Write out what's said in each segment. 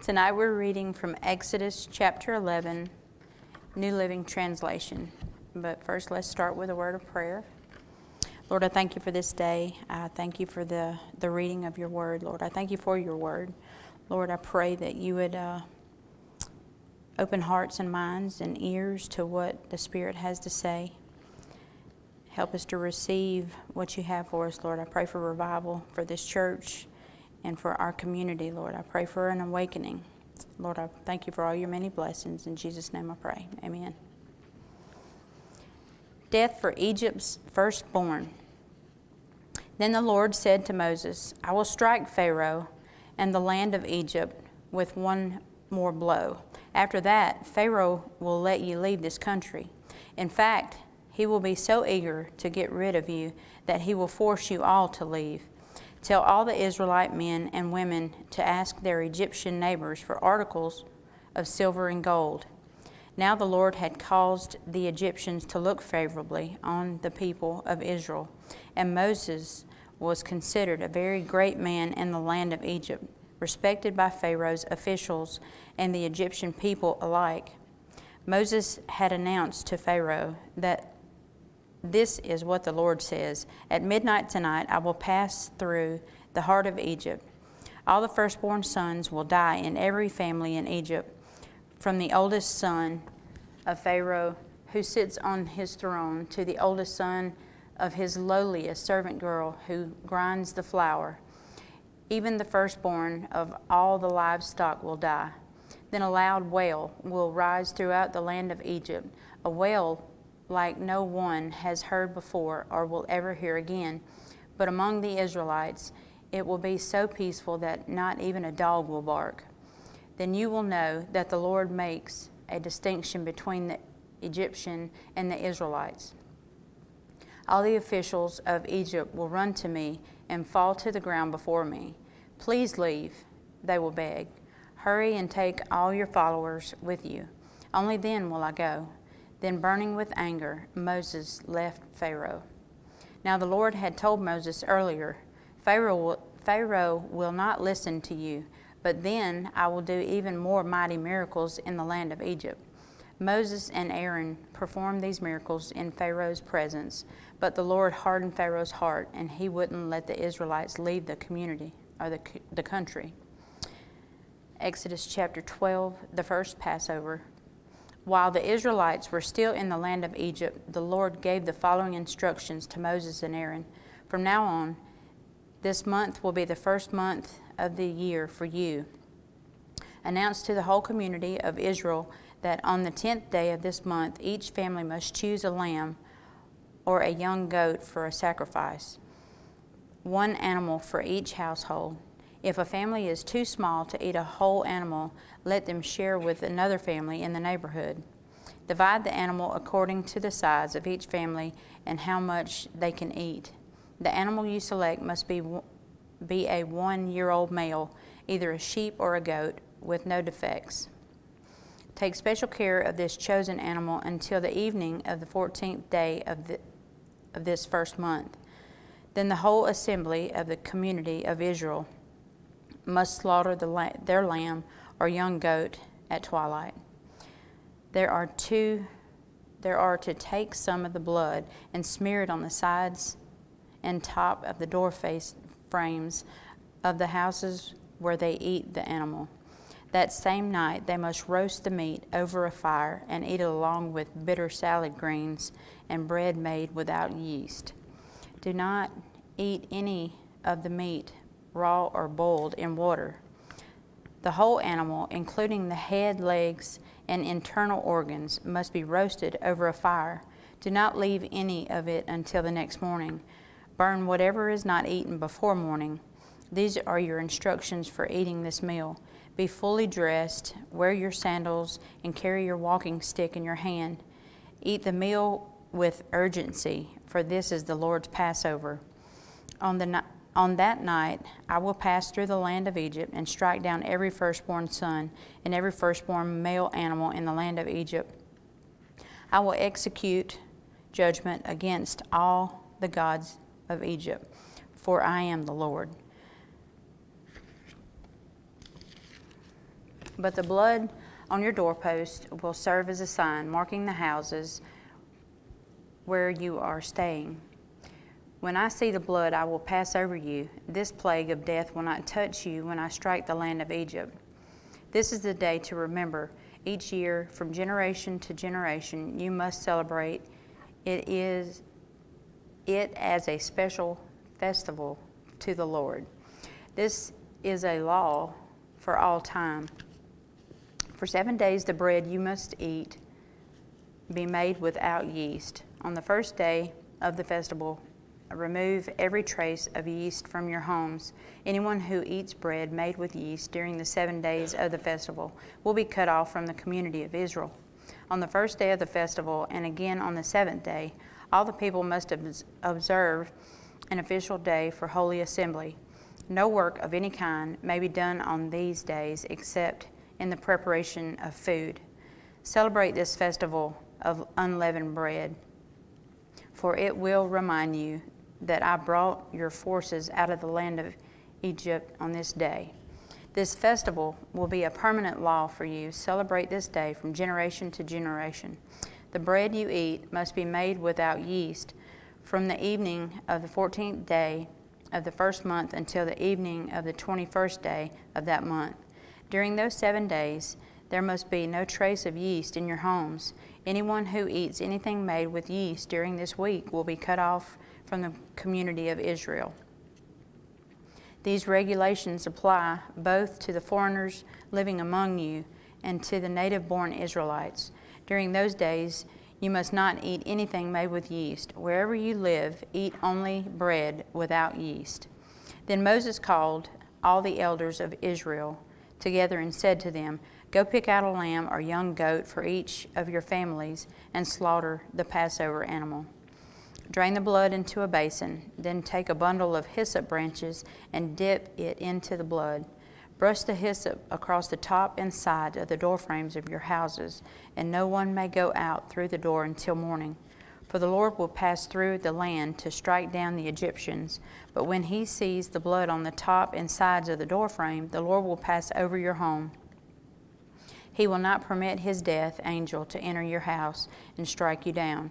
Tonight we're reading from Exodus chapter 11, New Living Translation. But first let's start with a word of prayer. Lord, I thank you for this day. I thank you for the reading of your word, Lord. I thank you for your word. Lord, I pray that you would open hearts and minds and ears to what the Spirit has to say. Help us to receive what you have for us, Lord. I pray for revival for this church and for our community, Lord. I pray for an awakening. Lord, I thank you for all your many blessings. In Jesus' name I pray. Amen. Death for Egypt's firstborn. Then the Lord said to Moses, I will strike Pharaoh and the land of Egypt with one more blow. After that, Pharaoh will let you leave this country. In fact, he will be so eager to get rid of you that he will force you all to leave. Tell all the Israelite men and women to ask their Egyptian neighbors for articles of silver and gold. Now the Lord had caused the Egyptians to look favorably on the people of Israel, and Moses was considered a very great man in the land of Egypt, respected by Pharaoh's officials and the Egyptian people alike. Moses had announced to Pharaoh that this is what the Lord says, at midnight tonight I will pass through the heart of Egypt. All the firstborn sons will die in every family in Egypt, from the oldest son of Pharaoh who sits on his throne to the oldest son of his lowliest servant girl who grinds the flour. Even the firstborn of all the livestock will die. Then a loud wail will rise throughout the land of Egypt, a wail like no one has heard before or will ever hear again. But among the Israelites, it will be so peaceful that not even a dog will bark. Then you will know that the Lord makes a distinction between the Egyptian and the Israelites. All the officials of Egypt will run to me and fall to the ground before me. Please leave, they will beg. Hurry and take all your followers with you. Only then will I go. Then, burning with anger, Moses left Pharaoh. Now the Lord had told Moses earlier, Pharaoh will not listen to you, but then I will do even more mighty miracles in the land of Egypt. Moses and Aaron performed these miracles in Pharaoh's presence, but the Lord hardened Pharaoh's heart, and he wouldn't let the Israelites leave the community or the country. Exodus chapter 12, the first Passover. While the Israelites were still in the land of Egypt, the Lord gave the following instructions to Moses and Aaron. From now on, this month will be the first month of the year for you. Announce to the whole community of Israel that on the 10th day of this month, each family must choose a lamb or a young goat for a sacrifice, one animal for each household. If a family is too small to eat a whole animal, let them share with another family in the neighborhood. Divide the animal according to the size of each family and how much they can eat. The animal you select must be a 1-year-old male, either a sheep or a goat, with no defects. Take special care of this chosen animal until the evening of the 14th day of this first month. Then the whole assembly of the community of Israel must slaughter their lamb or young goat at twilight. There are to take some of the blood and smear it on the sides and top of the door frames of the houses where they eat the animal. That same night they must roast the meat over a fire and eat it along with bitter salad greens and bread made without yeast. Do not eat any of the meat raw or boiled in water. The whole animal, including the head, legs, and internal organs, must be roasted over a fire. Do not leave any of it until the next morning. Burn whatever is not eaten before morning. These are your instructions for eating this meal. Be fully dressed, wear your sandals, and carry your walking stick in your hand. Eat the meal with urgency, for this is the Lord's Passover. On that night, I will pass through the land of Egypt and strike down every firstborn son and every firstborn male animal in the land of Egypt. I will execute judgment against all the gods of Egypt, for I am the Lord. But the blood on your doorpost will serve as a sign, marking the houses where you are staying. When I see the blood, I will pass over you. This plague of death will not touch you when I strike the land of Egypt. This is the day to remember. Each year, from generation to generation, you must celebrate it as a special festival to the Lord. This is a law for all time. For 7 days the bread you must eat be made without yeast. On the first day of the festival, remove every trace of yeast from your homes. Anyone who eats bread made with yeast during the 7 days of the festival will be cut off from the community of Israel. On the first day of the festival, and again on the 7th day, all the people must observe an official day for holy assembly. No work of any kind may be done on these days except in the preparation of food. Celebrate this festival of unleavened bread, for it will remind you that I brought your forces out of the land of Egypt on this day. This festival will be a permanent law for you. Celebrate this day from generation to generation. The bread you eat must be made without yeast from the evening of the 14th day of the first month until the evening of the 21st day of that month. During those 7 days, there must be no trace of yeast in your homes. Anyone who eats anything made with yeast during this week will be cut off from the community of Israel. These regulations apply both to the foreigners living among you and to the native-born Israelites. During those days, you must not eat anything made with yeast. Wherever you live, eat only bread without yeast. Then Moses called all the elders of Israel together and said to them, Go pick out a lamb or young goat for each of your families and slaughter the Passover animal. Drain the blood into a basin, then take a bundle of hyssop branches and dip it into the blood. Brush the hyssop across the top and side of the doorframes of your houses, and no one may go out through the door until morning. For the Lord will pass through the land to strike down the Egyptians. But when he sees the blood on the top and sides of the doorframe, the Lord will pass over your home. He will not permit his death angel to enter your house and strike you down.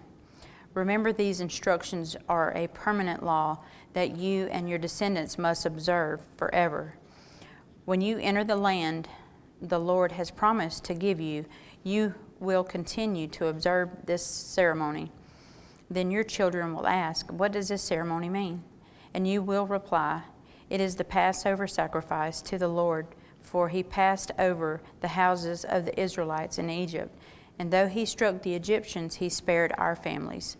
Remember, these instructions are a permanent law that you and your descendants must observe forever. When you enter the land the Lord has promised to give you, you will continue to observe this ceremony. Then your children will ask, What does this ceremony mean? And you will reply, It is the Passover sacrifice to the Lord, for he passed over the houses of the Israelites in Egypt. And though he struck the Egyptians, he spared our families.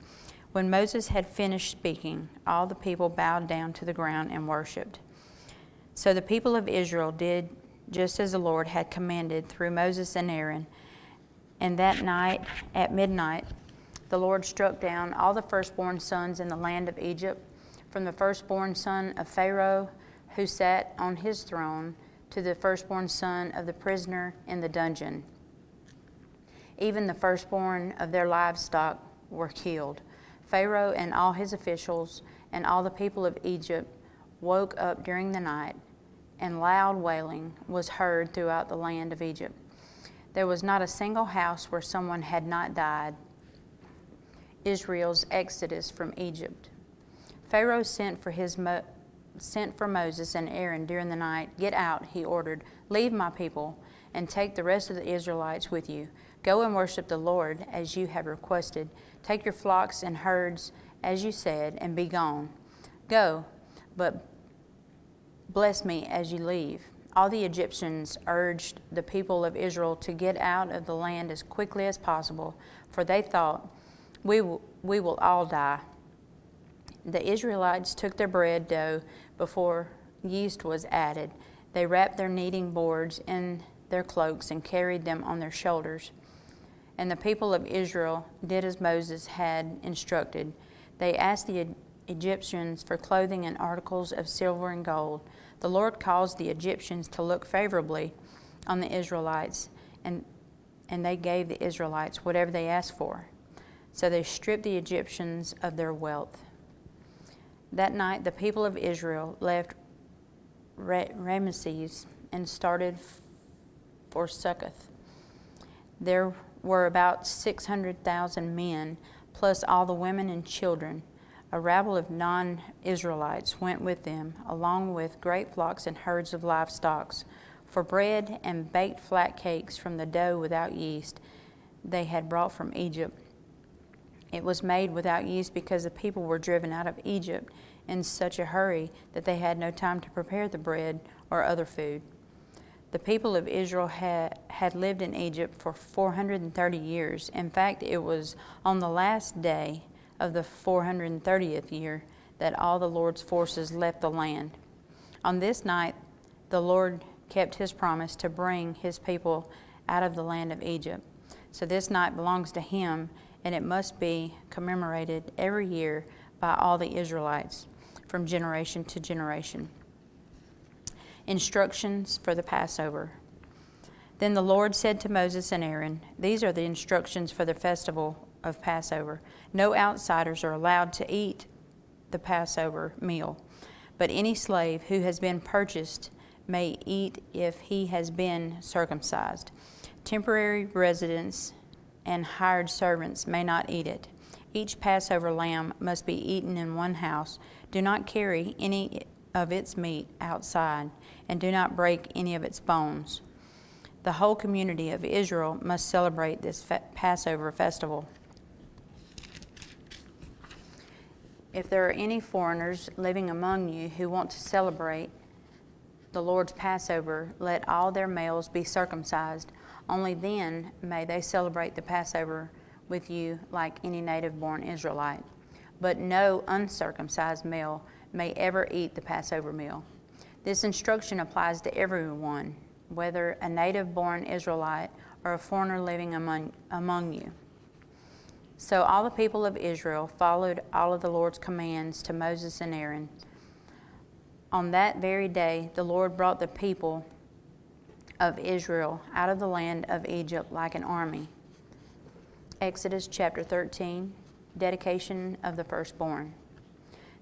When Moses had finished speaking, all the people bowed down to the ground and worshipped. So the people of Israel did just as the Lord had commanded through Moses and Aaron. And that night, at midnight, the Lord struck down all the firstborn sons in the land of Egypt, from the firstborn son of Pharaoh, who sat on his throne, to the firstborn son of the prisoner in the dungeon. Even the firstborn of their livestock were killed. Pharaoh and all his officials and all the people of Egypt woke up during the night, and loud wailing was heard throughout the land of Egypt. There was not a single house where someone had not died. Israel's exodus from Egypt. Pharaoh sent for Moses and Aaron during the night. Get out, he ordered. Leave my people and take the rest of the Israelites with you. Go and worship the Lord as you have requested. Take your flocks and herds as you said, and be gone. Go, but bless me as you leave. All the Egyptians urged the people of Israel to get out of the land as quickly as possible, for they thought, we will all die. The Israelites took their bread dough before yeast was added. They wrapped their kneading boards in their cloaks and carried them on their shoulders. And the people of Israel did as Moses had instructed. They asked the Egyptians for clothing and articles of silver and gold. The Lord caused the Egyptians to look favorably on the Israelites, and they gave the Israelites whatever they asked for. So they stripped the Egyptians of their wealth. That night the people of Israel left Ramesses and started forsooketh. There were about 600,000 men, plus all the women and children. A rabble of non-Israelites went with them, along with great flocks and herds of livestock. For bread and baked flat cakes from the dough without yeast they had brought from Egypt. It was made without yeast because the people were driven out of Egypt in such a hurry that they had no time to prepare the bread or other food. The people of Israel had lived in Egypt for 430 years. In fact, it was on the last day of the 430th year that all the Lord's forces left the land. On this night, the Lord kept his promise to bring his people out of the land of Egypt. So this night belongs to him, and it must be commemorated every year by all the Israelites from generation to generation. Instructions for the Passover. Then the Lord said to Moses and Aaron, "These are the instructions for the festival of Passover. No outsiders are allowed to eat the Passover meal, but any slave who has been purchased may eat if he has been circumcised. Temporary residents and hired servants may not eat it. Each Passover lamb must be eaten in one house. Do not carry any of its meat outside, and do not break any of its bones. The whole community of Israel must celebrate this Passover festival. If there are any foreigners living among you who want to celebrate the Lord's Passover, let all their males be circumcised. Only then may they celebrate the Passover with you like any native-born Israelite. But no uncircumcised male may ever eat the Passover meal. This instruction applies to everyone, whether a native-born Israelite or a foreigner living among you." So all the people of Israel followed all of the Lord's commands to Moses and Aaron. On that very day, the Lord brought the people of Israel out of the land of Egypt like an army. Exodus chapter 13, dedication of the firstborn.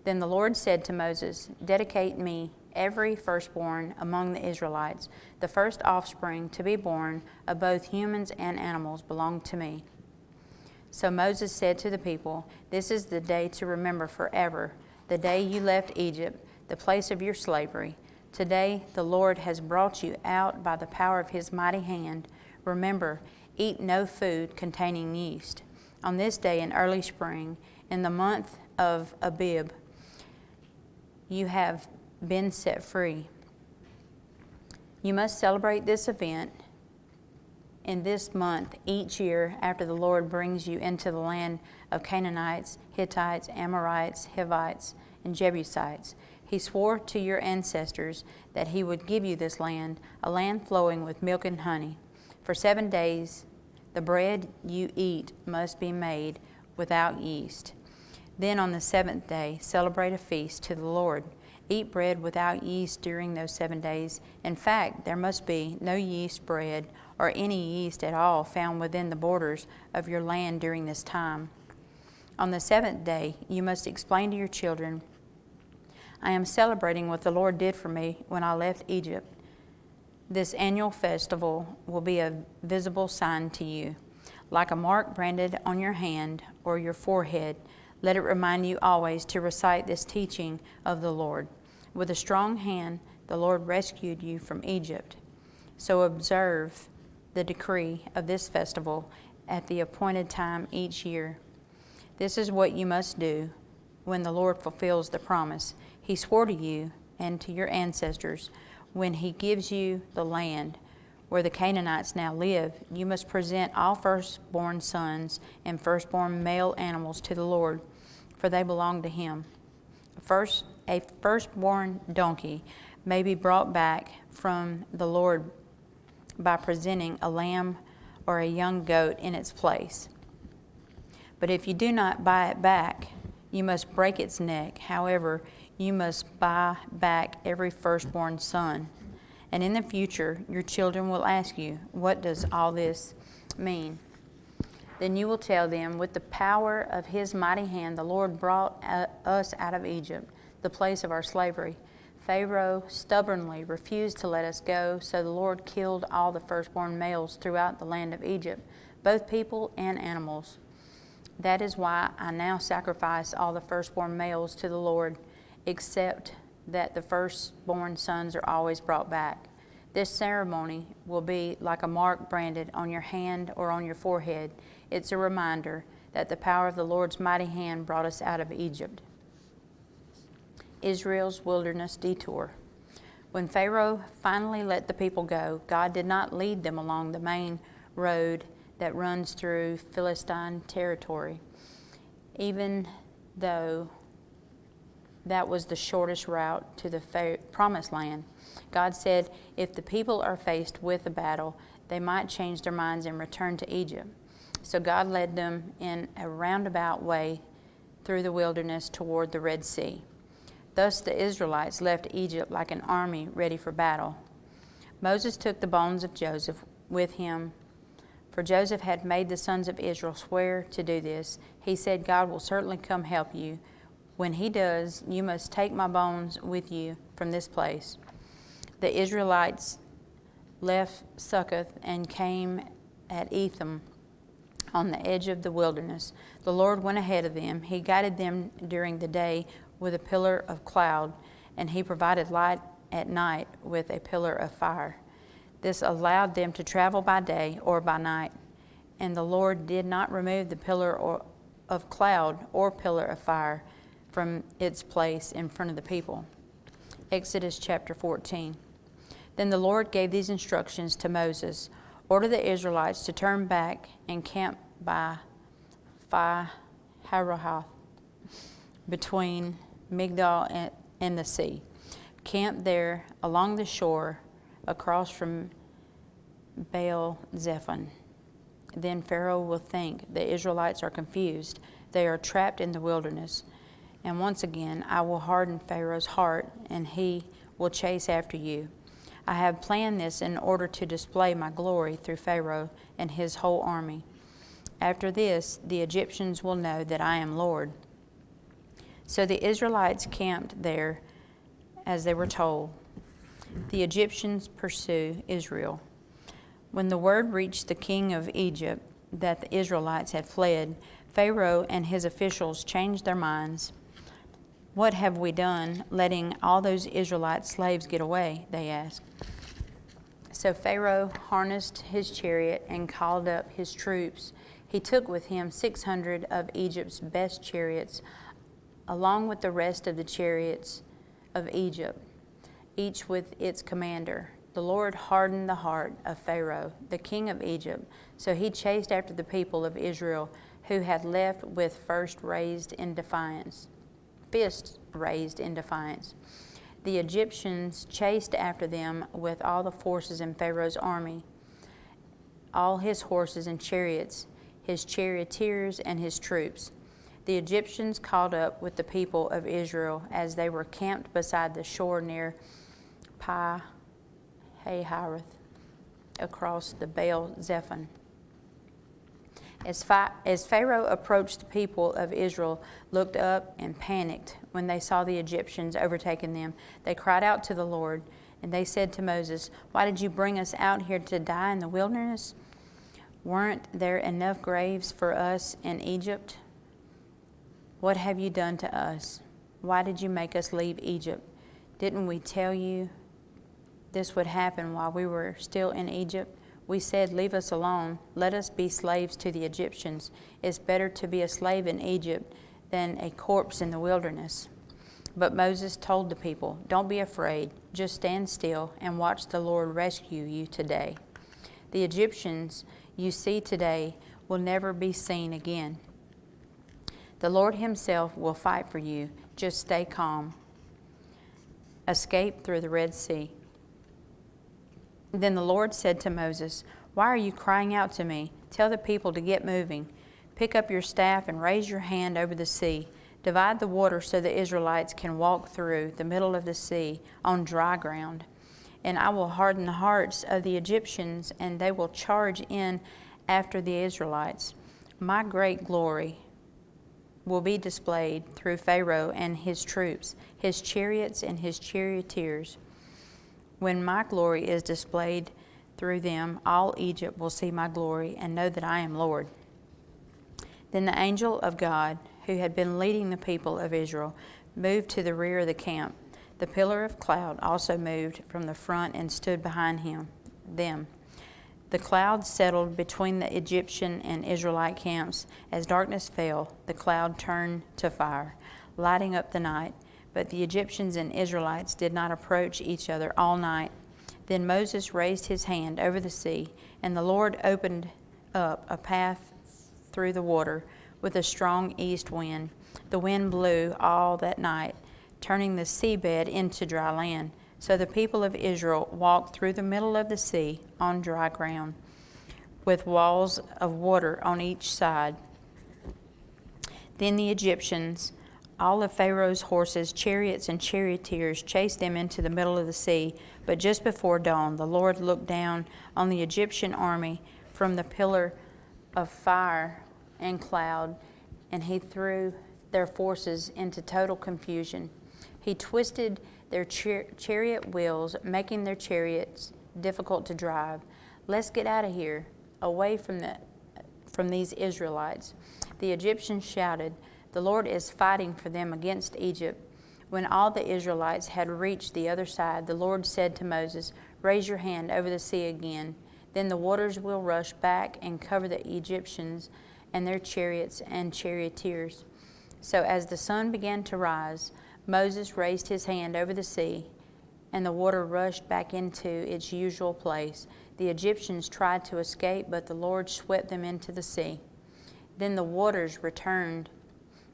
Then the Lord said to Moses, "Dedicate me every firstborn among the Israelites. The first offspring to be born of both humans and animals belong to me." So Moses said to the people, "This is the day to remember forever, the day you left Egypt, the place of your slavery. Today the Lord has brought you out by the power of his mighty hand. Remember, eat no food containing yeast. On this day in early spring, in the month of Abib, you have been set free. You must celebrate this event in this month each year after the Lord brings you into the land of Canaanites, Hittites, Amorites, Hivites, and Jebusites. He swore to your ancestors that he would give you this land, a land flowing with milk and honey. For 7 days, the bread you eat must be made without yeast. Then on the 7th day, celebrate a feast to the Lord. Eat bread without yeast during those 7 days. In fact, there must be no yeast bread or any yeast at all found within the borders of your land during this time. On the 7th day, you must explain to your children, I am celebrating what the Lord did for me when I left Egypt. This annual festival will be a visible sign to you, like a mark branded on your hand or your forehead. Let it remind you always to recite this teaching of the Lord. With a strong hand, the Lord rescued you from Egypt. So observe the decree of this festival at the appointed time each year. This is what you must do when the Lord fulfills the promise he swore to you and to your ancestors when he gives you the land where the Canaanites now live. You must present all firstborn sons and firstborn male animals to the Lord, for they belong to him. A firstborn donkey may be brought back from the Lord by presenting a lamb or a young goat in its place. But if you do not buy it back, you must break its neck. However, you must buy back every firstborn son. And in the future, your children will ask you, what does all this mean? Then you will tell them, with the power of his mighty hand, the Lord brought us out of Egypt, the place of our slavery. Pharaoh stubbornly refused to let us go, so the Lord killed all the firstborn males throughout the land of Egypt, both people and animals. That is why I now sacrifice all the firstborn males to the Lord, except that the firstborn sons are always brought back. This ceremony will be like a mark branded on your hand or on your forehead. It's a reminder that the power of the Lord's mighty hand brought us out of Egypt. Israel's wilderness detour. When Pharaoh finally let the people go, God did not lead them along the main road that runs through Philistine territory, even though that was the shortest route to the promised land. God said if the people are faced with a battle, they might change their minds and return to Egypt. So God led them in a roundabout way through the wilderness toward the Red Sea. Thus the Israelites left Egypt like an army ready for battle. Moses took the bones of Joseph with him, for Joseph had made the sons of Israel swear to do this. He said, God will certainly come help you. When he does, you must take my bones with you from this place. The Israelites left Succoth and came at Etham on the edge of the wilderness. The Lord went ahead of them. He guided them during the day with a pillar of cloud, and he provided light at night with a pillar of fire. This allowed them to travel by day or by night, and the Lord did not remove the pillar of cloud or pillar of fire from its place in front of the people. Exodus chapter 14. Then the Lord gave these instructions to Moses. Order the Israelites to turn back and camp by Harohath, between Migdal and the sea. Camp there along the shore across from Baal Zephon. Then Pharaoh will think the Israelites are confused. They are trapped in the wilderness. And once again, I will harden Pharaoh's heart, and he will chase after you. I have planned this in order to display my glory through Pharaoh and his whole army. After this, the Egyptians will know that I am Lord. So the Israelites camped there as they were told. The Egyptians pursue Israel. When the word reached the king of Egypt that the Israelites had fled, Pharaoh and his officials changed their minds. What have we done, letting all those Israelite slaves get away? They asked. So Pharaoh harnessed his chariot and called up his troops. He took with him 600 of Egypt's best chariots, along with the rest of the chariots of Egypt, each with its commander. The Lord hardened the heart of Pharaoh, the king of Egypt, so he chased after the people of Israel, who had left with fists raised in defiance. The Egyptians chased after them with all the forces in Pharaoh's army, all his horses and chariots, his charioteers and his troops. The Egyptians caught up with the people of Israel as they were camped beside the shore near Pi-hahiroth, across the Baal Zephon. As Pharaoh approached, the people of Israel looked up and panicked when they saw the Egyptians overtaking them. They cried out to the Lord, and they said to Moses, "Why did you bring us out here to die in the wilderness? Weren't there enough graves for us in Egypt? What have you done to us? Why did you make us leave Egypt? Didn't we tell you this would happen while we were still in Egypt? We said, 'Leave us alone. Let us be slaves to the Egyptians. It's better to be a slave in Egypt than a corpse in the wilderness.' But Moses told the people, 'Don't be afraid. Just stand still and watch the Lord rescue you today. The Egyptians you see today will never be seen again. The Lord himself will fight for you. Just stay calm. Escape through the Red Sea.' Then the Lord said to Moses, 'Why are you crying out to me? Tell the people to get moving. Pick up your staff and raise your hand over the sea. Divide the water so the Israelites can walk through the middle of the sea on dry ground. And I will harden the hearts of the Egyptians, and they will charge in after the Israelites. My great glory will be displayed through Pharaoh and his troops, his chariots and his charioteers. When my glory is displayed through them, all Egypt will see my glory and know that I am Lord." Then the angel of God, who had been leading the people of Israel, moved to the rear of the camp. The pillar of cloud also moved from the front and stood behind them. The cloud settled between the Egyptian and Israelite camps. As darkness fell, the cloud turned to fire, lighting up the night. But the Egyptians and Israelites did not approach each other all night. Then Moses raised his hand over the sea, and the Lord opened up a path through the water with a strong east wind. The wind blew all that night, turning the seabed into dry land. So the people of Israel walked through the middle of the sea on dry ground, with walls of water on each side. Then the Egyptians, all of Pharaoh's horses, chariots, and charioteers, chased them into the middle of the sea. But just before dawn, the Lord looked down on the Egyptian army from the pillar of fire and cloud, and he threw their forces into total confusion. He twisted their chariot wheels, making their chariots difficult to drive. "Let's get out of here, away from these Israelites." The Egyptians shouted, "The Lord is fighting for them against Egypt." When all the Israelites had reached the other side, the Lord said to Moses, "Raise your hand over the sea again. Then the waters will rush back and cover the Egyptians and their chariots and charioteers." So as the sun began to rise, Moses raised his hand over the sea, and the water rushed back into its usual place. The Egyptians tried to escape, but the Lord swept them into the sea. Then the waters returned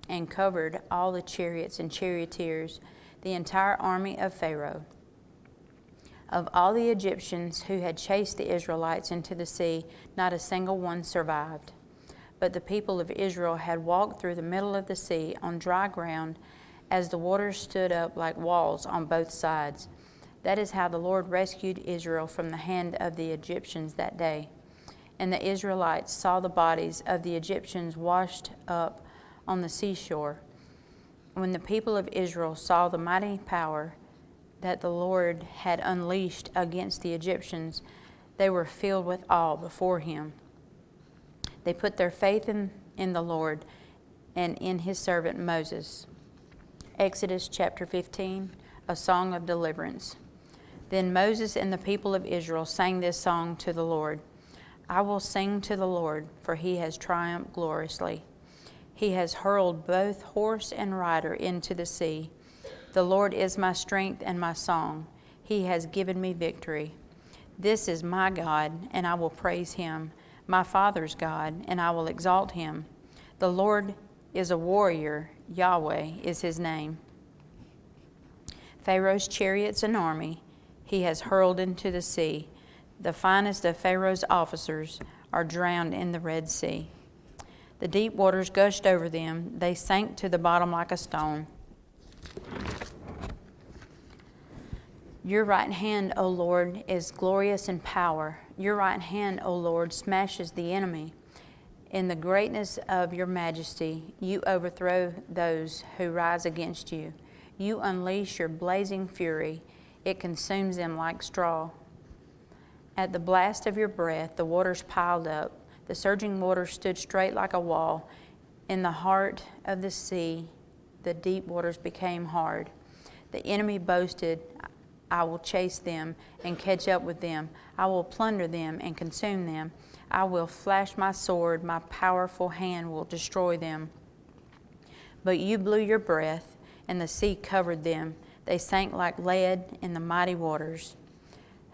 and covered all the chariots and charioteers, the entire army of Pharaoh. Of all the Egyptians who had chased the Israelites into the sea, not a single one survived. But the people of Israel had walked through the middle of the sea on dry ground, as the waters stood up like walls on both sides. That is how the Lord rescued Israel from the hand of the Egyptians that day. And the Israelites saw the bodies of the Egyptians washed up on the seashore. When the people of Israel saw the mighty power that the Lord had unleashed against the Egyptians, they were filled with awe before him. They put their faith in the Lord and in his servant Moses. Exodus chapter 15, a song of deliverance. Then Moses and the people of Israel sang this song to the Lord. "I will sing to the Lord, for he has triumphed gloriously. He has hurled both horse and rider into the sea. The Lord is my strength and my song. He has given me victory. This is my God, and I will praise him, my father's God, and I will exalt him. The Lord is a warrior. Yahweh is his name. Pharaoh's chariots and army he has hurled into the sea. The finest of Pharaoh's officers are drowned in the Red Sea. The deep waters gushed over them. They sank to the bottom like a stone. Your right hand, O Lord, is glorious in power. Your right hand, O Lord, smashes the enemy. In the greatness of your majesty, you overthrow those who rise against you. You unleash your blazing fury. It consumes them like straw. At the blast of your breath, the waters piled up. The surging waters stood straight like a wall. In the heart of the sea, the deep waters became hard. The enemy boasted, "I will chase them and catch up with them. I will plunder them and consume them. I will flash my sword. My powerful hand will destroy them." But you blew your breath, and the sea covered them. They sank like lead in the mighty waters.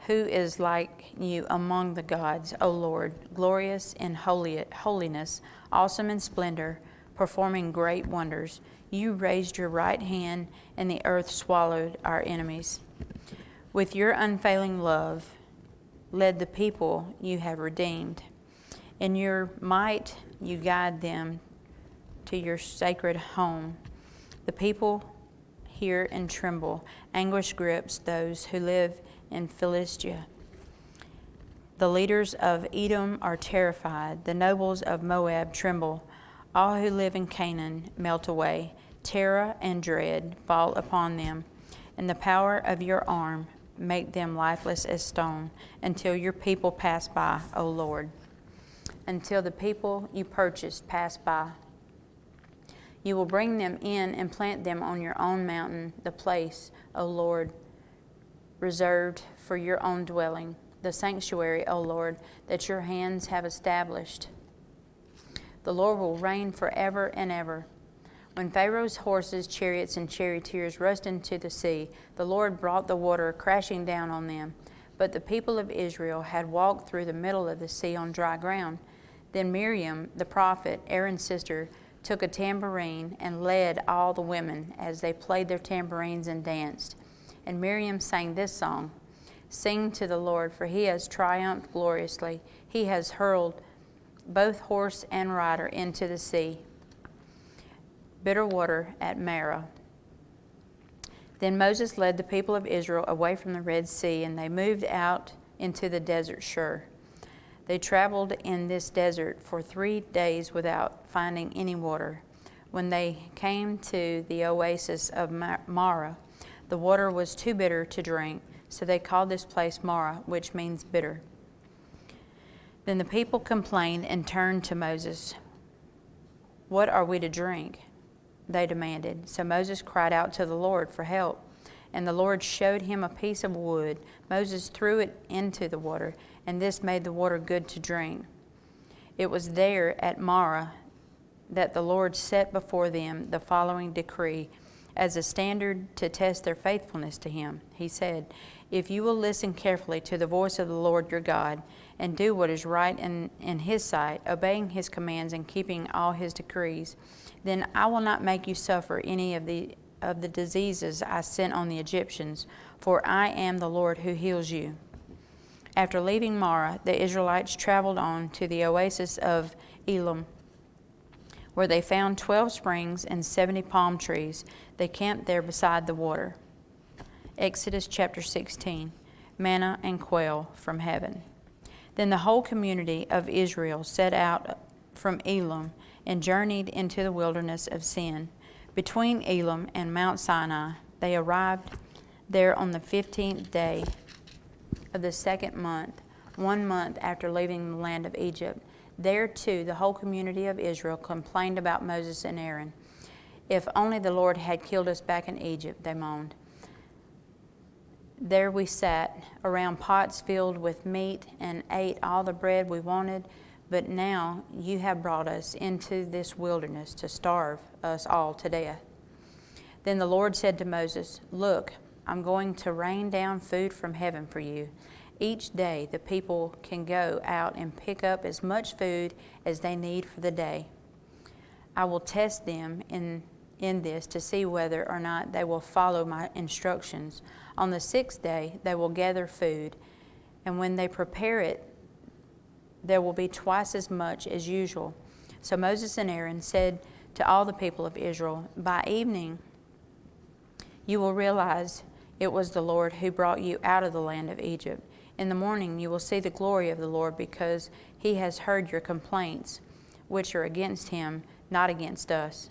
Who is like you among the gods, O Lord, glorious in holiness, awesome in splendor, performing great wonders? You raised your right hand, and the earth swallowed our enemies. With your unfailing love, led the people you have redeemed. In your might, you guide them to your sacred home. The people hear and tremble. Anguish grips those who live in Philistia. The leaders of Edom are terrified. The nobles of Moab tremble. All who live in Canaan melt away. Terror and dread fall upon them, and the power of your arm make them lifeless as stone, until your people pass by, O Lord. Until the people you purchased pass by. You will bring them in and plant them on your own mountain, the place, O Lord, reserved for your own dwelling, the sanctuary, O Lord, that your hands have established. The Lord will reign forever and ever. When Pharaoh's horses, chariots, and charioteers rushed into the sea, the Lord brought the water crashing down on them. But the people of Israel had walked through the middle of the sea on dry ground. Then Miriam, the prophet, Aaron's sister, took a tambourine and led all the women as they played their tambourines and danced. And Miriam sang this song, "Sing to the Lord, for he has triumphed gloriously. He has hurled both horse and rider into the sea." Bitter water at Marah. Then Moses led the people of Israel away from the Red Sea, and they moved out into the desert Shur. They traveled in this desert for 3 days without finding any water. When they came to the oasis of Marah, the water was too bitter to drink, so they called this place Marah, which means bitter. Then the people complained and turned to Moses. "What are we to drink?" they demanded. So Moses cried out to the Lord for help, and the Lord showed him a piece of wood. Moses threw it into the water, and this made the water good to drink. It was there at Marah that the Lord set before them the following decree as a standard to test their faithfulness to him. He said, "If you will listen carefully to the voice of the Lord your God and do what is right in his sight, obeying his commands and keeping all his decrees, then I will not make you suffer any of the diseases I sent on the Egyptians, for I am the Lord who heals you." After leaving Marah, the Israelites traveled on to the oasis of Elim, where they found 12 springs and 70 palm trees. They camped there beside the water. Exodus chapter 16, manna and quail from heaven. Then the whole community of Israel set out from Elim and journeyed into the wilderness of Sin. Between Elim and Mount Sinai, they arrived there on the 15th day of the second month, 1 month after leaving the land of Egypt. There, too, the whole community of Israel complained about Moses and Aaron. "If only the Lord had killed us back in Egypt," they moaned. "There we sat around pots filled with meat and ate all the bread we wanted, but now you have brought us into this wilderness to starve us all to death." Then the Lord said to Moses, "Look, I'm going to rain down food from heaven for you. Each day the people can go out and pick up as much food as they need for the day. I will test them in this to see whether or not they will follow my instructions. On the 6th day they will gather food, and when they prepare it, there will be twice as much as usual." So Moses and Aaron said to all the people of Israel, "By evening you will realize it was the Lord who brought you out of the land of Egypt. In the morning you will see the glory of the Lord, because he has heard your complaints, which are against him, not against us.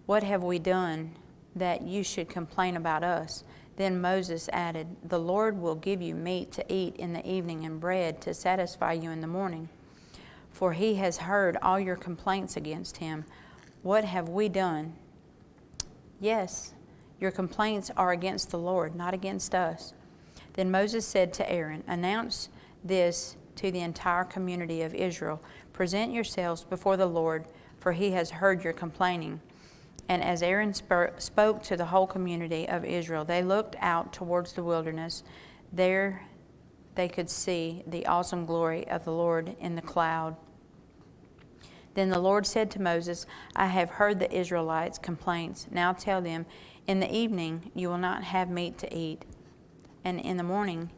What have we done that you should complain about us?" Then Moses added, "The Lord will give you meat to eat in the evening and bread to satisfy you in the morning, for he has heard all your complaints against him. What have we done?" "Yes, your complaints are against the Lord, not against us." Then Moses said to Aaron, "Announce this to the entire community of Israel. Present yourselves before the Lord, for he has heard your complaining." And as Aaron spoke to the whole community of Israel, they looked out towards the wilderness. There they could see the awesome glory of the Lord in the cloud. Then the Lord said to Moses, "I have heard the Israelites' complaints. Now tell them, in the evening you will not have meat to eat, and in the morning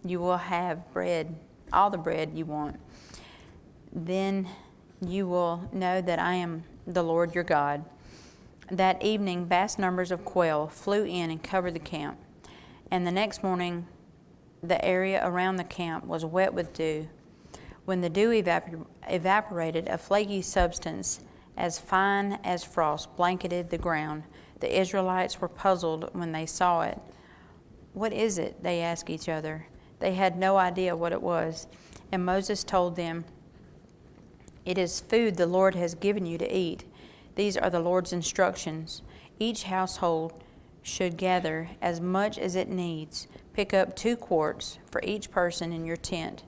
you will have bread, all the bread you want. Then you will know that I am the Lord your God." That evening vast numbers of quail flew in and covered the camp, and the next morning the area around the camp was wet with dew. When the dew evaporated, a flaky substance as fine as frost blanketed the ground. The Israelites were puzzled when they saw it. "What is it?" they asked each other. They had no idea what it was. And Moses told them, "It is food the Lord has given you to eat. These are the Lord's instructions. Each household should gather as much as it needs. Pick up 2 quarts for each person in your tent."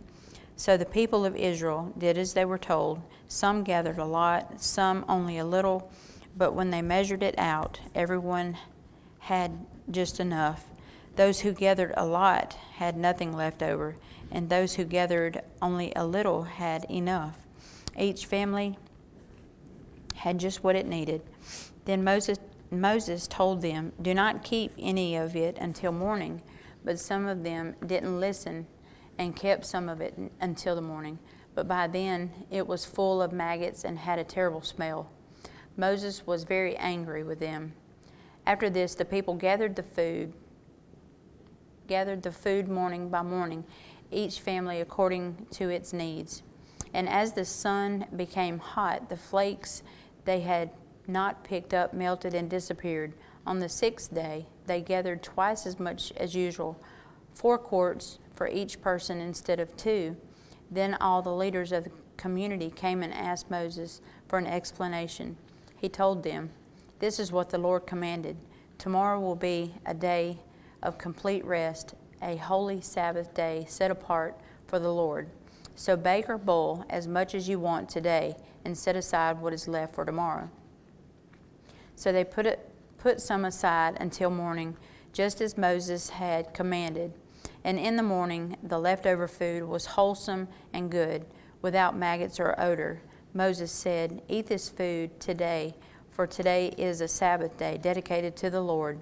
So the people of Israel did as they were told. Some gathered a lot, some only a little, but when they measured it out, everyone had just enough. Those who gathered a lot had nothing left over, and those who gathered only a little had enough. Each family had just what it needed. Then Moses told them, "Do not keep any of it until morning." But some of them didn't listen and kept some of it until the morning. But by then it was full of maggots and had a terrible smell. Moses was very angry with them. After this, the people gathered the food morning by morning, each family according to its needs. And as the sun became hot, the flakes they had not picked up melted and disappeared. On the 6th day, they gathered twice as much as usual, 4 quarts for each person instead of 2. Then all the leaders of the community came and asked Moses for an explanation. He told them, "This is what the Lord commanded. Tomorrow will be a day of complete rest, a holy Sabbath day set apart for the Lord. So bake or boil as much as you want today and set aside what is left for tomorrow." So they put some aside until morning, just as Moses had commanded. And in the morning, the leftover food was wholesome and good, without maggots or odor. Moses said, "Eat this food today, for today is a Sabbath day dedicated to the Lord.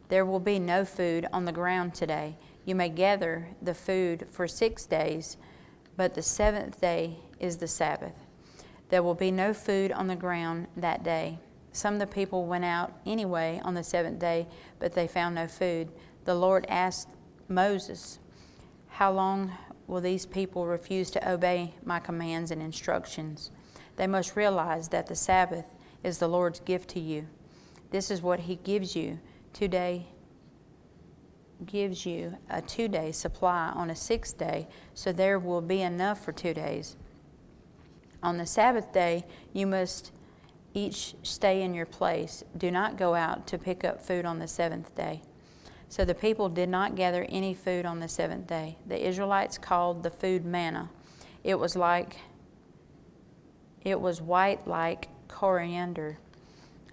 There will be no food on the ground today. You may gather the food for 6 days, but the 7th day is the Sabbath. There will be no food on the ground that day." Some of the people went out anyway on the 7th day, but they found no food. The Lord asked Moses, "How long will these people refuse to obey my commands and instructions? They must realize that the Sabbath is the Lord's gift to you. This is what He gives you a 2-day supply on a 6th day, so there will be enough for 2 days. On the Sabbath day, you must each stay in your place. Do not go out to pick up food on the 7th day." So the people did not gather any food on the 7th day. The Israelites called the food manna. It was white like coriander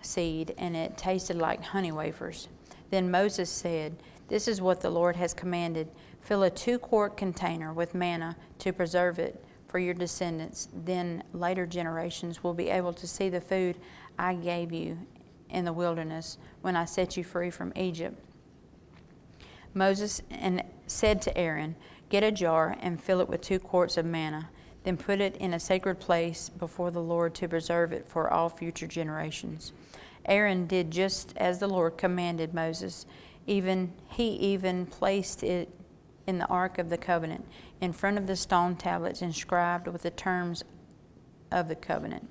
seed, and it tasted like honey wafers. Then Moses said, "This is what the Lord has commanded. Fill a 2-quart container with manna to preserve it for your descendants. Then later generations will be able to see the food I gave you in the wilderness when I set you free from Egypt." Moses said to Aaron, "Get a jar and fill it with 2 quarts of manna. Then put it in a sacred place before the Lord to preserve it for all future generations." Aaron did just as the Lord commanded Moses. He even placed it in the Ark of the Covenant, in front of the stone tablets inscribed with the terms of the covenant.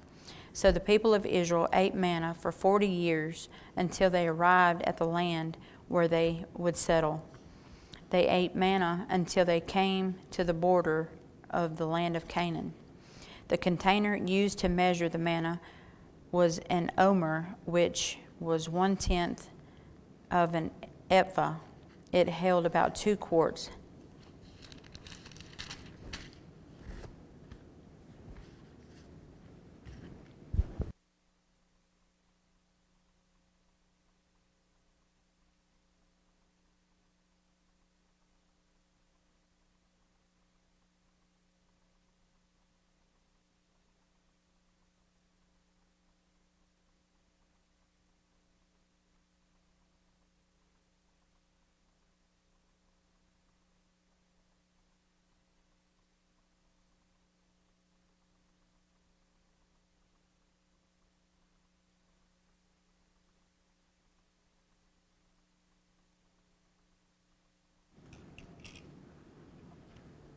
So the people of Israel ate manna for 40 years until they arrived at the land where they would settle. They ate manna until they came to the border of the land of Canaan. The container used to measure the manna was an omer, which was 1/10 of an ephah. It held about 2 quarts.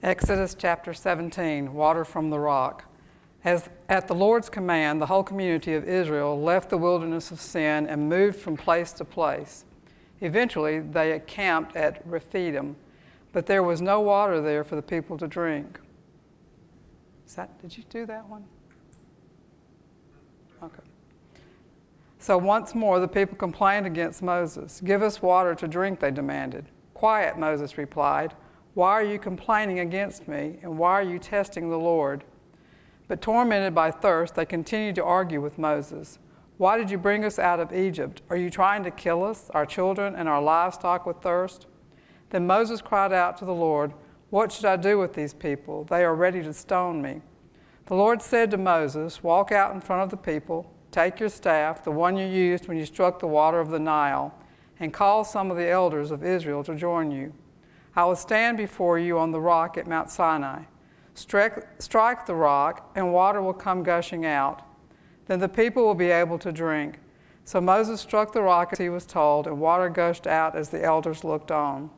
Exodus chapter 17, water from the rock. As at the Lord's command, the whole community of Israel left the wilderness of sin and moved from place to place. Eventually, they camped at Rephidim, but there was no water there for the people to drink. Did you do that one? Okay. So once more, the people complained against Moses. "Give us water to drink," they demanded. "Quiet," Moses replied. "Why are you complaining against me, and why are you testing the Lord?" But tormented by thirst, they continued to argue with Moses. "Why did you bring us out of Egypt? Are you trying to kill us, our children, and our livestock with thirst?" Then Moses cried out to the Lord, "What should I do with these people? They are ready to stone me." The Lord said to Moses, "Walk out in front of the people, take your staff, the one you used when you struck the water of the Nile, and call some of the elders of Israel to join you. I will stand before you on the rock at Mount Sinai. Strike the rock, and water will come gushing out. Then the people will be able to drink." So Moses struck the rock as he was told, and water gushed out as the elders looked on.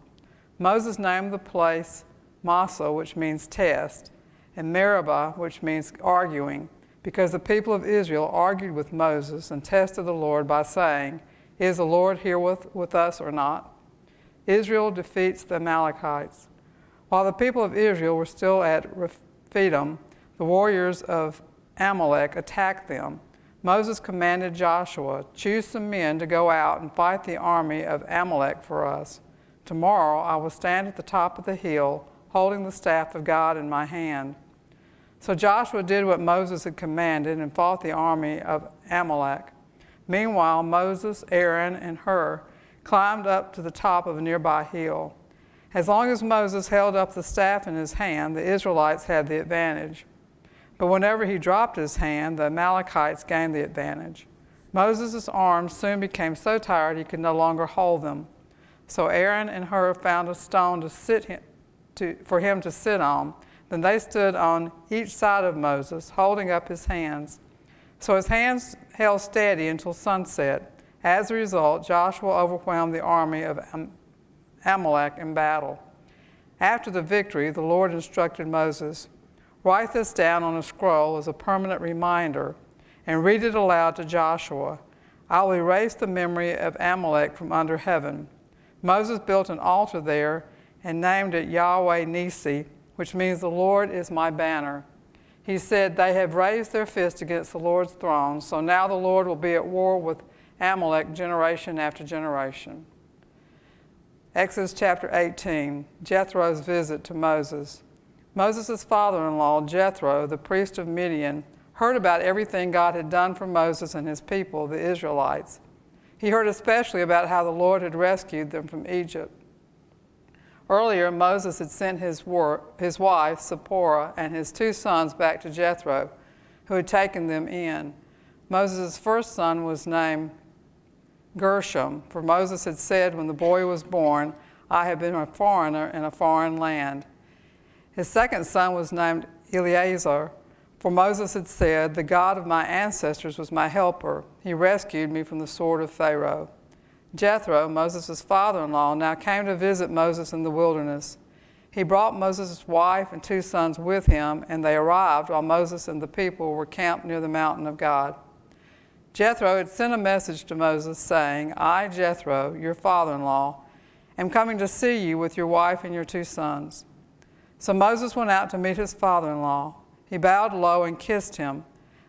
Moses named the place Massah, which means test, and Meribah, which means arguing, because the people of Israel argued with Moses and tested the Lord by saying, "Is the Lord here with us or not?" Israel defeats the Amalekites. While the people of Israel were still at Rephidim, the warriors of Amalek attacked them. Moses commanded Joshua, "Choose some men to go out and fight the army of Amalek for us. Tomorrow I will stand at the top of the hill, holding the staff of God in my hand." So Joshua did what Moses had commanded and fought the army of Amalek. Meanwhile, Moses, Aaron, and Hur climbed up to the top of a nearby hill. As long as Moses held up the staff in his hand, the Israelites had the advantage. But whenever he dropped his hand, the Amalekites gained the advantage. Moses' arms soon became so tired he could no longer hold them. So Aaron and Hur found a stone for him to sit on. Then they stood on each side of Moses, holding up his hands. So his hands held steady until sunset. As a result, Joshua overwhelmed the army of Amalek in battle. After the victory, the Lord instructed Moses, "Write this down on a scroll as a permanent reminder and read it aloud to Joshua. I will erase the memory of Amalek from under heaven." Moses built an altar there and named it Yahweh Nissi, which means "the Lord is my banner." He said, "They have raised their fist against the Lord's throne, so now the Lord will be at war with Amalek generation after generation." Exodus chapter 18, Jethro's visit to Moses. Moses' father-in-law, Jethro, the priest of Midian, heard about everything God had done for Moses and his people, the Israelites. He heard especially about how the Lord had rescued them from Egypt. Earlier, Moses had sent his wife, Zipporah, and his 2 sons back to Jethro, who had taken them in. Moses' first son was named Gershom, for Moses had said when the boy was born, "I have been a foreigner in a foreign land." His second son was named Eleazar, for Moses had said, "The God of my ancestors was my helper. He rescued me from the sword of Pharaoh." Jethro, Moses' father-in-law, now came to visit Moses in the wilderness. He brought Moses' wife and 2 sons with him, and they arrived while Moses and the people were camped near the mountain of God. Jethro had sent a message to Moses saying, "I, Jethro, your father-in-law, am coming to see you with your wife and your 2 sons." So Moses went out to meet his father-in-law. He bowed low and kissed him.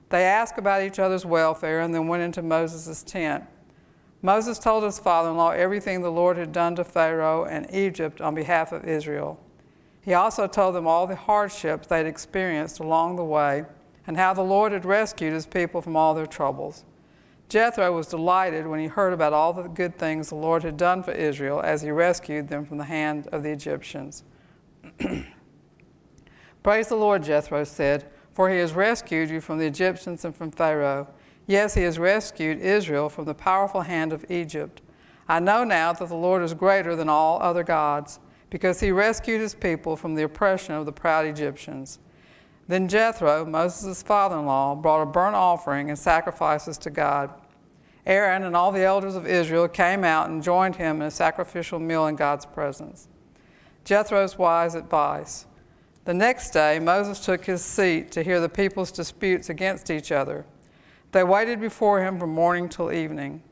They asked about each other's welfare and then went into Moses' tent. Moses told his father-in-law everything the Lord had done to Pharaoh and Egypt on behalf of Israel. He also told them all the hardships they'd experienced along the way and how the Lord had rescued his people from all their troubles. Jethro was delighted when he heard about all the good things the Lord had done for Israel as he rescued them from the hand of the Egyptians. "Praise the Lord," Jethro said, "for he has rescued you from the Egyptians and from Pharaoh. Yes, he has rescued Israel from the powerful hand of Egypt. I know now that the Lord is greater than all other gods, because he rescued his people from the oppression of the proud Egyptians." Then Jethro, Moses' father-in-law, brought a burnt offering and sacrifices to God. Aaron and all the elders of Israel came out and joined him in a sacrificial meal in God's presence. Jethro's wise advice. The next day, Moses took his seat to hear the people's disputes against each other. They waited before him from morning till evening.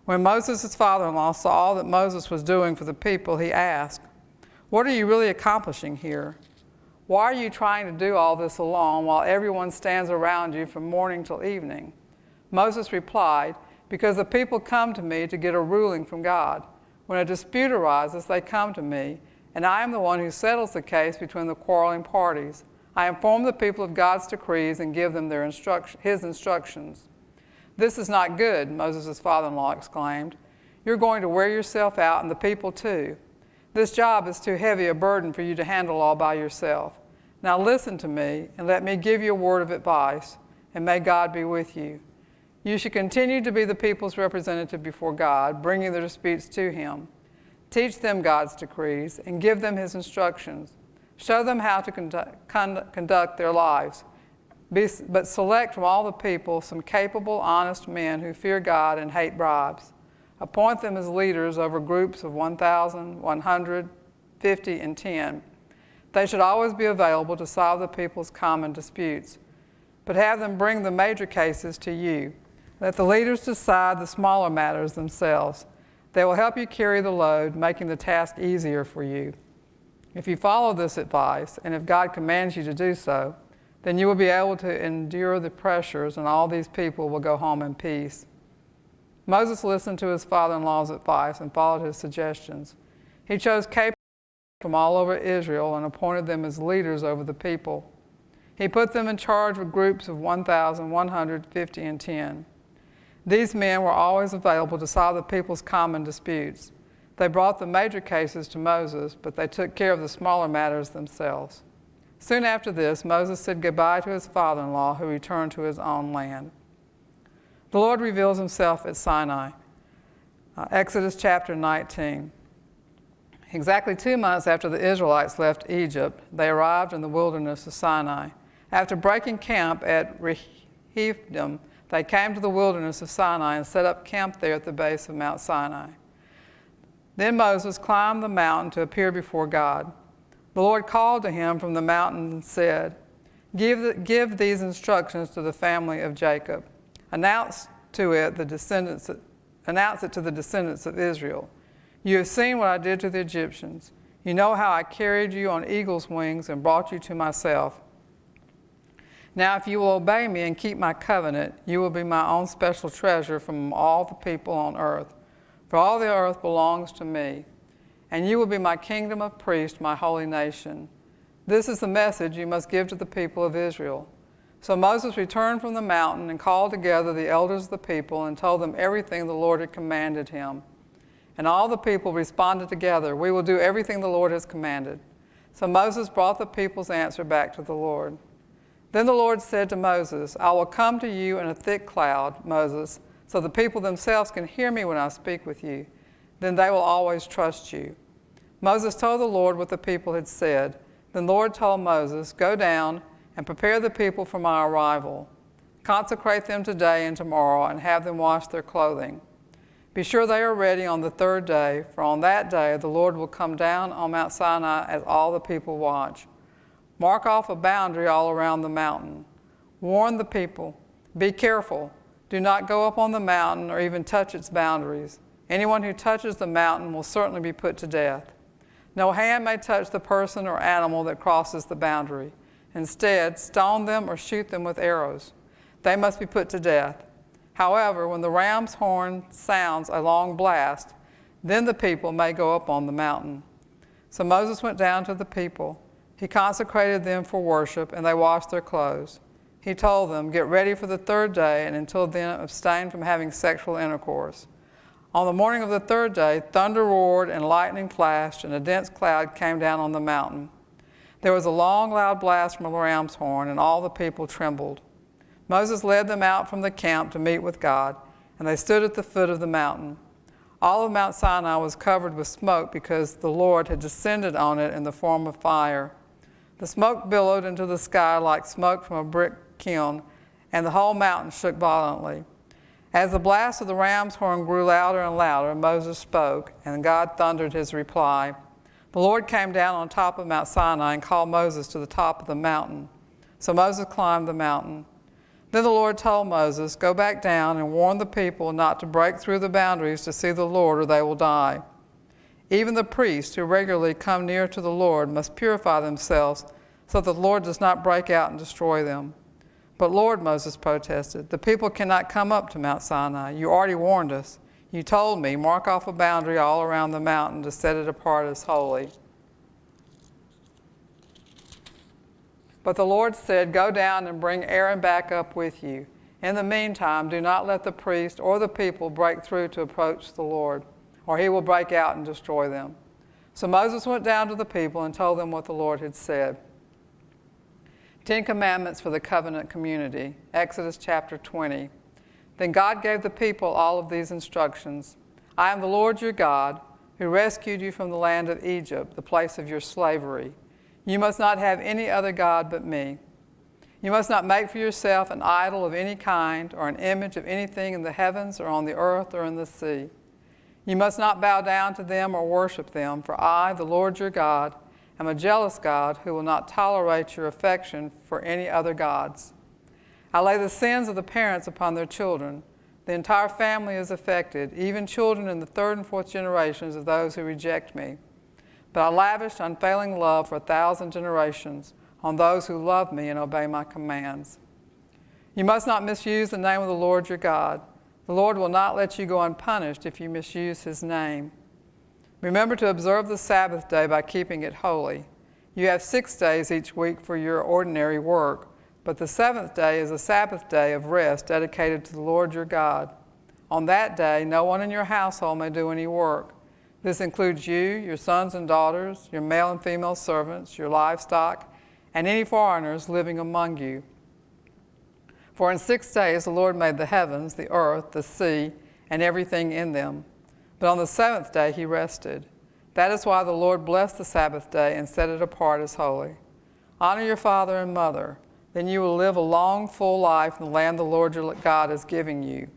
When Moses' father-in-law saw all that Moses was doing for the people, he asked, "What are you really accomplishing here? Why are you trying to do all this alone while everyone stands around you from morning till evening?" Moses replied, "Because the people come to me to get a ruling from God. When a dispute arises, they come to me, and I am the one who settles the case between the quarreling parties. I inform the people of God's decrees and give them his instructions." "This is not good," Moses' father-in-law exclaimed. "You're going to wear yourself out and the people too. This job is too heavy a burden for you to handle all by yourself. Now listen to me and let me give you a word of advice, and may God be with you. You should continue to be the people's representative before God, bringing their disputes to him. Teach them God's decrees and give them his instructions. Show them how to conduct their lives. But select from all the people some capable, honest men who fear God and hate bribes. Appoint them as leaders over groups of 1,000, 100, 50, and 10. They should always be available to solve the people's common disputes. But have them bring the major cases to you. Let the leaders decide the smaller matters themselves. They will help you carry the load, making the task easier for you. If you follow this advice, and if God commands you to do so, then you will be able to endure the pressures, and all these people will go home in peace." Moses listened to his father-in-law's advice and followed his suggestions. He chose capable from all over Israel and appointed them as leaders over the people. He put them in charge of groups of 1,000, 150, and 10. These men were always available to solve the people's common disputes. They brought the major cases to Moses, but they took care of the smaller matters themselves. Soon after this, Moses said goodbye to his father-in-law, who returned to his own land. The Lord reveals himself at Sinai. Exodus chapter 19. Exactly 2 months after the Israelites left Egypt, they arrived in the wilderness of Sinai. After breaking camp at Rephidim, they came to the wilderness of Sinai and set up camp there at the base of Mount Sinai. Then Moses climbed the mountain to appear before God. The Lord called to him from the mountain and said, Give these instructions to the family of Jacob. Announce it to the descendants of Israel. You have seen what I did to the Egyptians. You know how I carried you on eagle's wings and brought you to myself. Now if you will obey me and keep my covenant, you will be my own special treasure from all the people on earth. For all the earth belongs to me, and you will be my kingdom of priests, my holy nation. This is the message you must give to the people of Israel. So Moses returned from the mountain and called together the elders of the people and told them everything the Lord had commanded him. And all the people responded together, "We will do everything the Lord has commanded." So Moses brought the people's answer back to the Lord. Then the Lord said to Moses, "I will come to you in a thick cloud, Moses, so the people themselves can hear me when I speak with you. Then they will always trust you." Moses told the Lord what the people had said. Then the Lord told Moses, "Go down and prepare the people for my arrival. Consecrate them today and tomorrow and have them wash their clothing. Be sure they are ready on the 3rd day, for on that day the Lord will come down on Mount Sinai as all the people watch. Mark off a boundary all around the mountain. Warn the people, be careful. Do not go up on the mountain or even touch its boundaries. Anyone who touches the mountain will certainly be put to death. No hand may touch the person or animal that crosses the boundary. Instead, stone them or shoot them with arrows. They must be put to death. However, when the ram's horn sounds a long blast, then the people may go up on the mountain." So Moses went down to the people. He consecrated them for worship, and they washed their clothes. He told them, "Get ready for the 3rd day, and until then abstain from having sexual intercourse." On the morning of the 3rd day, thunder roared and lightning flashed, and a dense cloud came down on the mountain. There was a long, loud blast from a ram's horn, and all the people trembled. Moses led them out from the camp to meet with God, and they stood at the foot of the mountain. All of Mount Sinai was covered with smoke because the Lord had descended on it in the form of fire. The smoke billowed into the sky like smoke from a brick kiln, and the whole mountain shook violently. As the blast of the ram's horn grew louder and louder, Moses spoke, and God thundered his reply. The Lord came down on top of Mount Sinai and called Moses to the top of the mountain. So Moses climbed the mountain. Then the Lord told Moses, "Go back down and warn the people not to break through the boundaries to see the Lord, or they will die. Even the priests who regularly come near to the Lord must purify themselves so that the Lord does not break out and destroy them." "But Lord," Moses protested, "the people cannot come up to Mount Sinai. You already warned us. You told me, mark off a boundary all around the mountain to set it apart as holy." But the Lord said, "Go down and bring Aaron back up with you. In the meantime, do not let the priest or the people break through to approach the Lord, or he will break out and destroy them." So Moses went down to the people and told them what the Lord had said. 10 Commandments for the Covenant Community, Exodus chapter 20. Then God gave the people all of these instructions. "I am the Lord your God, who rescued you from the land of Egypt, the place of your slavery. You must not have any other God but me. You must not make for yourself an idol of any kind or an image of anything in the heavens or on the earth or in the sea. You must not bow down to them or worship them, for I, the Lord your God, am a jealous God who will not tolerate your affection for any other gods. I lay the sins of the parents upon their children. The entire family is affected, even children in the 3rd and 4th generations of those who reject me. But I lavished unfailing love for 1,000 generations on those who love me and obey my commands. You must not misuse the name of the Lord your God. The Lord will not let you go unpunished if you misuse his name. Remember to observe the Sabbath day by keeping it holy. You have 6 days each week for your ordinary work, but the 7th day is a Sabbath day of rest dedicated to the Lord your God. On that day, no one in your household may do any work. This includes you, your sons and daughters, your male and female servants, your livestock, and any foreigners living among you. For in 6 days the Lord made the heavens, the earth, the sea, and everything in them. But on the 7th day he rested. That is why the Lord blessed the Sabbath day and set it apart as holy. Honor your father and mother. Then you will live a long, full life in the land the Lord your God is giving you.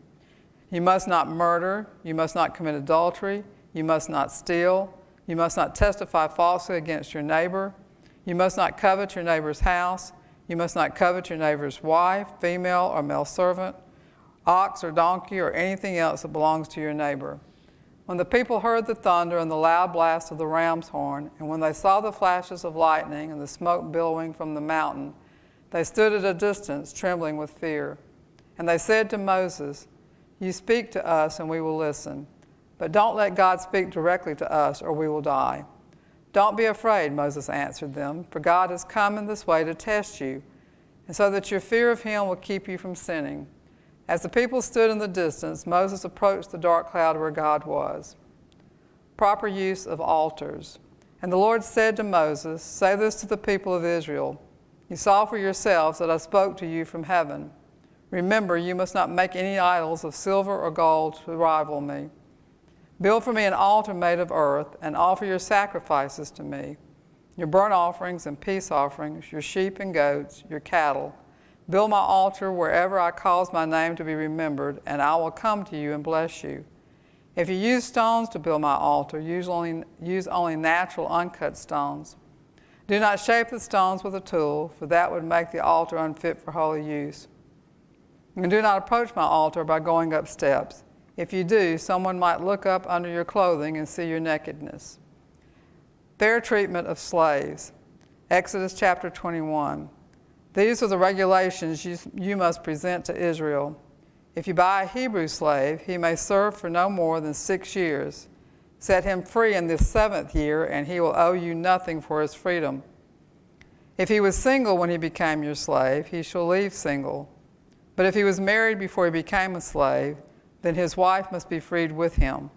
You must not murder. You must not commit adultery. You must not steal. You must not testify falsely against your neighbor. You must not covet your neighbor's house. You must not covet your neighbor's wife, female or male servant, ox or donkey, or anything else that belongs to your neighbor. When the people heard the thunder and the loud blast of the ram's horn, and when they saw the flashes of lightning and the smoke billowing from the mountain, they stood at a distance, trembling with fear. And they said to Moses, "You speak to us and we will listen. But don't let God speak directly to us, or we will die." "Don't be afraid," Moses answered them, "for God has come in this way to test you, and so that your fear of him will keep you from sinning." As the people stood in the distance, Moses approached the dark cloud where God was. Proper use of altars. And the Lord said to Moses, "Say this to the people of Israel. You saw for yourselves that I spoke to you from heaven. Remember, you must not make any idols of silver or gold to rival me. Build for me an altar made of earth and offer your sacrifices to me, your burnt offerings and peace offerings, your sheep and goats, your cattle. Build my altar wherever I cause my name to be remembered, and I will come to you and bless you. If you use stones to build my altar, use only natural uncut stones. Do not shape the stones with a tool, for that would make the altar unfit for holy use. And do not approach my altar by going up steps. If you do, someone might look up under your clothing and see your nakedness." Fair treatment of slaves. Exodus chapter 21. These are the regulations you must present to Israel. If you buy a Hebrew slave, he may serve for no more than 6 years. Set him free in the 7th year, and he will owe you nothing for his freedom. If he was single when he became your slave, he shall leave single. But if he was married before he became a slave, then his wife must be freed with him.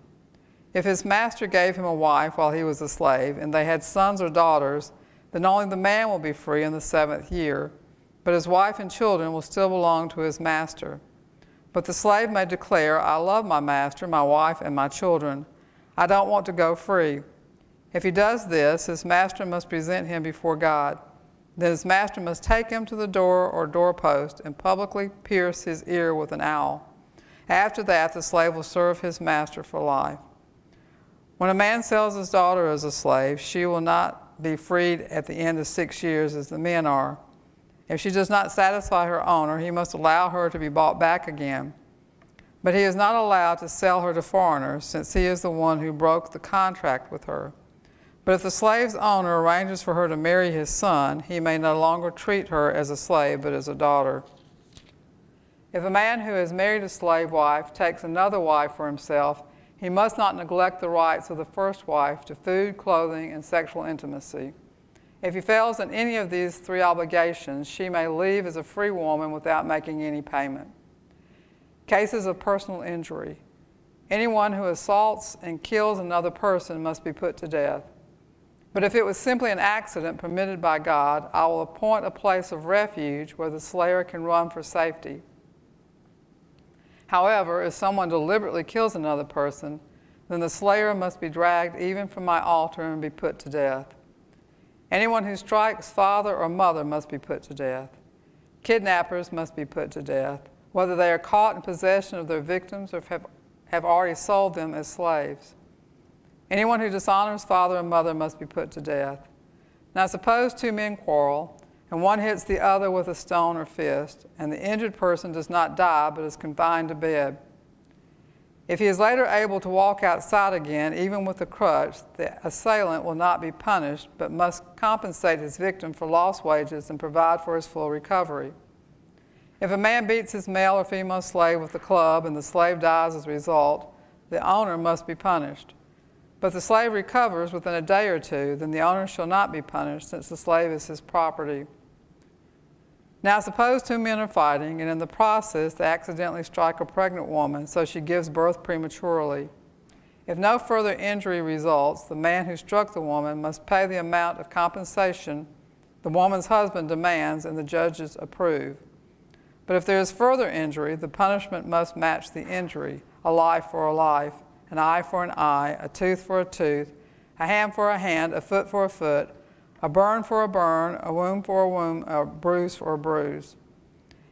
If his master gave him a wife while he was a slave, and they had sons or daughters, then only the man will be free in the 7th year, but his wife and children will still belong to his master. But the slave may declare, "I love my master, my wife, and my children. I don't want to go free." If he does this, his master must present him before God. Then his master must take him to the door or doorpost and publicly pierce his ear with an awl. After that, the slave will serve his master for life. When a man sells his daughter as a slave, she will not be freed at the end of 6 years as the men are. If she does not satisfy her owner, he must allow her to be bought back again. But he is not allowed to sell her to foreigners, since he is the one who broke the contract with her. But if the slave's owner arranges for her to marry his son, he may no longer treat her as a slave, but as a daughter. If a man who has married a slave wife takes another wife for himself, he must not neglect the rights of the first wife to food, clothing, and sexual intimacy. If he fails in any of these 3 obligations, she may leave as a free woman without making any payment. Cases of personal injury. Anyone who assaults and kills another person must be put to death. But if it was simply an accident permitted by God, I will appoint a place of refuge where the slayer can run for safety. However, if someone deliberately kills another person, then the slayer must be dragged even from my altar and be put to death. Anyone who strikes father or mother must be put to death. Kidnappers must be put to death, whether they are caught in possession of their victims or have already sold them as slaves. Anyone who dishonors father or mother must be put to death. Now suppose 2 men quarrel, and one hits the other with a stone or fist, and the injured person does not die but is confined to bed. If he is later able to walk outside again, even with a crutch, the assailant will not be punished, but must compensate his victim for lost wages and provide for his full recovery. If a man beats his male or female slave with a club and the slave dies as a result, the owner must be punished. But if the slave recovers within a day or 2, then the owner shall not be punished, since the slave is his property. Now suppose 2 men are fighting, and in the process they accidentally strike a pregnant woman, so she gives birth prematurely. If no further injury results, the man who struck the woman must pay the amount of compensation the woman's husband demands and the judges approve. But if there is further injury, the punishment must match the injury, a life for a life, an eye for an eye, a tooth for a tooth, a hand for a hand, a foot for a foot, a burn for a burn, a wound for a wound, a bruise for a bruise.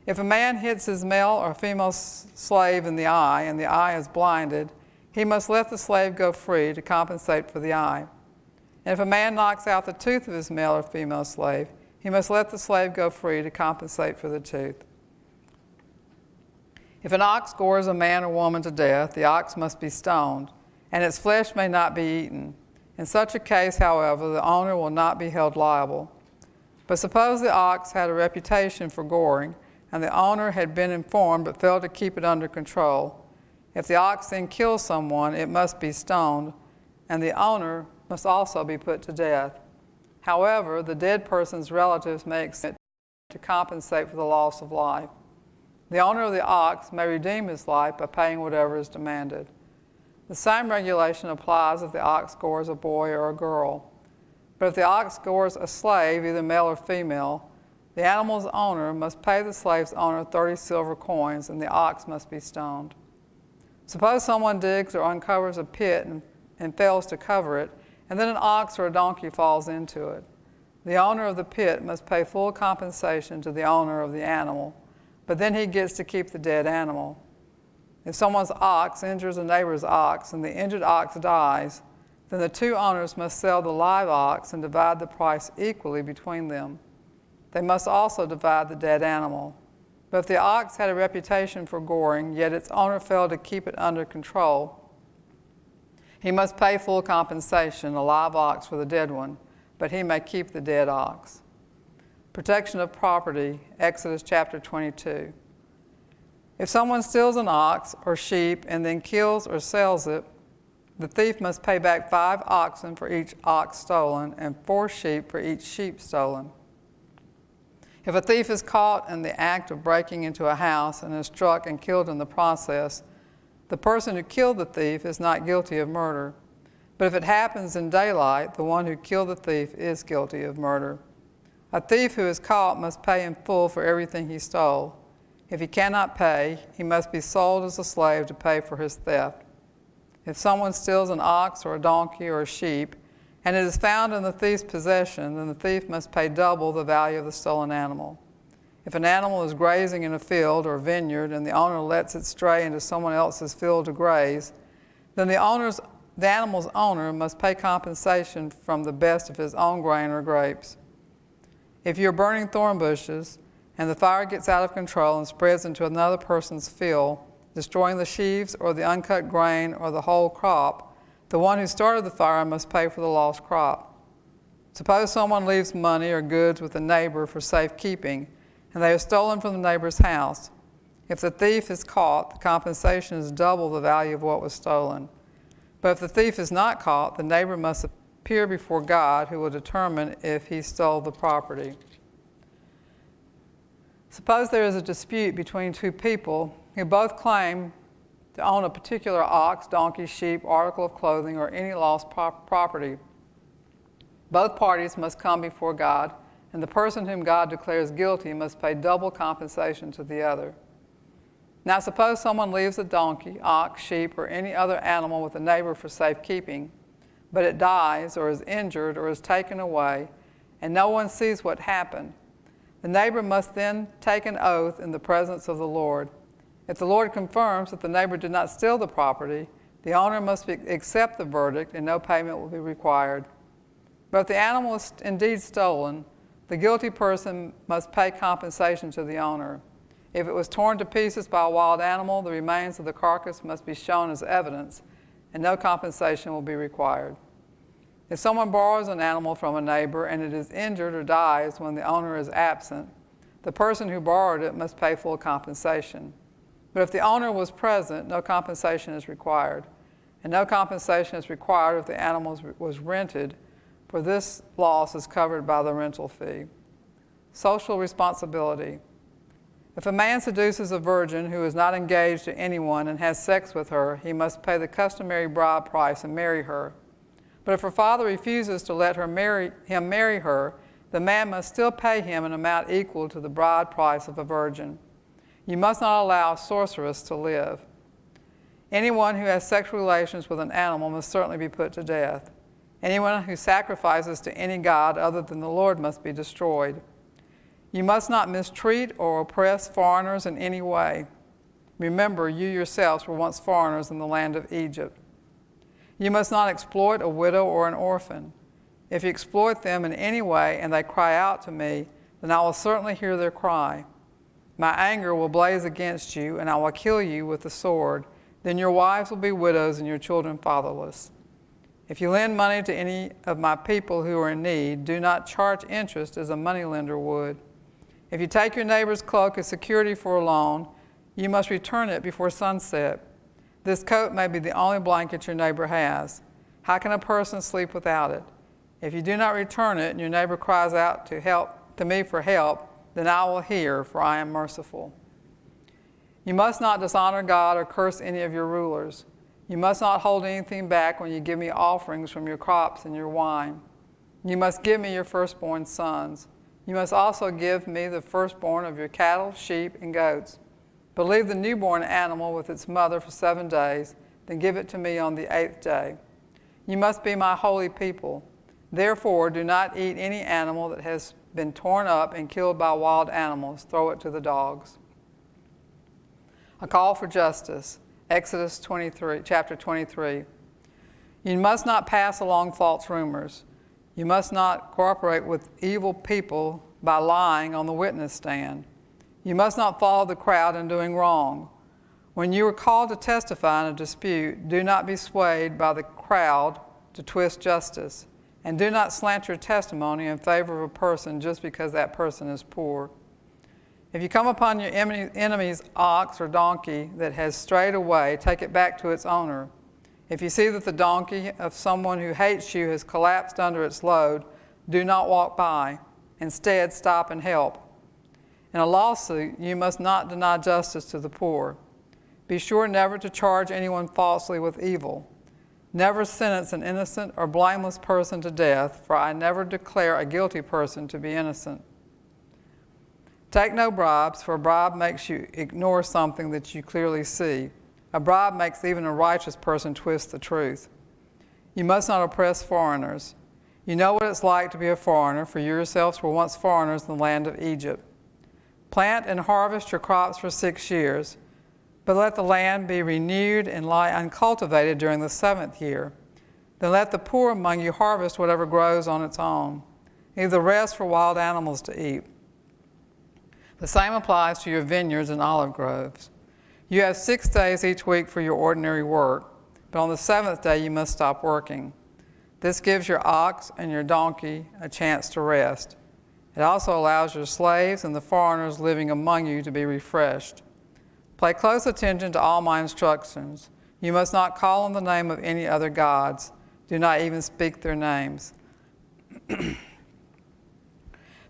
If a man hits his male or female slave in the eye and the eye is blinded, he must let the slave go free to compensate for the eye. And if a man knocks out the tooth of his male or female slave, he must let the slave go free to compensate for the tooth. If an ox gores a man or woman to death, the ox must be stoned, and its flesh may not be eaten. In such a case, however, the owner will not be held liable. But suppose the ox had a reputation for goring, and the owner had been informed but failed to keep it under control. If the ox then kills someone, it must be stoned, and the owner must also be put to death. However, the dead person's relatives may accept to compensate for the loss of life. The owner of the ox may redeem his life by paying whatever is demanded. The same regulation applies if the ox gores a boy or a girl. But if the ox gores a slave, either male or female, the animal's owner must pay the slave's owner 30 silver coins, and the ox must be stoned. Suppose someone digs or uncovers a pit and fails to cover it, and then an ox or a donkey falls into it. The owner of the pit must pay full compensation to the owner of the animal, but then he gets to keep the dead animal. If someone's ox injures a neighbor's ox and the injured ox dies, then the 2 owners must sell the live ox and divide the price equally between them. They must also divide the dead animal. But if the ox had a reputation for goring, yet its owner failed to keep it under control, he must pay full compensation, a live ox for the dead one, but he may keep the dead ox. Protection of property, Exodus chapter 22. If someone steals an ox or sheep and then kills or sells it, the thief must pay back 5 oxen for each ox stolen and 4 sheep for each sheep stolen. If a thief is caught in the act of breaking into a house and is struck and killed in the process, the person who killed the thief is not guilty of murder. But if it happens in daylight, the one who killed the thief is guilty of murder. A thief who is caught must pay in full for everything he stole. If he cannot pay, he must be sold as a slave to pay for his theft. If someone steals an ox or a donkey or a sheep, and it is found in the thief's possession, then the thief must pay double the value of the stolen animal. If an animal is grazing in a field or vineyard and the owner lets it stray into someone else's field to graze, then the owner's the animal's owner must pay compensation from the best of his own grain or grapes. If you are burning thorn bushes, and the fire gets out of control and spreads into another person's field, destroying the sheaves or the uncut grain or the whole crop, the one who started the fire must pay for the lost crop. Suppose someone leaves money or goods with a neighbor for safekeeping, and they are stolen from the neighbor's house. If the thief is caught, the compensation is double the value of what was stolen. But if the thief is not caught, the neighbor must appear before God, who will determine if he stole the property. Suppose there is a dispute between two people who both claim to own a particular ox, donkey, sheep, article of clothing, or any lost property. Both parties must come before God, and the person whom God declares guilty must pay double compensation to the other. Now suppose someone leaves a donkey, ox, sheep, or any other animal with a neighbor for safekeeping, but it dies or is injured or is taken away, and no one sees what happened. The neighbor must then take an oath in the presence of the Lord. If the Lord confirms that the neighbor did not steal the property, the owner must accept the verdict and no payment will be required. But if the animal is indeed stolen, the guilty person must pay compensation to the owner. If it was torn to pieces by a wild animal, the remains of the carcass must be shown as evidence, and no compensation will be required. If someone borrows an animal from a neighbor and it is injured or dies when the owner is absent, the person who borrowed it must pay full compensation. But if the owner was present, no compensation is required. And no compensation is required if the animal was rented, for this loss is covered by the rental fee. Social responsibility. If a man seduces a virgin who is not engaged to anyone and has sex with her, he must pay the customary bride price and marry her. But if her father refuses to let him marry her, the man must still pay him an amount equal to the bride price of a virgin. You must not allow a sorceress to live. Anyone who has sexual relations with an animal must certainly be put to death. Anyone who sacrifices to any god other than the Lord must be destroyed. You must not mistreat or oppress foreigners in any way. Remember, you yourselves were once foreigners in the land of Egypt. You must not exploit a widow or an orphan. If you exploit them in any way and they cry out to me, then I will certainly hear their cry. My anger will blaze against you, and I will kill you with the sword. Then your wives will be widows and your children fatherless. If you lend money to any of my people who are in need, do not charge interest as a moneylender would. If you take your neighbor's cloak as security for a loan, you must return it before sunset. This coat may be the only blanket your neighbor has. How can a person sleep without it? If you do not return it and your neighbor cries out to me for help, then I will hear, for I am merciful. You must not dishonor God or curse any of your rulers. You must not hold anything back when you give me offerings from your crops and your wine. You must give me your firstborn sons. You must also give me the firstborn of your cattle, sheep, and goats. But leave the newborn animal with its mother for 7 days, then give it to me on the 8th day. You must be my holy people. Therefore, do not eat any animal that has been torn up and killed by wild animals. Throw it to the dogs. A call for justice. Exodus 23, chapter 23. You must not pass along false rumors. You must not cooperate with evil people by lying on the witness stand. You must not follow the crowd in doing wrong. When you are called to testify in a dispute, do not be swayed by the crowd to twist justice. And do not slant your testimony in favor of a person just because that person is poor. If you come upon your enemy's ox or donkey that has strayed away, take it back to its owner. If you see that the donkey of someone who hates you has collapsed under its load, do not walk by. Instead, stop and help. In a lawsuit, you must not deny justice to the poor. Be sure never to charge anyone falsely with evil. Never sentence an innocent or blameless person to death, for I never declare a guilty person to be innocent. Take no bribes, for a bribe makes you ignore something that you clearly see. A bribe makes even a righteous person twist the truth. You must not oppress foreigners. You know what it's like to be a foreigner, for you yourselves were once foreigners in the land of Egypt. Plant and harvest your crops for 6 years, but let the land be renewed and lie uncultivated during the 7th year. Then let the poor among you harvest whatever grows on its own. Leave the rest for wild animals to eat. The same applies to your vineyards and olive groves. You have 6 days each week for your ordinary work, but on the 7th day you must stop working. This gives your ox and your donkey a chance to rest. It also allows your slaves and the foreigners living among you to be refreshed. Pay close attention to all my instructions. You must not call on the name of any other gods. Do not even speak their names.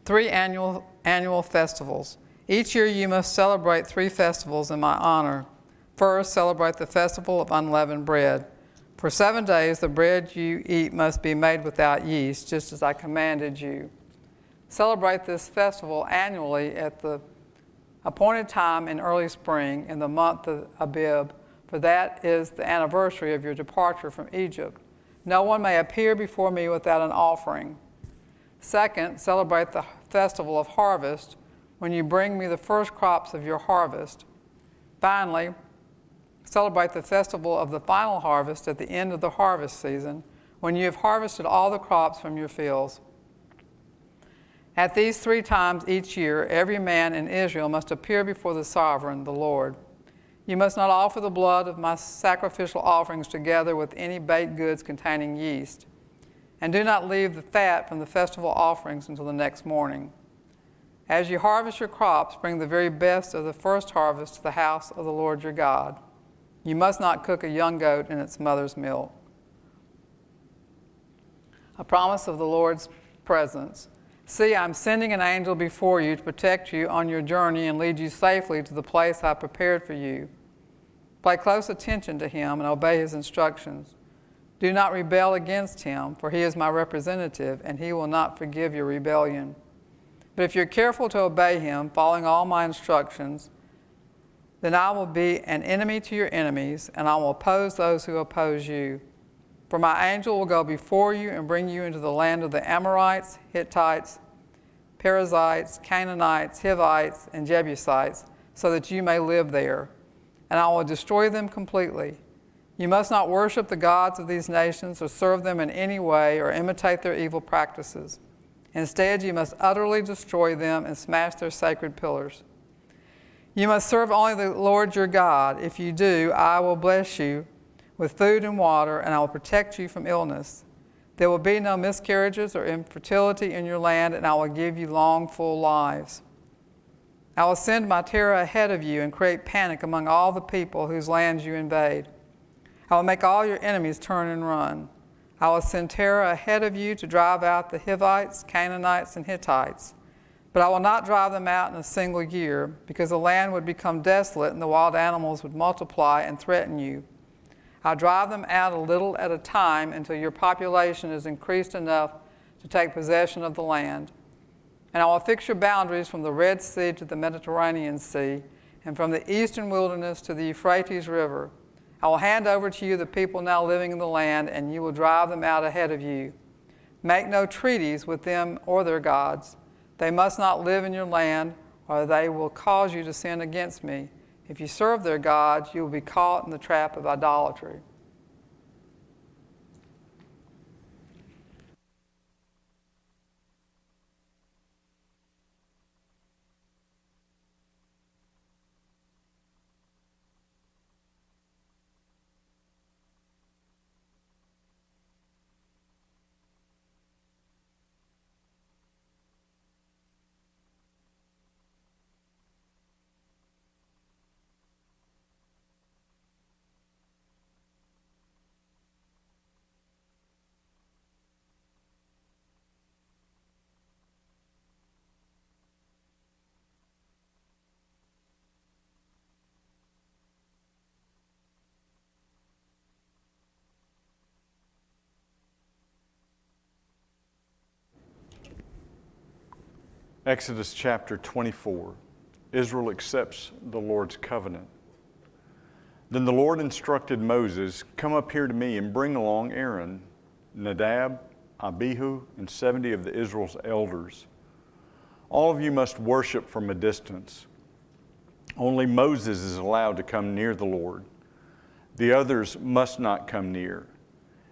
3 annual festivals. Each year you must celebrate 3 festivals in my honor. First, celebrate the festival of Unleavened Bread. For 7 days the bread you eat must be made without yeast, just as I commanded you. Celebrate this festival annually at the appointed time in early spring in the month of Abib, for that is the anniversary of your departure from Egypt. No one may appear before me without an offering. Second, celebrate the festival of harvest when you bring me the first crops of your harvest. Finally, celebrate the festival of the final harvest at the end of the harvest season, when you have harvested all the crops from your fields. At these 3 times each year, every man in Israel must appear before the sovereign, the Lord. You must not offer the blood of my sacrificial offerings together with any baked goods containing yeast. And do not leave the fat from the festival offerings until the next morning. As you harvest your crops, bring the very best of the first harvest to the house of the Lord your God. You must not cook a young goat in its mother's milk. A promise of the Lord's presence. See, I'm sending an angel before you to protect you on your journey and lead you safely to the place I prepared for you. Pay close attention to him and obey his instructions. Do not rebel against him, for he is my representative, and he will not forgive your rebellion. But if you're careful to obey him, following all my instructions, then I will be an enemy to your enemies, and I will oppose those who oppose you. For my angel will go before you and bring you into the land of the Amorites, Hittites, Perizzites, Canaanites, Hivites, and Jebusites, so that you may live there. And I will destroy them completely. You must not worship the gods of these nations or serve them in any way or imitate their evil practices. Instead, you must utterly destroy them and smash their sacred pillars. You must serve only the Lord your God. If you do, I will bless you with food and water, and I will protect you from illness. There will be no miscarriages or infertility in your land, and I will give you long, full lives. I will send my terror ahead of you and create panic among all the people whose lands you invade. I will make all your enemies turn and run. I will send terror ahead of you to drive out the Hivites, Canaanites, and Hittites. But I will not drive them out in a single year, because the land would become desolate and the wild animals would multiply and threaten you. I'll drive them out a little at a time until your population is increased enough to take possession of the land. And I will fix your boundaries from the Red Sea to the Mediterranean Sea, and from the eastern wilderness to the Euphrates River. I will hand over to you the people now living in the land, and you will drive them out ahead of you. Make no treaties with them or their gods. They must not live in your land, or they will cause you to sin against me. If you serve their gods, you will be caught in the trap of idolatry. Exodus chapter 24. Israel accepts the Lord's covenant. Then the Lord instructed Moses, "Come up here to me and bring along Aaron, Nadab, Abihu, and 70 of Israel's elders. All of you must worship from a distance. Only Moses is allowed to come near the Lord. The others must not come near.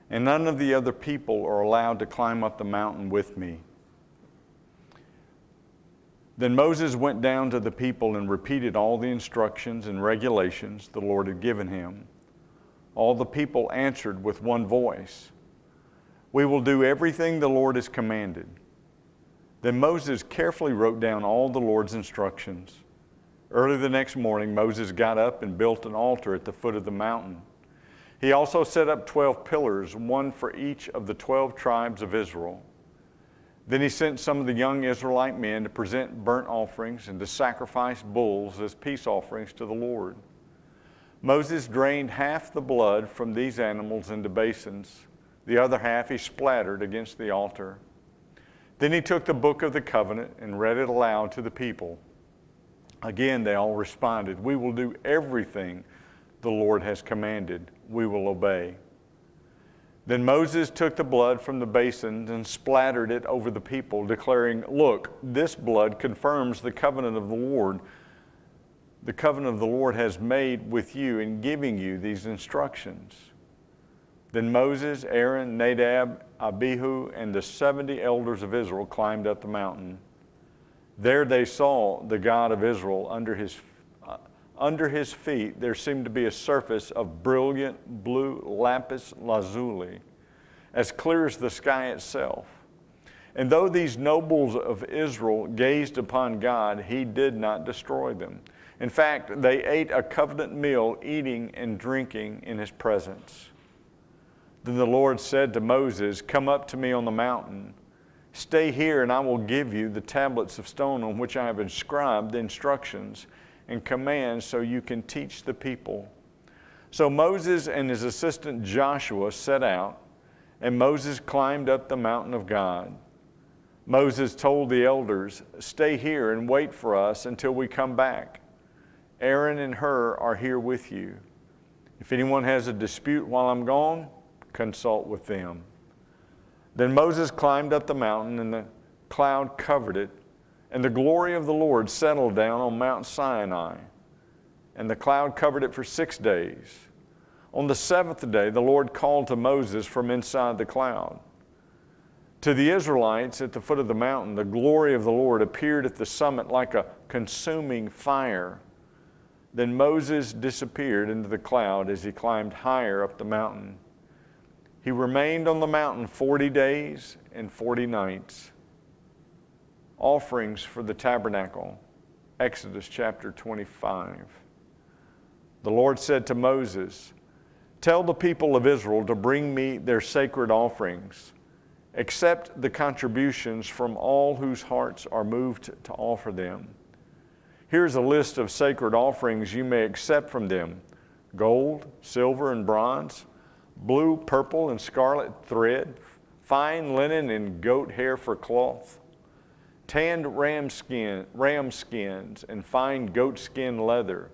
and none of the other people are allowed to climb up the mountain with me." Then Moses went down to the people and repeated all the instructions and regulations the Lord had given him. All the people answered with one voice, "We will do everything the Lord has commanded." Then Moses carefully wrote down all the Lord's instructions. Early the next morning, Moses got up and built an altar at the foot of the mountain. He also set up 12 pillars, one for each of the 12 tribes of Israel. Then he sent some of the young Israelite men to present burnt offerings and to sacrifice bulls as peace offerings to the Lord. Moses drained half the blood from these animals into basins. The other half he splattered against the altar. Then he took the book of the covenant and read it aloud to the people. Again, they all responded, "We will do everything the Lord has commanded. We will obey." Then Moses took the blood from the basins and splattered it over the people, declaring, "Look, this blood confirms the covenant of the Lord. The covenant of the Lord has made with you in giving you these instructions." Then Moses, Aaron, Nadab, Abihu, and the 70 elders of Israel climbed up the mountain. There they saw the God of Israel. Under his feet there seemed to be a surface of brilliant blue lapis lazuli, as clear as the sky itself. And though these nobles of Israel gazed upon God, he did not destroy them. In fact, they ate a covenant meal, eating and drinking in his presence. Then the Lord said to Moses, "Come up to me on the mountain. Stay here, and I will give you the tablets of stone on which I have inscribed the instructions and commands so you can teach the people." So Moses and his assistant Joshua set out, and Moses climbed up the mountain of God. Moses told the elders, "Stay here and wait for us until we come back. Aaron and Hur are here with you. If anyone has a dispute while I'm gone, consult with them." Then Moses climbed up the mountain, and the cloud covered it, and the glory of the Lord settled down on Mount Sinai, and the cloud covered it for 6 days. On the 7th day, the Lord called to Moses from inside the cloud. To the Israelites at the foot of the mountain, the glory of the Lord appeared at the summit like a consuming fire. Then Moses disappeared into the cloud as he climbed higher up the mountain. He remained on the mountain 40 days and 40 nights. Offerings for the tabernacle, Exodus chapter 25. The Lord said to Moses, "Tell the people of Israel to bring me their sacred offerings. Accept the contributions from all whose hearts are moved to offer them. Here's a list of sacred offerings you may accept from them: gold, silver, and bronze, blue, purple, and scarlet thread, fine linen and goat hair for cloth, tanned ram skins and fine goat skin leather,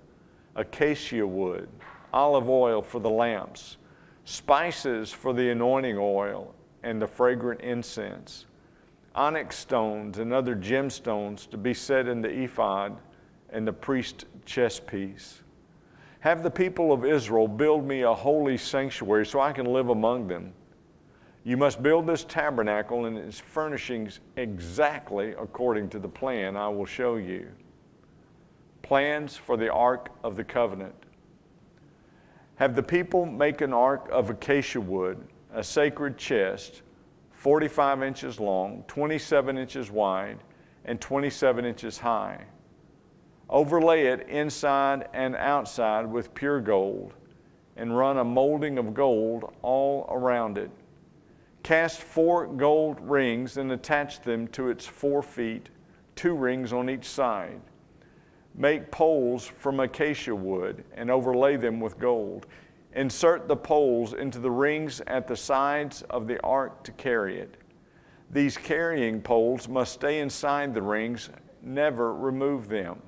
acacia wood, olive oil for the lamps, spices for the anointing oil and the fragrant incense, onyx stones and other gemstones to be set in the ephod and the priest's chest piece. Have the people of Israel build me a holy sanctuary so I can live among them. You must build this tabernacle and its furnishings exactly according to the plan I will show you." Plans for the Ark of the Covenant. Have the people make an ark of acacia wood, a sacred chest, 45 inches long, 27 inches wide, and 27 inches high. Overlay it inside and outside with pure gold, and run a molding of gold all around it. Cast 4 gold rings and attach them to its 4 feet, 2 rings on each side. Make poles from acacia wood and overlay them with gold. Insert the poles into the rings at the sides of the ark to carry it. These carrying poles must stay inside the rings, never remove them.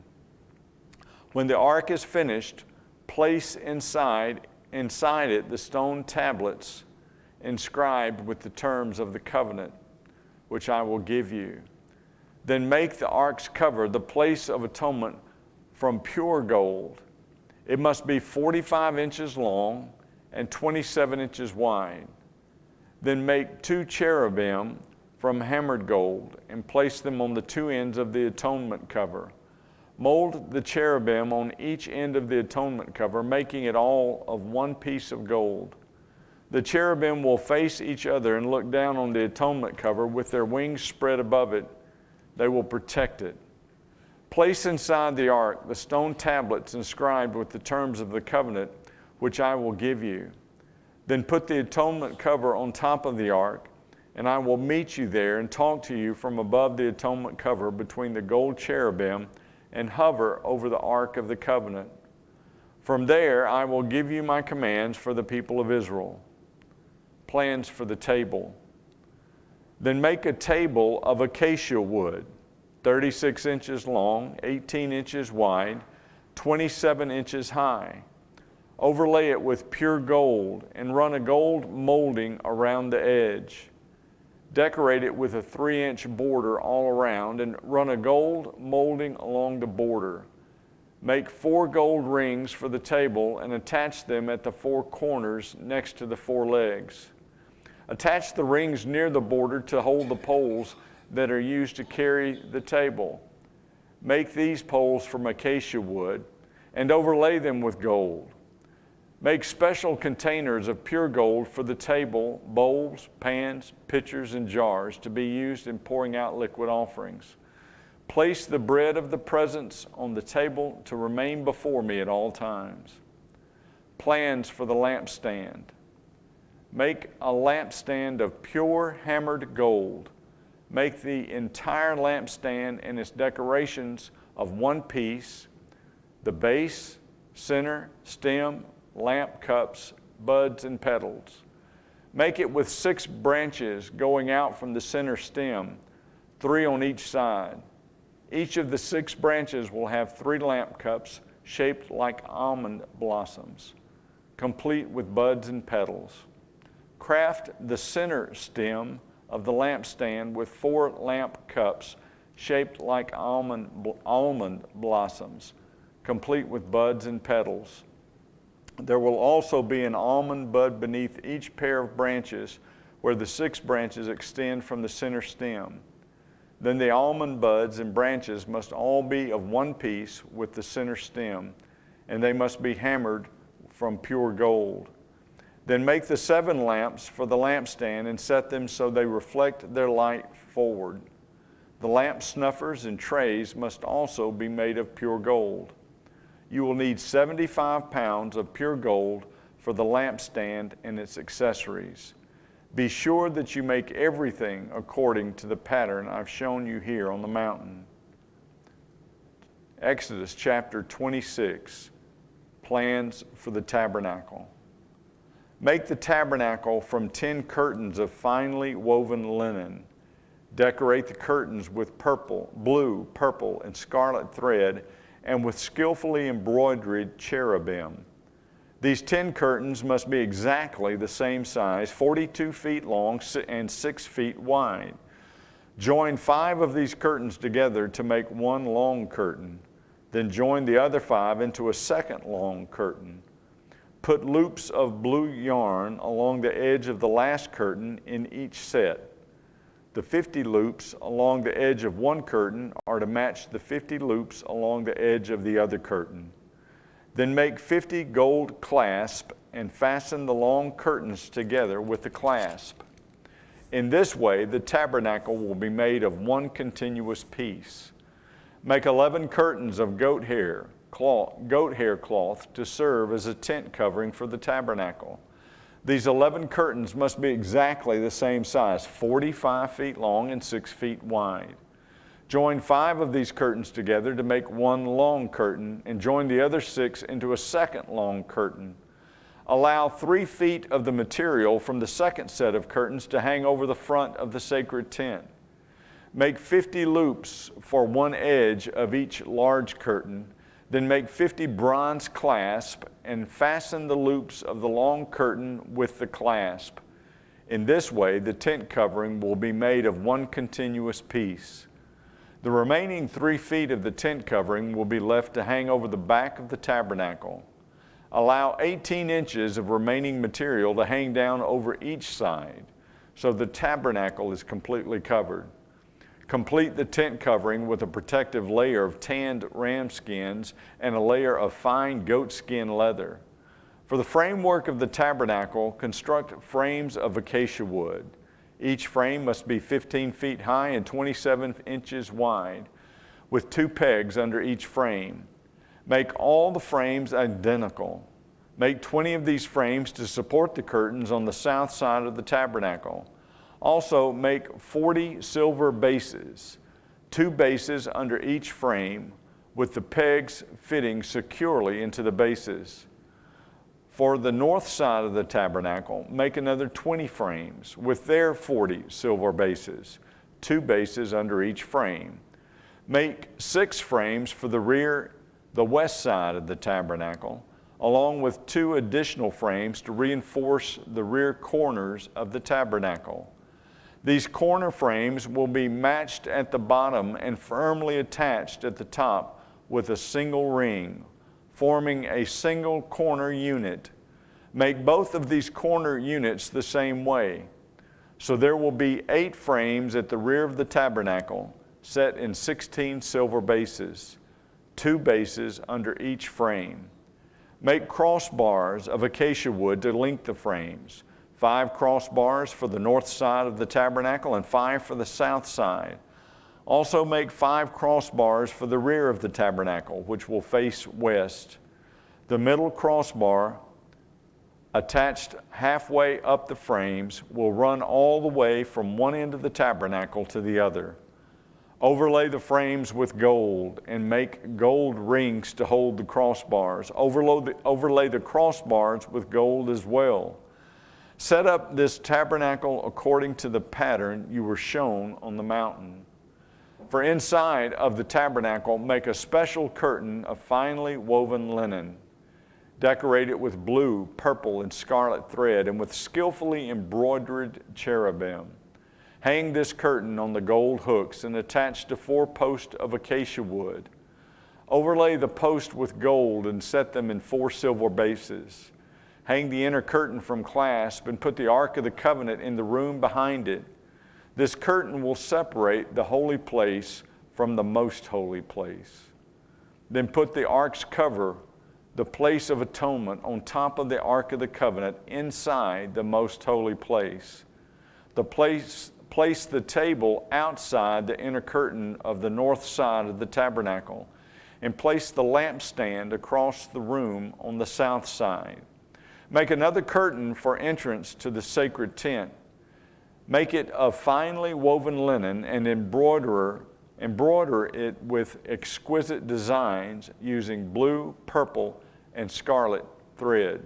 When the ark is finished, place inside it the stone tablets inscribed with the terms of the covenant, which I will give you. Then make the ark's cover, the place of atonement, from pure gold. It must be 45 inches long and 27 inches wide. Then make 2 cherubim from hammered gold and place them on the 2 ends of the atonement cover. Mold the cherubim on each end of the atonement cover, making it all of 1 piece of gold. The cherubim will face each other and look down on the atonement cover with their wings spread above it. They will protect it. Place inside the ark the stone tablets inscribed with the terms of the covenant which I will give you. Then put the atonement cover on top of the ark, and I will meet you there and talk to you from above the atonement cover between the gold cherubim and hover over the ark of the covenant. From there I will give you my commands for the people of Israel. Plans for the table. Then make a table of acacia wood, 36 inches long, 18 inches wide, 27 inches high. Overlay it with pure gold and run a gold molding around the edge. Decorate it with a 3-inch border all around and run a gold molding along the border. Make 4 gold rings for the table and attach them at the 4 corners next to the 4 legs. Attach the rings near the border to hold the poles that are used to carry the table. Make these poles from acacia wood and overlay them with gold. Make special containers of pure gold for the table, bowls, pans, pitchers, and jars to be used in pouring out liquid offerings. Place the bread of the presence on the table to remain before me at all times. Plans for the lampstand. Make a lampstand of pure hammered gold. Make the entire lampstand and its decorations of 1 piece, the base, center, stem, lamp cups, buds, and petals. Make it with 6 branches going out from the center stem, 3 on each side. Each of the 6 branches will have 3 lamp cups shaped like almond blossoms, complete with buds and petals. Craft the center stem of the lampstand with 4 lamp cups shaped like almond blossoms, complete with buds and petals. There will also be an almond bud beneath each pair of branches where the 6 branches extend from the center stem. Then the almond buds and branches must all be of 1 piece with the center stem, and they must be hammered from pure gold. Then make the 7 lamps for the lampstand and set them so they reflect their light forward. The lamp snuffers and trays must also be made of pure gold. You will need 75 pounds of pure gold for the lampstand and its accessories. Be sure that you make everything according to the pattern I've shown you here on the mountain. Exodus chapter 26, plans for the tabernacle. Make the tabernacle from 10 curtains of finely woven linen. Decorate the curtains with blue, purple, and scarlet thread, and with skillfully embroidered cherubim. These 10 curtains must be exactly the same size, 42 feet long and 6 feet wide. Join 5 of these curtains together to make 1 long curtain. Then join the other 5 into a second long curtain. Put loops of blue yarn along the edge of the last curtain in each set. The 50 loops along the edge of 1 curtain are to match the 50 loops along the edge of the other curtain. Then make 50 gold clasps and fasten the long curtains together with the clasp. In this way, the tabernacle will be made of 1 continuous piece. Make 11 curtains of goat hair cloth to serve as a tent covering for the tabernacle. These 11 curtains must be exactly the same size, 45 feet long and 6 feet wide. Join 5 of these curtains together to make 1 long curtain, and join the other 6 into a second long curtain. Allow 3 feet of the material from the second set of curtains to hang over the front of the sacred tent. Make 50 loops for 1 edge of each large curtain. Then make 50 bronze clasps and fasten the loops of the long curtain with the clasp. In this way, the tent covering will be made of 1 continuous piece. The remaining 3 feet of the tent covering will be left to hang over the back of the tabernacle. Allow 18 inches of remaining material to hang down over each side. so the tabernacle is completely covered. Complete the tent covering with a protective layer of tanned ram skins and a layer of fine goat skin leather. For the framework of the tabernacle, construct frames of acacia wood. Each frame must be 15 feet high and 27 inches wide, with 2 pegs under each frame. Make all the frames identical. Make 20 of these frames to support the curtains on the south side of the tabernacle. Also, make 40 silver bases, 2 bases under each frame, with the pegs fitting securely into the bases. For the north side of the tabernacle, make another 20 frames with their 40 silver bases, 2 bases under each frame. Make 6 frames for the west side of the tabernacle, along with 2 additional frames to reinforce the rear corners of the tabernacle. These corner frames will be matched at the bottom and firmly attached at the top with a single ring, forming a single corner unit. Make both of these corner units the same way. So there will be 8 frames at the rear of the tabernacle, set in 16 silver bases, 2 bases under each frame. Make crossbars of acacia wood to link the frames, 5 crossbars for the north side of the tabernacle and 5 for the south side. Also make 5 crossbars for the rear of the tabernacle, which will face west. The middle crossbar, attached halfway up the frames, will run all the way from one end of the tabernacle to the other. Overlay the frames with gold and make gold rings to hold the crossbars. Overlay the crossbars with gold as well. Set up this tabernacle according to the pattern you were shown on the mountain. For inside of the tabernacle, make a special curtain of finely woven linen. Decorate it with blue, purple, and scarlet thread and with skillfully embroidered cherubim. Hang this curtain on the gold hooks and attach to 4 posts of acacia wood. Overlay the posts with gold and set them in 4 silver bases. Hang the inner curtain from clasp and put the Ark of the Covenant in the room behind it. This curtain will separate the holy place from the most holy place. Then put the Ark's cover, the place of atonement, on top of the Ark of the Covenant inside the most holy place. Place the table outside the inner curtain of the north side of the tabernacle, and place the lampstand across the room on the south side. Make another curtain for entrance to the sacred tent. Make it of finely woven linen and embroider it with exquisite designs using blue, purple, and scarlet thread.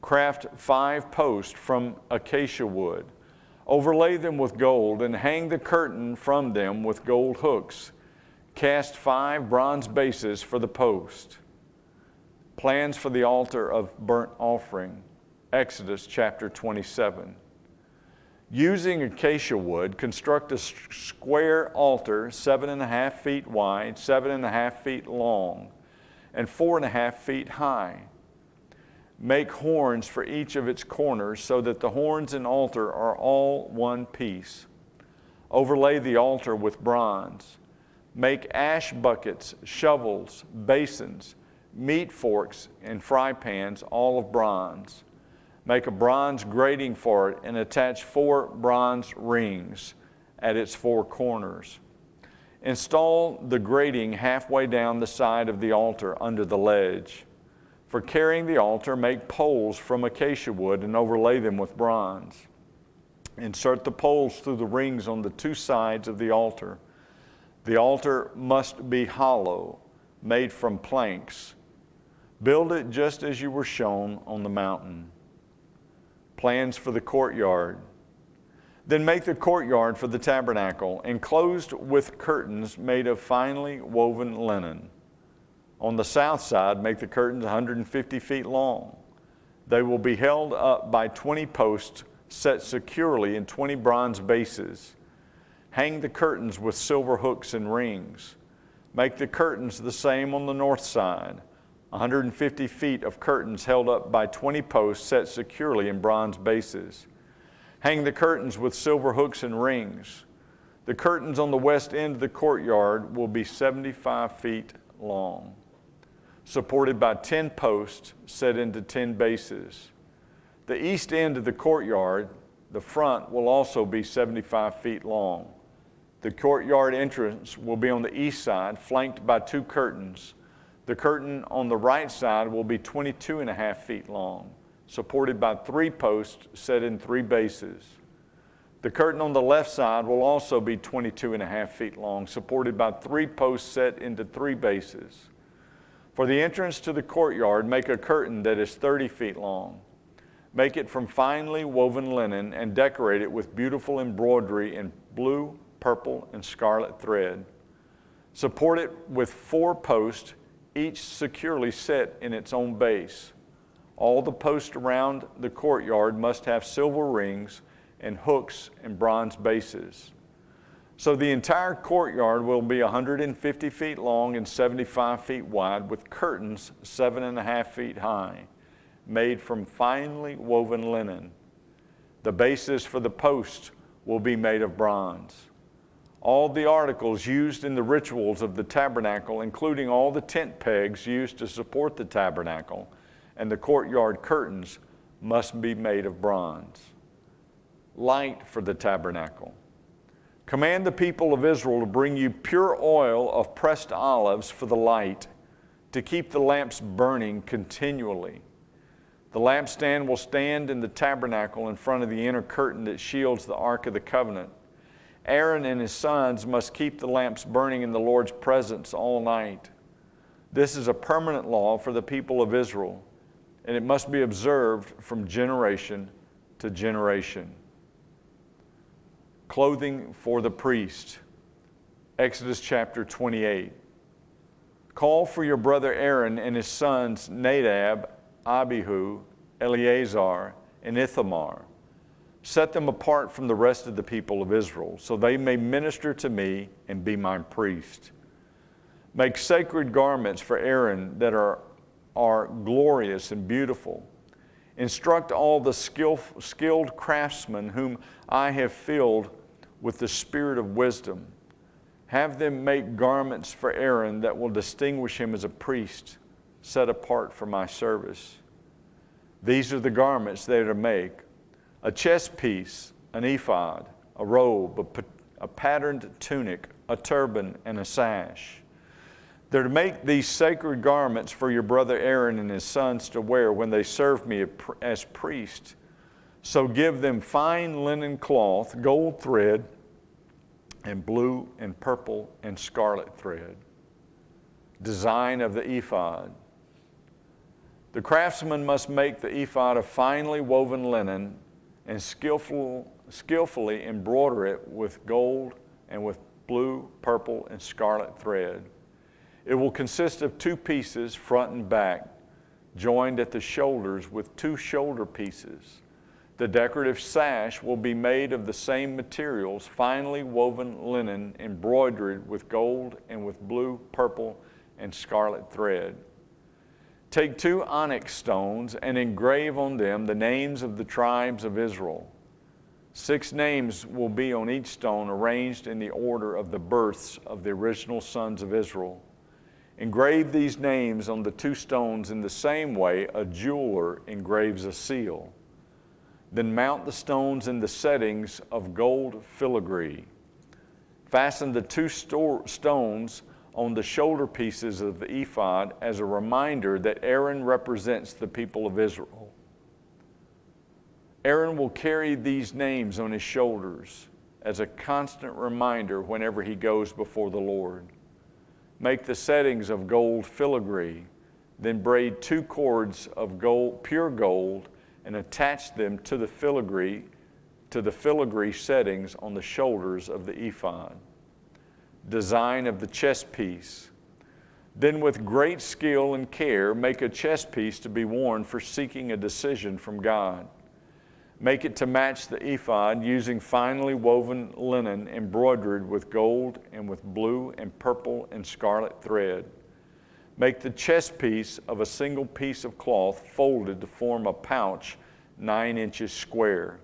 Craft 5 posts from acacia wood. Overlay them with gold and hang the curtain from them with gold hooks. Cast 5 bronze bases for the post. Plans for the altar of burnt offering, Exodus chapter 27. Using acacia wood, construct a square altar 7.5 feet wide, 7.5 feet long, and 4.5 feet high. Make horns for each of its corners so that the horns and altar are all one piece. Overlay the altar with bronze. Make ash buckets, shovels, basins, meat forks, and fry pans, all of bronze. Make a bronze grating for it and attach 4 bronze rings at its 4 corners. Install the grating halfway down the side of the altar under the ledge. For carrying the altar, make poles from acacia wood and overlay them with bronze. Insert the poles through the rings on the 2 sides of the altar. The altar must be hollow, made from planks. Build it just as you were shown on the mountain. Plans for the courtyard. Then make the courtyard for the tabernacle, enclosed with curtains made of finely woven linen. On the south side, make the curtains 150 feet long. They will be held up by 20 posts set securely in 20 bronze bases. Hang the curtains with silver hooks and rings. Make the curtains the same on the north side. 150 feet of curtains held up by 20 posts set securely in bronze bases. Hang the curtains with silver hooks and rings. The curtains on the west end of the courtyard will be 75 feet long, supported by 10 posts set into 10 bases. The east end of the courtyard, the front, will also be 75 feet long. The courtyard entrance will be on the east side, flanked by 2 curtains. The curtain on the right side will be 22.5 feet long, supported by 3 posts set in 3 bases. The curtain on the left side will also be 22.5 feet long, supported by 3 posts set into 3 bases. For the entrance to the courtyard, make a curtain that is 30 feet long. Make it from finely woven linen and decorate it with beautiful embroidery in blue, purple, and scarlet thread. Support it with 4 posts, each securely set in its own base. All the posts around the courtyard must have silver rings and hooks and bronze bases. So the entire courtyard will be 150 feet long and 75 feet wide, with curtains 7.5 feet high, made from finely woven linen. The bases for the posts will be made of bronze. All the articles used in the rituals of the tabernacle, including all the tent pegs used to support the tabernacle and the courtyard curtains, must be made of bronze. Light for the tabernacle. Command the people of Israel to bring you pure oil of pressed olives for the light, to keep the lamps burning continually. The lampstand will stand in the tabernacle in front of the inner curtain that shields the Ark of the Covenant. Aaron and his sons must keep the lamps burning in the Lord's presence all night. This is a permanent law for the people of Israel, and it must be observed from generation to generation. Clothing for the priest. Exodus chapter 28. Call for your brother Aaron and his sons Nadab, Abihu, Eleazar, and Ithamar. Set them apart from the rest of the people of Israel, so they may minister to me and be my priest. Make sacred garments for Aaron that are glorious and beautiful. Instruct all the skilled craftsmen whom I have filled with the spirit of wisdom. Have them make garments for Aaron that will distinguish him as a priest, set apart for my service. These are the garments they are to make: a chest piece, an ephod, a robe, a patterned tunic, a turban, and a sash. They're to make these sacred garments for your brother Aaron and his sons to wear when they serve me as priests. So give them fine linen cloth, gold thread, and blue and purple and scarlet thread. Design of the ephod. The craftsman must make the ephod of finely woven linen and skillfully embroider it with gold and with blue, purple, and scarlet thread. It will consist of 2 pieces, front and back, joined at the shoulders with 2 shoulder pieces. The decorative sash will be made of the same materials, finely woven linen embroidered with gold and with blue, purple, and scarlet thread. Take 2 onyx stones and engrave on them the names of the tribes of Israel. 6 names will be on each stone, arranged in the order of the births of the original sons of Israel. Engrave these names on the 2 stones in the same way a jeweler engraves a seal. Then mount the stones in the settings of gold filigree. Fasten the 2 stones on the shoulder pieces of the ephod as a reminder that Aaron represents the people of Israel. Aaron will carry these names on his shoulders as a constant reminder whenever he goes before the Lord. Make the settings of gold filigree, then braid 2 cords of gold, pure gold, and attach them to the filigree settings on the shoulders of the ephod. Design of the chest piece. Then with great skill and care, make a chest piece to be worn for seeking a decision from God. Make it to match the ephod using finely woven linen embroidered with gold and with blue and purple and scarlet thread. Make the chest piece of a single piece of cloth folded to form a pouch 9 inches square.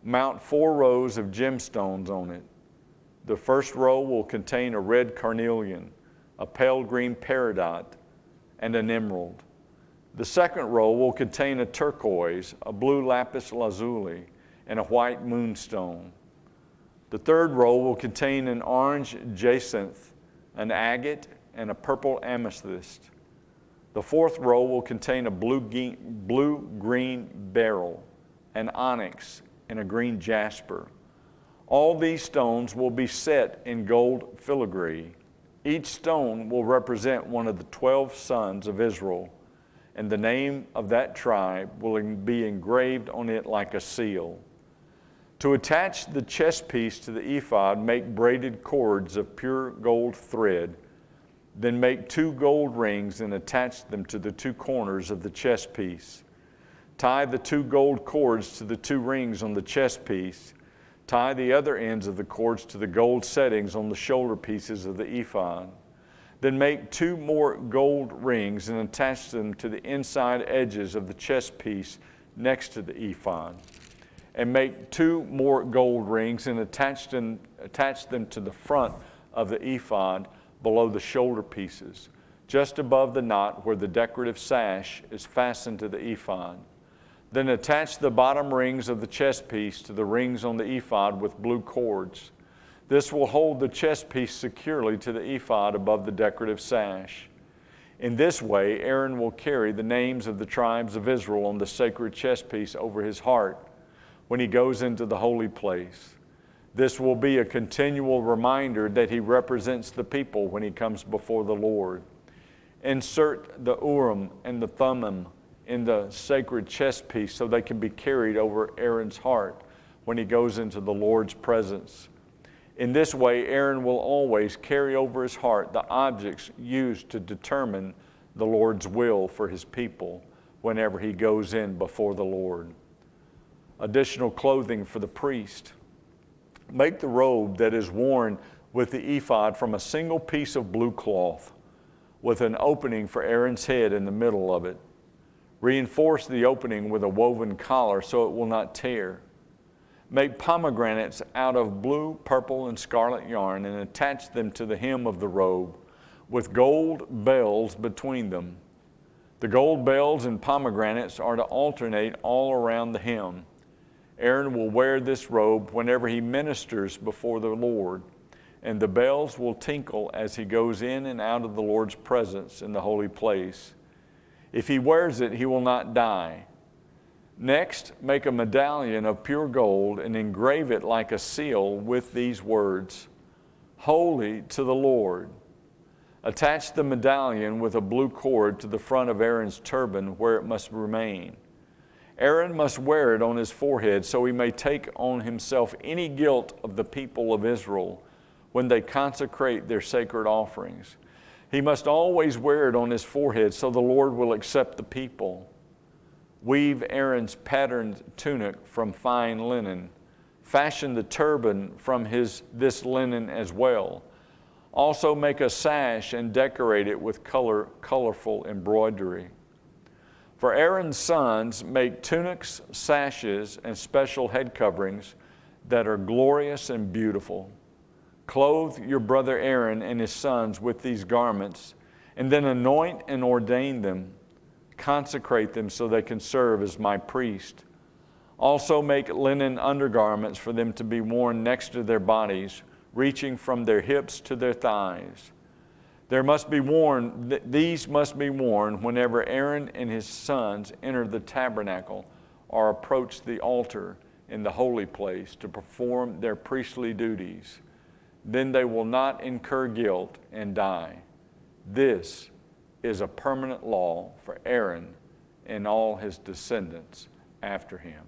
Mount 4 rows of gemstones on it. The first row will contain a red carnelian, a pale green peridot, and an emerald. The second row will contain a turquoise, a blue lapis lazuli, and a white moonstone. The third row will contain an orange jacinth, an agate, and a purple amethyst. The fourth row will contain a blue-green beryl, an onyx, and a green jasper. All these stones will be set in gold filigree. Each stone will represent one of the 12 sons of Israel, and the name of that tribe will be engraved on it like a seal. To attach the chest piece to the ephod, make braided cords of pure gold thread. Then make 2 gold rings and attach them to the 2 corners of the chest piece. Tie the 2 gold cords to the 2 rings on the chest piece. Tie the other ends of the cords to the gold settings on the shoulder pieces of the ephod. Then make 2 more gold rings and attach them to the inside edges of the chest piece next to the ephod. And make 2 more gold rings and attach them to the front of the ephod below the shoulder pieces, just above the knot where the decorative sash is fastened to the ephod. Then attach the bottom rings of the chest piece to the rings on the ephod with blue cords. This will hold the chest piece securely to the ephod above the decorative sash. In this way, Aaron will carry the names of the tribes of Israel on the sacred chest piece over his heart when he goes into the holy place. This will be a continual reminder that he represents the people when he comes before the Lord. Insert the Urim and the Thummim in the sacred chest piece so they can be carried over Aaron's heart when he goes into the Lord's presence. In this way, Aaron will always carry over his heart the objects used to determine the Lord's will for his people whenever he goes in before the Lord. Additional clothing for the priest. Make the robe that is worn with the ephod from a single piece of blue cloth, with an opening for Aaron's head in the middle of it. Reinforce the opening with a woven collar so it will not tear. Make pomegranates out of blue, purple, and scarlet yarn and attach them to the hem of the robe with gold bells between them. The gold bells and pomegranates are to alternate all around the hem. Aaron will wear this robe whenever he ministers before the Lord, and the bells will tinkle as he goes in and out of the Lord's presence in the holy place. If he wears it, he will not die. Next, make a medallion of pure gold and engrave it like a seal with these words, "Holy to the Lord." Attach the medallion with a blue cord to the front of Aaron's turban where it must remain. Aaron must wear it on his forehead so he may take on himself any guilt of the people of Israel when they consecrate their sacred offerings. He must always wear it on his forehead so the Lord will accept the people. Weave Aaron's patterned tunic from fine linen. Fashion the turban from this linen as well. Also make a sash and decorate it with colorful embroidery. For Aaron's sons, make tunics, sashes, and special head coverings that are glorious and beautiful. Clothe your brother Aaron and his sons with these garments, and then anoint and ordain them. Consecrate them so they can serve as my priest. Also make linen undergarments for them to be worn next to their bodies, reaching from their hips to their thighs. These must be worn whenever Aaron and his sons enter the tabernacle or approach the altar in the holy place to perform their priestly duties. Then they will not incur guilt and die. This is a permanent law for Aaron and all his descendants after him.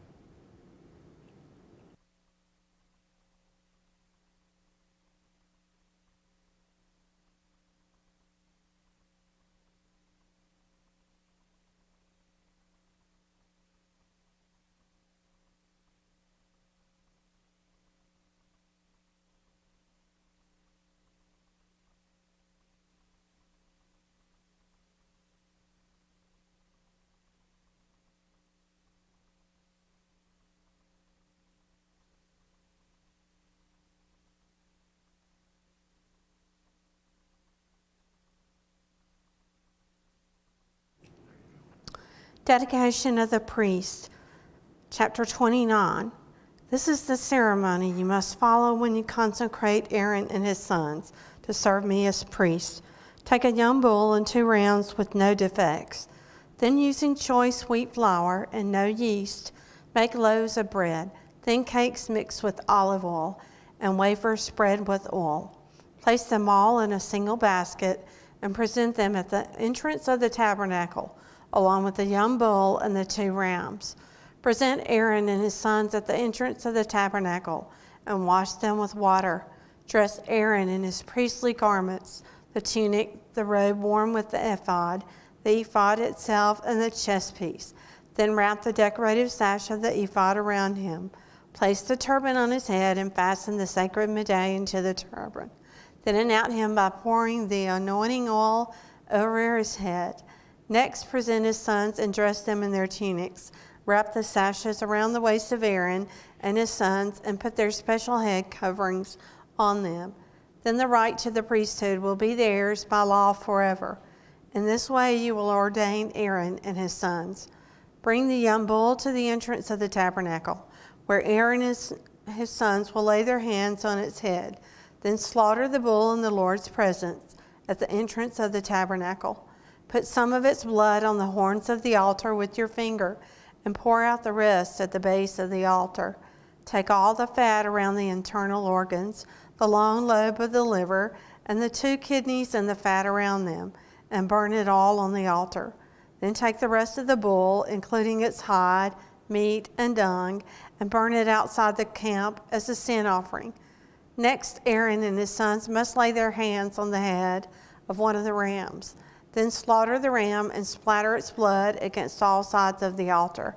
Dedication of the priest. Chapter 29. This is the ceremony you must follow when you consecrate Aaron and his sons to serve me as priests. Take a young bull and 2 rams with no defects. Then, using choice wheat flour and no yeast, make loaves of bread, thin cakes mixed with olive oil, and wafers spread with oil. Place them all in a single basket and present them at the entrance of the tabernacle, along with the young bull and the 2 rams. Present Aaron and his sons at the entrance of the tabernacle and wash them with water. Dress Aaron in his priestly garments, the tunic, the robe worn with the ephod, the ephod itself, and the chest piece. Then wrap the decorative sash of the ephod around him. Place the turban on his head and fasten the sacred medallion to the turban. Then anoint him by pouring the anointing oil over his head. Next, present his sons and dress them in their tunics. Wrap the sashes around the waist of Aaron and his sons and put their special head coverings on them. Then the right to the priesthood will be theirs by law forever. In this way you will ordain Aaron and his sons. Bring the young bull to the entrance of the tabernacle, where Aaron and his sons will lay their hands on its head. Then slaughter the bull in the Lord's presence at the entrance of the tabernacle. Put some of its blood on the horns of the altar with your finger and pour out the rest at the base of the altar. Take all the fat around the internal organs, the long lobe of the liver, and the 2 kidneys and the fat around them, and burn it all on the altar. Then take the rest of the bull, including its hide, meat, and dung, and burn it outside the camp as a sin offering. Next, Aaron and his sons must lay their hands on the head of one of the rams. Then slaughter the ram and splatter its blood against all sides of the altar.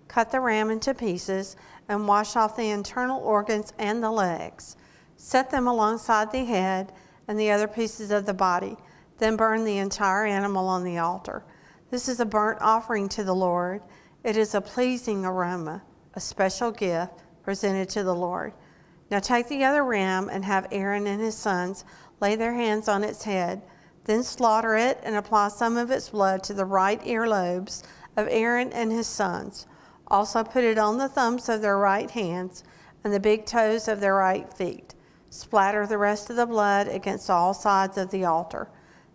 Cut the ram into pieces and wash off the internal organs and the legs. Set them alongside the head and the other pieces of the body. Then burn the entire animal on the altar. This is a burnt offering to the Lord. It is a pleasing aroma, a special gift presented to the Lord. Now take the other ram and have Aaron and his sons lay their hands on its head. Then slaughter it and apply some of its blood to the right earlobes of Aaron and his sons. Also put it on the thumbs of their right hands and the big toes of their right feet. Splatter the rest of the blood against all sides of the altar.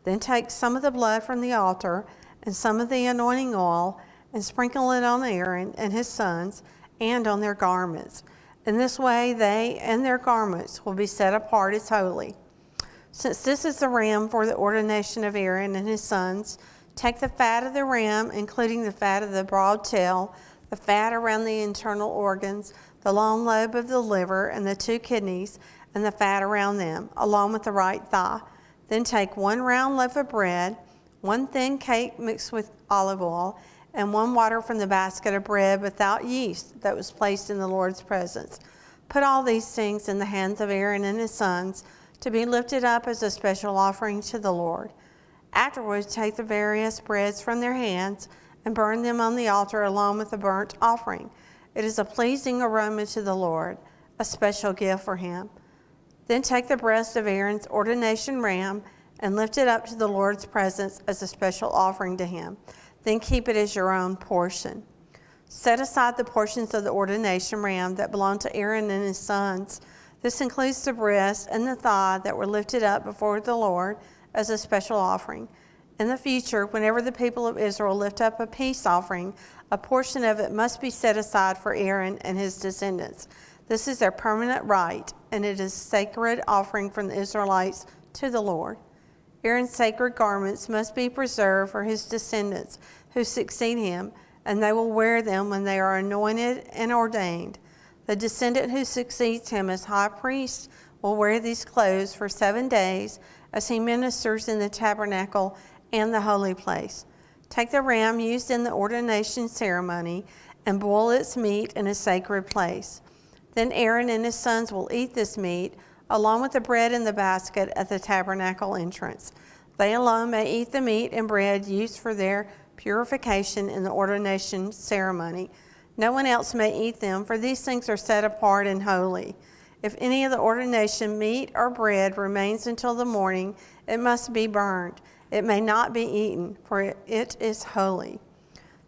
Then take some of the blood from the altar and some of the anointing oil and sprinkle it on Aaron and his sons and on their garments. In this way they and their garments will be set apart as holy. Since this is the ram for the ordination of Aaron and his sons, take the fat of the ram, including the fat of the broad tail, the fat around the internal organs, the long lobe of the liver, and the 2 kidneys, and the fat around them, along with the right thigh. Then take 1 round loaf of bread, 1 thin cake mixed with olive oil, and 1 water from the basket of bread without yeast that was placed in the Lord's presence. Put all these things in the hands of Aaron and his sons, to be lifted up as a special offering to the Lord. Afterwards, take the various breads from their hands and burn them on the altar along with the burnt offering. It is a pleasing aroma to the Lord, a special gift for him. Then take the breast of Aaron's ordination ram and lift it up to the Lord's presence as a special offering to him. Then keep it as your own portion. Set aside the portions of the ordination ram that belong to Aaron and his sons. This includes the breast and the thigh that were lifted up before the Lord as a special offering. In the future, whenever the people of Israel lift up a peace offering, a portion of it must be set aside for Aaron and his descendants. This is their permanent right, and it is a sacred offering from the Israelites to the Lord. Aaron's sacred garments must be preserved for his descendants who succeed him, and they will wear them when they are anointed and ordained. The descendant who succeeds him as high priest will wear these clothes for 7 days as he ministers in the tabernacle and the holy place. Take the ram used in the ordination ceremony and boil its meat in a sacred place. Then Aaron and his sons will eat this meat along with the bread in the basket at the tabernacle entrance. They alone may eat the meat and bread used for their purification in the ordination ceremony. No one else may eat them, for these things are set apart and holy. If any of the ordination meat or bread remains until the morning, it must be burned. It may not be eaten, for it is holy.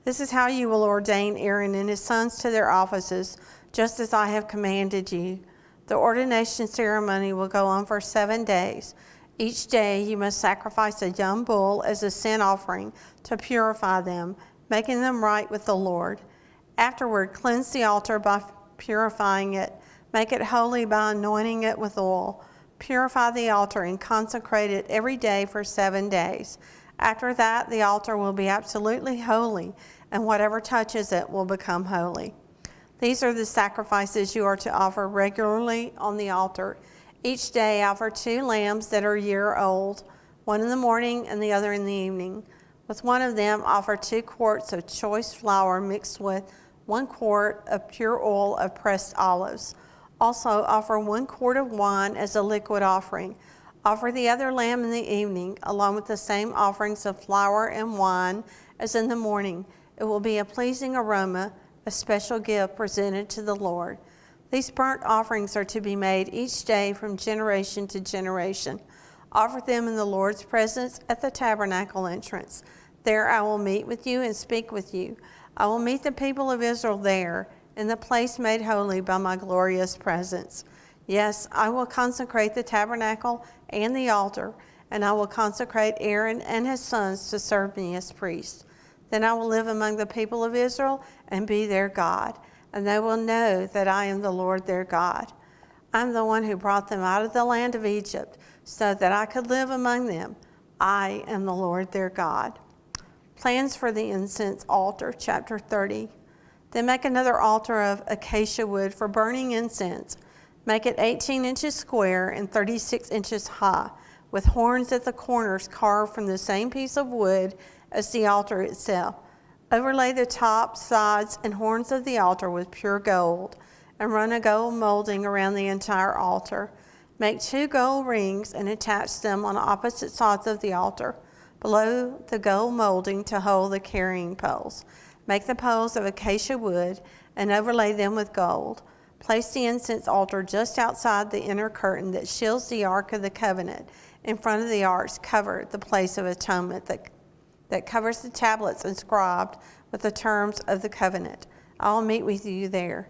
This is how you will ordain Aaron and his sons to their offices, just as I have commanded you. The ordination ceremony will go on for 7 days. Each day you must sacrifice a young bull as a sin offering to purify them, making them right with the Lord. Afterward, cleanse the altar by purifying it. Make it holy by anointing it with oil. Purify the altar and consecrate it every day for 7 days. After that, the altar will be absolutely holy, and whatever touches it will become holy. These are the sacrifices you are to offer regularly on the altar. Each day offer 2 lambs that are a year old, one in the morning and the other in the evening. With one of them, offer 2 quarts of choice flour mixed with 1 quart of pure oil of pressed olives. Also, offer 1 quart of wine as a liquid offering. Offer the other lamb in the evening, along with the same offerings of flour and wine as in the morning. It will be a pleasing aroma, a special gift presented to the Lord. These burnt offerings are to be made each day from generation to generation. Offer them in the Lord's presence at the tabernacle entrance. There I will meet with you and speak with you. I will meet the people of Israel there, in the place made holy by my glorious presence. Yes, I will consecrate the tabernacle and the altar, and I will consecrate Aaron and his sons to serve me as priests. Then I will live among the people of Israel and be their God, and they will know that I am the Lord their God. I am the one who brought them out of the land of Egypt so that I could live among them. I am the Lord their God. Plans for the incense altar, chapter 30. Then make another altar of acacia wood for burning incense. Make it 18 inches square and 36 inches high, with horns at the corners carved from the same piece of wood as the altar itself. Overlay the top, sides, and horns of the altar with pure gold, and run a gold molding around the entire altar. Make 2 gold rings and attach them on opposite sides of the altar, below the gold molding to hold the carrying poles. Make the poles of acacia wood and overlay them with gold. Place the incense altar just outside the inner curtain that shields the Ark of the Covenant. In front of the ark, cover the place of atonement that covers the tablets inscribed with the terms of the covenant. I will meet with you there.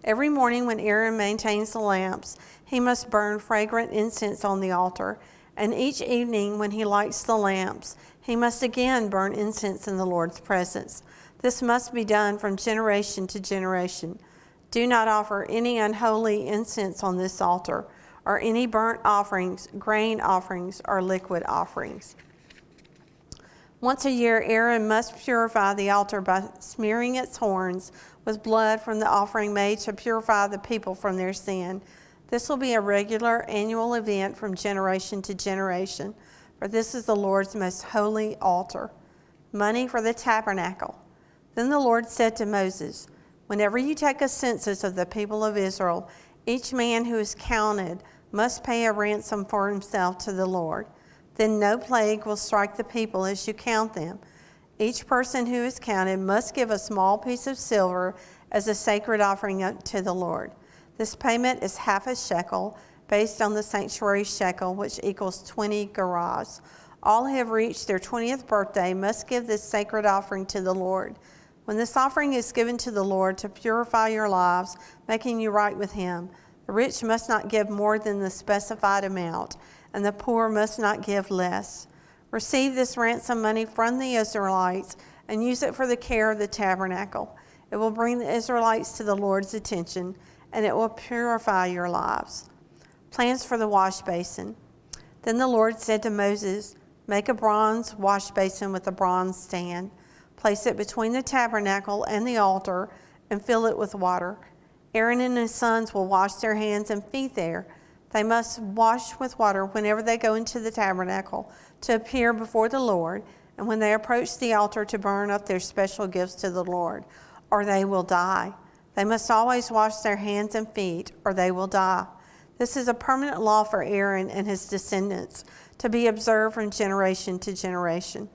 Every morning when Aaron maintains the lamps, he must burn fragrant incense on the altar. And each evening when he lights the lamps, he must again burn incense in the Lord's presence. This must be done from generation to generation. Do not offer any unholy incense on this altar, or any burnt offerings, grain offerings, or liquid offerings. Once a year, Aaron must purify the altar by smearing its horns with blood from the offering made to purify the people from their sin. This will be a regular annual event from generation to generation, for this is the Lord's most holy altar. Money for the tabernacle. Then the Lord said to Moses, "Whenever you take a census of the people of Israel, each man who is counted must pay a ransom for himself to the Lord. Then no plague will strike the people as you count them. Each person who is counted must give a small piece of silver as a sacred offering to the Lord. This payment is half a shekel, based on the sanctuary shekel, which equals 20 gerahs. All who have reached their 20th birthday must give this sacred offering to the Lord. When this offering is given to the Lord to purify your lives, making you right with him, the rich must not give more than the specified amount, and the poor must not give less. Receive this ransom money from the Israelites and use it for the care of the tabernacle. It will bring the Israelites to the Lord's attention, and it will purify your lives." Plans for the wash basin. Then the Lord said to Moses, "Make a bronze wash basin with a bronze stand. Place it between the tabernacle and the altar and fill it with water. Aaron and his sons will wash their hands and feet there. They must wash with water whenever they go into the tabernacle to appear before the Lord, and when they approach the altar to burn up their special gifts to the Lord, or they will die. They must always wash their hands and feet, or they will die. This is a permanent law for Aaron and his descendants, to be observed from generation to generation."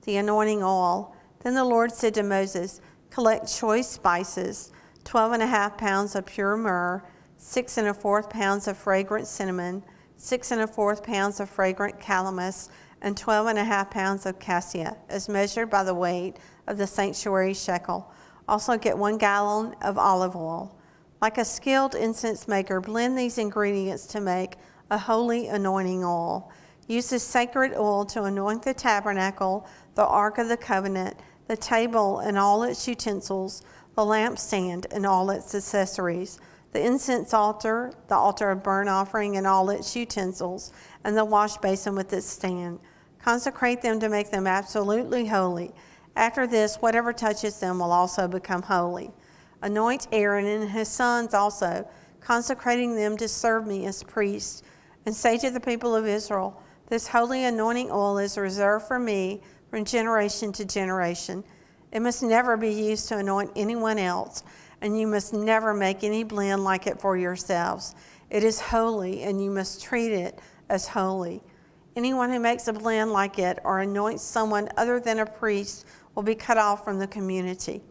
The anointing oil. Then the Lord said to Moses, "Collect choice spices, 12.5 pounds of pure myrrh, 6 1/4 pounds of fragrant cinnamon, 6 1/4 pounds of fragrant calamus, and 12.5 pounds of cassia, as measured by the weight of the sanctuary shekel. Also get 1 gallon of olive oil. Like a skilled incense maker, blend these ingredients to make a holy anointing oil. Use this sacred oil to anoint the tabernacle, the Ark of the Covenant, the table and all its utensils, the lampstand and all its accessories, the incense altar, the altar of burnt offering and all its utensils, and the wash basin with its stand. Consecrate them to make them absolutely holy. After this, whatever touches them will also become holy. Anoint Aaron and his sons also, consecrating them to serve me as priests. And say to the people of Israel, this holy anointing oil is reserved for me from generation to generation. It must never be used to anoint anyone else, and you must never make any blend like it for yourselves. It is holy, and you must treat it as holy. Anyone who makes a blend like it or anoints someone other than a priest will be cut off from the community.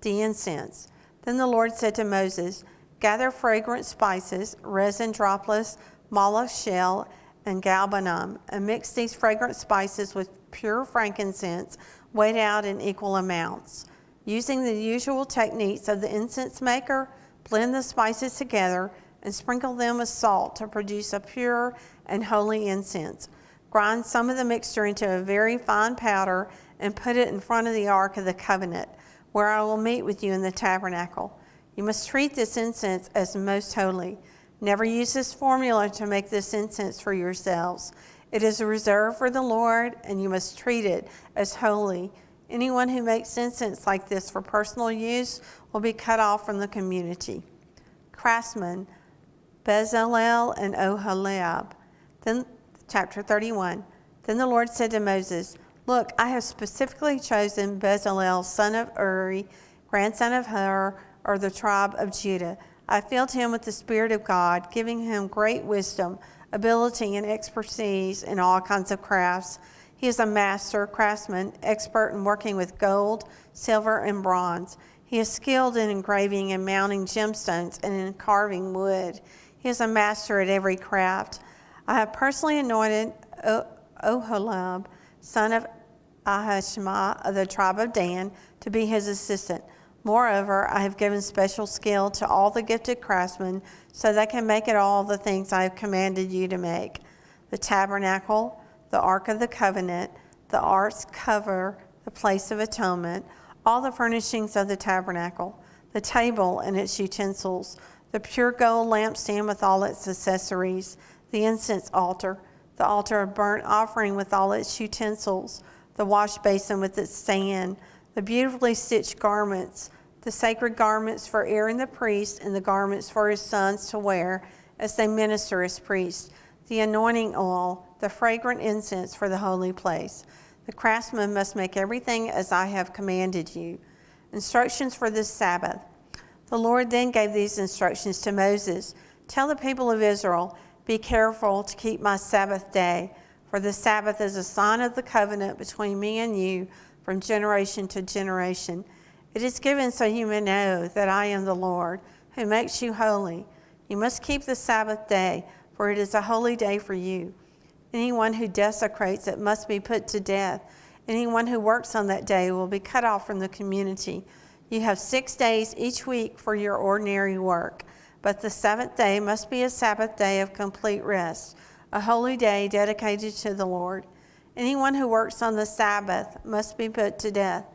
The incense. Then the Lord said to Moses, gather fragrant spices, resin droplets, moloch shell, and galbanum, and mix these fragrant spices with pure frankincense, weighed out in equal amounts. Using the usual techniques of the incense maker, blend the spices together and sprinkle them with salt to produce a pure and holy incense. Grind some of the mixture into a very fine powder and put it in front of the Ark of the Covenant, where I will meet with you in the tabernacle. You must treat this incense as most holy. Never use this formula to make this incense for yourselves. It is reserved for the Lord, and you must treat it as holy. Anyone who makes incense like this for personal use will be cut off from the community. Craftsmen, Bezalel and Oholiab. Then, chapter 31. Then the Lord said to Moses, look, I have specifically chosen Bezalel, son of Uri, grandson of Hur, or the tribe of Judah. I filled him with the Spirit of God, giving him great wisdom, ability, and expertise in all kinds of crafts. He is a master craftsman, expert in working with gold, silver, and bronze. He is skilled in engraving and mounting gemstones and in carving wood. He is a master at every craft. I have personally anointed Oholiab, son of Ahishma of the tribe of Dan, to be his assistant. Moreover, I have given special skill to all the gifted craftsmen so they can make it all the things I have commanded you to make. The tabernacle, the Ark of the Covenant, the Ark's cover, the place of atonement, all the furnishings of the tabernacle, the table and its utensils, the pure gold lampstand with all its accessories, the incense altar, the altar of burnt offering with all its utensils, the wash basin with its stand, the beautifully stitched garments, the sacred garments for Aaron the priest, and the garments for his sons to wear as they minister as priests, the anointing oil, the fragrant incense for the holy place. The craftsman must make everything as I have commanded you. Instructions for this Sabbath. The Lord then gave these instructions to Moses. Tell the people of Israel, be careful to keep my Sabbath day, for the Sabbath is a sign of the covenant between me and you from generation to generation. It is given so you may know that I am the Lord, who makes you holy. You must keep the Sabbath day, for it is a holy day for you. Anyone who desecrates it must be put to death. Anyone who works on that day will be cut off from the community. You have 6 days each week for your ordinary work, but the seventh day must be a Sabbath day of complete rest, a holy day dedicated to the Lord. Anyone who works on the Sabbath must be put to death.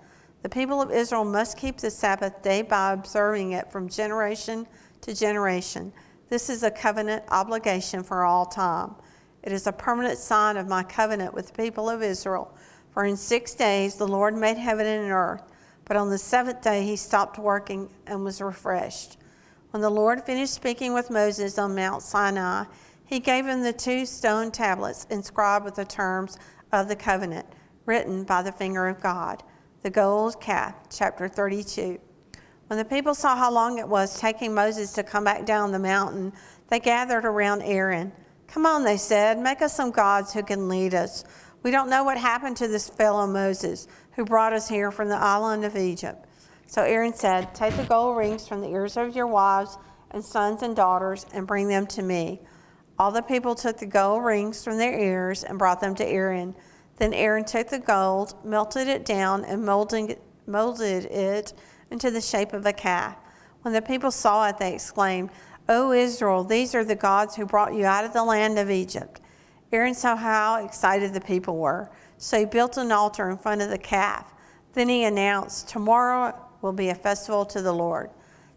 The people of Israel must keep the Sabbath day by observing it from generation to generation. This is a covenant obligation for all time. It is a permanent sign of my covenant with the people of Israel. For in 6 days the Lord made heaven and earth, but on the seventh day he stopped working and was refreshed. When the Lord finished speaking with Moses on Mount Sinai, he gave him the 2 stone tablets inscribed with the terms of the covenant, written by the finger of God. The gold calf, chapter 32. When the people saw how long it was taking Moses to come back down the mountain, they gathered around Aaron. Come on, they said, make us some gods who can lead us. We don't know what happened to this fellow Moses, who brought us here from the island of Egypt. So Aaron said, take the gold rings from the ears of your wives and sons and daughters and bring them to me. All the people took the gold rings from their ears and brought them to Aaron. Then Aaron took the gold, melted it down, and molded it into the shape of a calf. When the people saw it, they exclaimed, "O Israel, these are the gods who brought you out of the land of Egypt." Aaron saw how excited the people were, so he built an altar in front of the calf. Then he announced, "Tomorrow will be a festival to the Lord."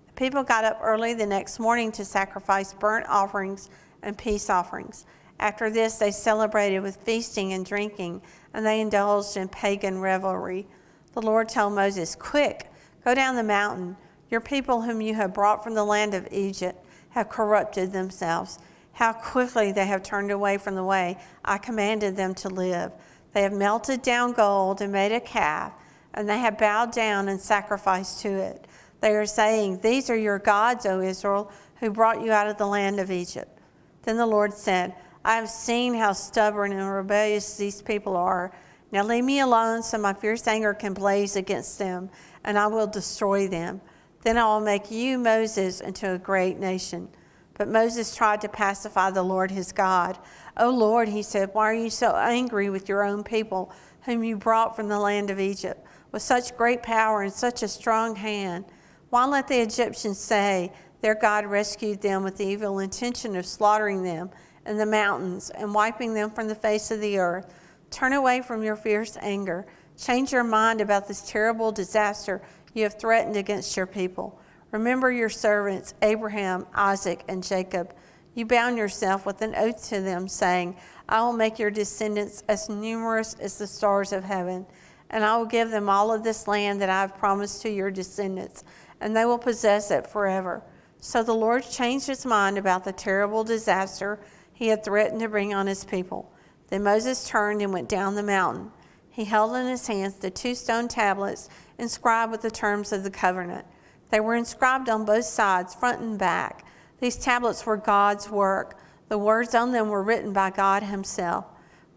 The people got up early the next morning to sacrifice burnt offerings and peace offerings. After this, they celebrated with feasting and drinking, and they indulged in pagan revelry. The Lord told Moses, "Quick, go down the mountain. Your people whom you have brought from the land of Egypt have corrupted themselves. How quickly they have turned away from the way I commanded them to live. They have melted down gold and made a calf, and they have bowed down and sacrificed to it. They are saying, 'These are your gods, O Israel, who brought you out of the land of Egypt.'" Then the Lord said, "I have seen how stubborn and rebellious these people are. Now leave me alone so my fierce anger can blaze against them, and I will destroy them. Then I will make you, Moses, into a great nation." But Moses tried to pacify the Lord his God. "O Lord," he said, "why are you so angry with your own people, whom you brought from the land of Egypt, with such great power and such a strong hand? Why let the Egyptians say their God rescued them with the evil intention of slaughtering them in the mountains and wiping them from the face of the earth? Turn away from your fierce anger. Change your mind about this terrible disaster you have threatened against your people. Remember your servants, Abraham, Isaac, and Jacob. You bound yourself with an oath to them, saying, 'I will make your descendants as numerous as the stars of heaven, and I will give them all of this land that I have promised to your descendants, and they will possess it forever.' So the Lord changed his mind about the terrible disaster he had threatened to bring on his people. Then Moses turned and went down the mountain. He held in his hands the 2 stone tablets inscribed with the terms of the covenant. They were inscribed on both sides, front and back. These tablets were God's work. The words on them were written by God himself.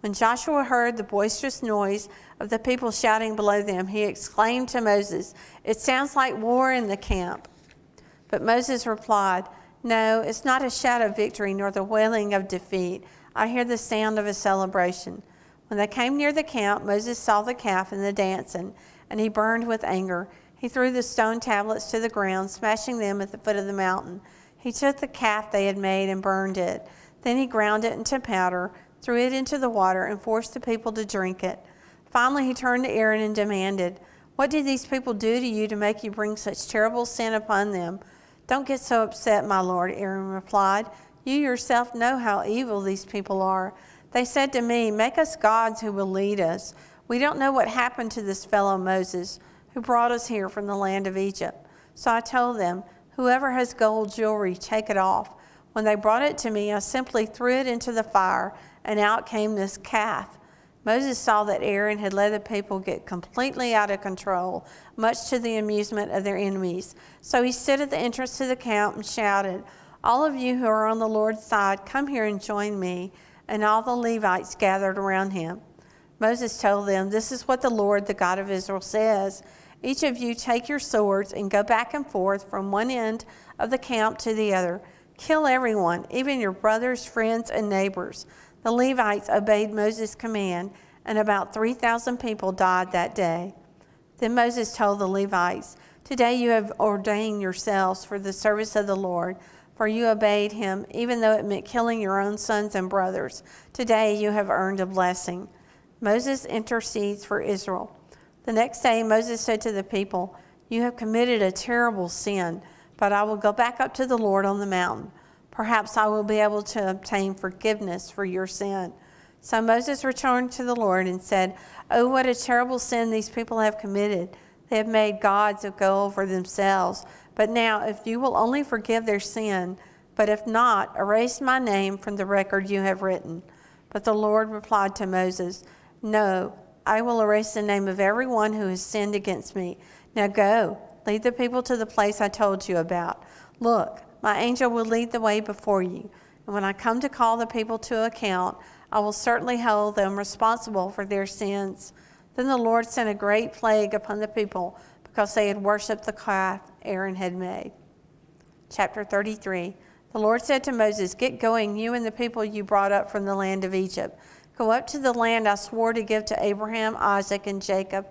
When Joshua heard the boisterous noise of the people shouting below them, he exclaimed to Moses, "It sounds like war in the camp." But Moses replied, "No, it's not a shout of victory nor the wailing of defeat. I hear the sound of a celebration." When they came near the camp, Moses saw the calf and the dancing, and he burned with anger. He threw the stone tablets to the ground, smashing them at the foot of the mountain. He took the calf they had made and burned it. Then he ground it into powder, threw it into the water, and forced the people to drink it. Finally, he turned to Aaron and demanded, "What did these people do to you to make you bring such terrible sin upon them?" "Don't get so upset, my lord," Aaron replied. "You yourself know how evil these people are. They said to me, 'Make us gods who will lead us.' We don't know what happened to this fellow Moses, who brought us here from the land of Egypt. So I told them, 'Whoever has gold jewelry, take it off.' When they brought it to me, I simply threw it into the fire, and out came this calf." Moses saw that Aaron had let the people get completely out of control, much to the amusement of their enemies. So he stood at the entrance to the camp and shouted, "All of you who are on the Lord's side, come here and join me." And all the Levites gathered around him. Moses told them, "This is what the Lord, the God of Israel, says. Each of you take your swords and go back and forth from one end of the camp to the other. Kill everyone, even your brothers, friends, and neighbors." The Levites obeyed Moses' command, and about 3,000 people died that day. Then Moses told the Levites, "Today you have ordained yourselves for the service of the Lord, for you obeyed him, even though it meant killing your own sons and brothers. Today you have earned a blessing." Moses intercedes for Israel. The next day Moses said to the people, "You have committed a terrible sin, but I will go back up to the Lord on the mountain. Perhaps I will be able to obtain forgiveness for your sin." So Moses returned to the Lord and said, "Oh, what a terrible sin these people have committed. They have made gods of gold for themselves. But now, if you will only forgive their sin, but if not, erase my name from the record you have written." But the Lord replied to Moses, "No, I will erase the name of everyone who has sinned against me. Now go, lead the people to the place I told you about. Look, my angel will lead the way before you, and when I come to call the people to account, I will certainly hold them responsible for their sins." Then the Lord sent a great plague upon the people because they had worshipped the calf Aaron had made. Chapter 33. The Lord said to Moses, "Get going, you and the people you brought up from the land of Egypt. Go up to the land I swore to give to Abraham, Isaac, and Jacob.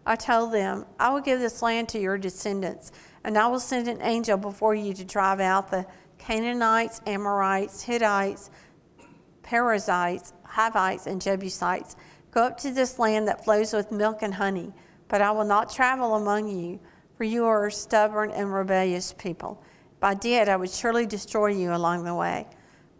I told them, I will give this land to your descendants, and I will send an angel before you to drive out the Canaanites, Amorites, Hittites, Perizzites, Hivites, and Jebusites. Go up to this land that flows with milk and honey, but I will not travel among you, for you are a stubborn and rebellious people. If I did, I would surely destroy you along the way.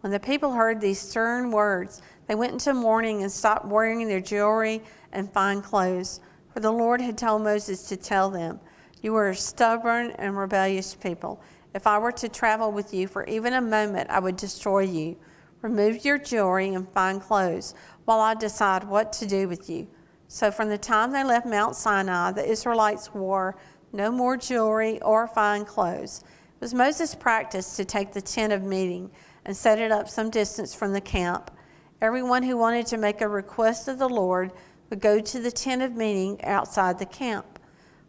When the people heard these stern words, they went into mourning and stopped wearing their jewelry and fine clothes. For the Lord had told Moses to tell them, you are a stubborn and rebellious people. If I were to travel with you for even a moment, I would destroy you. Remove your jewelry and fine clothes while I decide what to do with you. So from the time they left Mount Sinai, the Israelites wore no more jewelry or fine clothes. It was Moses' practice to take the tent of meeting and set it up some distance from the camp. Everyone who wanted to make a request of the Lord would go to the tent of meeting outside the camp.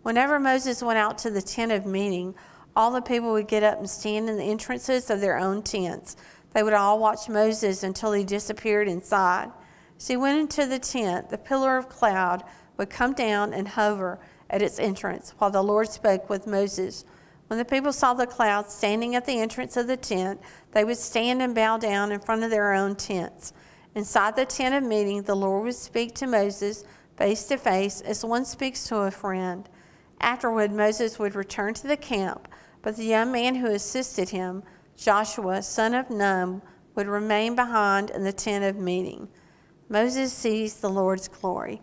Whenever Moses went out to the tent of meeting, all the people would get up and stand in the entrances of their own tents. They would all watch Moses until he disappeared inside. As he went into the tent, the pillar of cloud would come down and hover at its entrance while the Lord spoke with Moses. When the people saw the cloud standing at the entrance of the tent, they would stand and bow down in front of their own tents. Inside the tent of meeting, the Lord would speak to Moses face to face as one speaks to a friend. Afterward, Moses would return to the camp, but the young man who assisted him, Joshua, son of Nun, would remain behind in the tent of meeting. Moses sees the Lord's glory.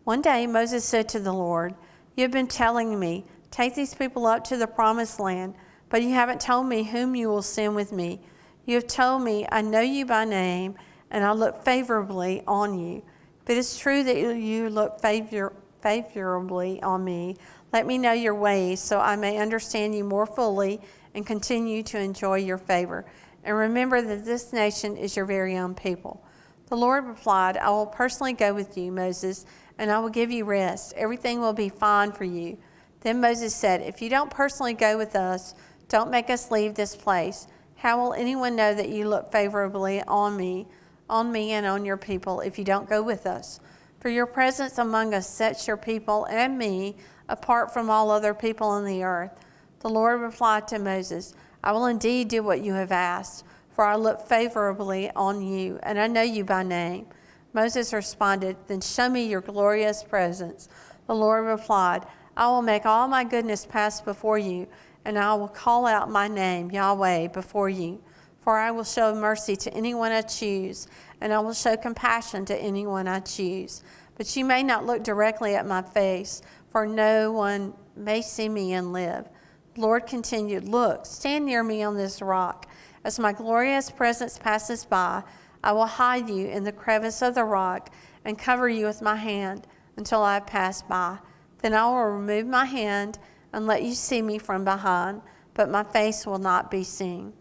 One day, Moses said to the Lord, you have been telling me, take these people up to the promised land, but you haven't told me whom you will send with me. You have told me, I know you by name, and I look favorably on you. If it is true that you look favorably on me, let me know your ways so I may understand you more fully and continue to enjoy your favor. And remember that this nation is your very own people. The Lord replied, I will personally go with you, Moses, and I will give you rest. Everything will be fine for you. Then Moses said, if you don't personally go with us, don't make us leave this place. How will anyone know that you look favorably on me and on your people if you don't go with us? For your presence among us sets your people and me apart from all other people on the earth. The Lord replied to Moses, I will indeed do what you have asked, for I look favorably on you, and I know you by name. Moses responded, then show me your glorious presence. The Lord replied, I will make all my goodness pass before you, and I will call out my name, Yahweh, before you. For I will show mercy to anyone I choose, and I will show compassion to anyone I choose. But you may not look directly at my face, for no one may see me and live. The Lord continued, look, stand near me on this rock. As my glorious presence passes by, I will hide you in the crevice of the rock and cover you with my hand until I pass by. Then I will remove my hand and let you see me from behind, but my face will not be seen.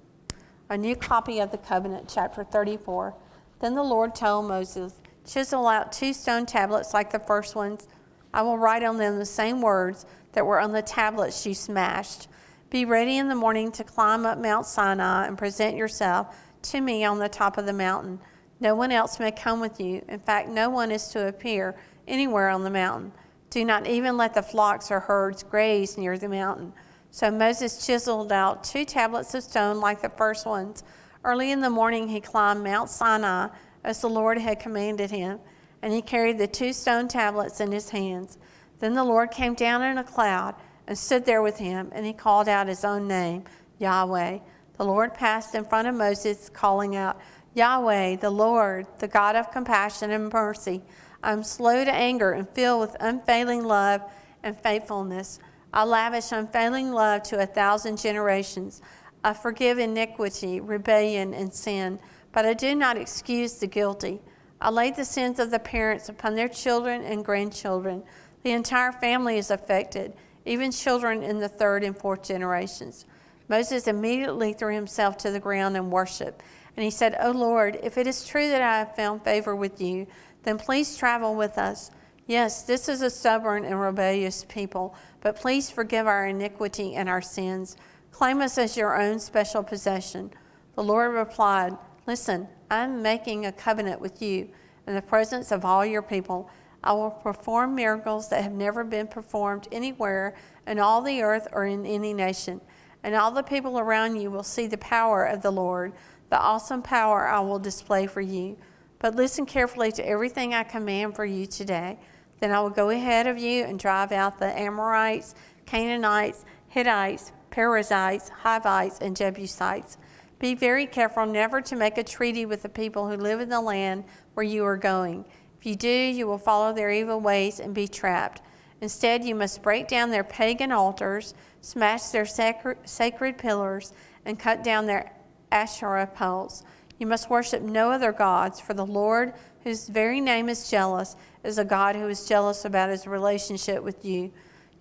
A new copy of the covenant, chapter 34. Then the Lord told Moses, chisel out 2 stone tablets like the first ones. I will write on them the same words that were on the tablets you smashed. Be ready in the morning to climb up Mount Sinai and present yourself to me on the top of the mountain. No one else may come with you. In fact, no one is to appear anywhere on the mountain. Do not even let the flocks or herds graze near the mountain. So Moses chiseled out 2 tablets of stone like the first ones. Early in the morning he climbed Mount Sinai as the Lord had commanded him, and he carried the 2 stone tablets in his hands. Then the Lord came down in a cloud and stood there with him, and he called out his own name, Yahweh. The Lord passed in front of Moses, calling out, Yahweh, the Lord, the God of compassion and mercy. I am slow to anger and filled with unfailing love and faithfulness. I lavish unfailing love to 1,000 generations. I forgive iniquity, rebellion, and sin, but I do not excuse the guilty. I lay the sins of the parents upon their children and grandchildren. The entire family is affected, even children in the 3rd and 4th generations. Moses immediately threw himself to the ground and worshiped. And he said, O Lord, if it is true that I have found favor with you, then please travel with us. Yes, this is a stubborn and rebellious people, but please forgive our iniquity and our sins. Claim us as your own special possession. The Lord replied, listen, I'm making a covenant with you in the presence of all your people. I will perform miracles that have never been performed anywhere in all the earth or in any nation. And all the people around you will see the power of the Lord, the awesome power I will display for you. But listen carefully to everything I command for you today. Then I will go ahead of you and drive out the Amorites, Canaanites, Hittites, Perizzites, Hivites, and Jebusites. Be very careful never to make a treaty with the people who live in the land where you are going. If you do, you will follow their evil ways and be trapped. Instead, you must break down their pagan altars, smash their sacred pillars, and cut down their Asherah poles. You must worship no other gods, for the Lord, whose very name is jealous, is a God who is jealous about his relationship with you.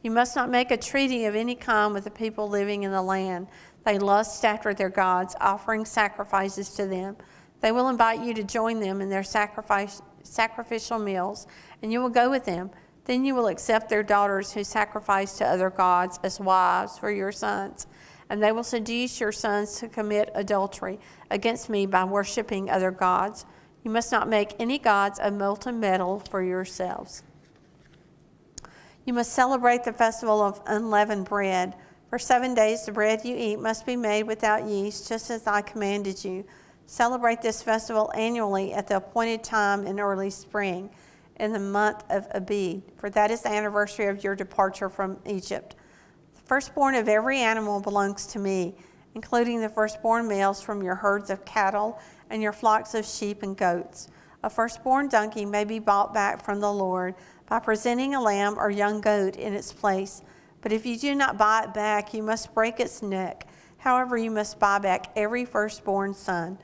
You must not make a treaty of any kind with the people living in the land. They lust after their gods, offering sacrifices to them. They will invite you to join them in their sacrificial meals, and you will go with them. Then you will accept their daughters who sacrifice to other gods as wives for your sons, and they will seduce your sons to commit adultery against me by worshiping other gods. You must not make any gods of molten metal for yourselves. You must celebrate the festival of Unleavened Bread. For 7 days the bread you eat must be made without yeast, just as I commanded you. Celebrate this festival annually at the appointed time in early spring, in the month of Abib, for that is the anniversary of your departure from Egypt. The firstborn of every animal belongs to me, including the firstborn males from your herds of cattle and your flocks of sheep and goats. A firstborn donkey may be bought back from the Lord by presenting a lamb or young goat in its place. But if you do not buy it back, you must break its neck. However, you must buy back every firstborn son.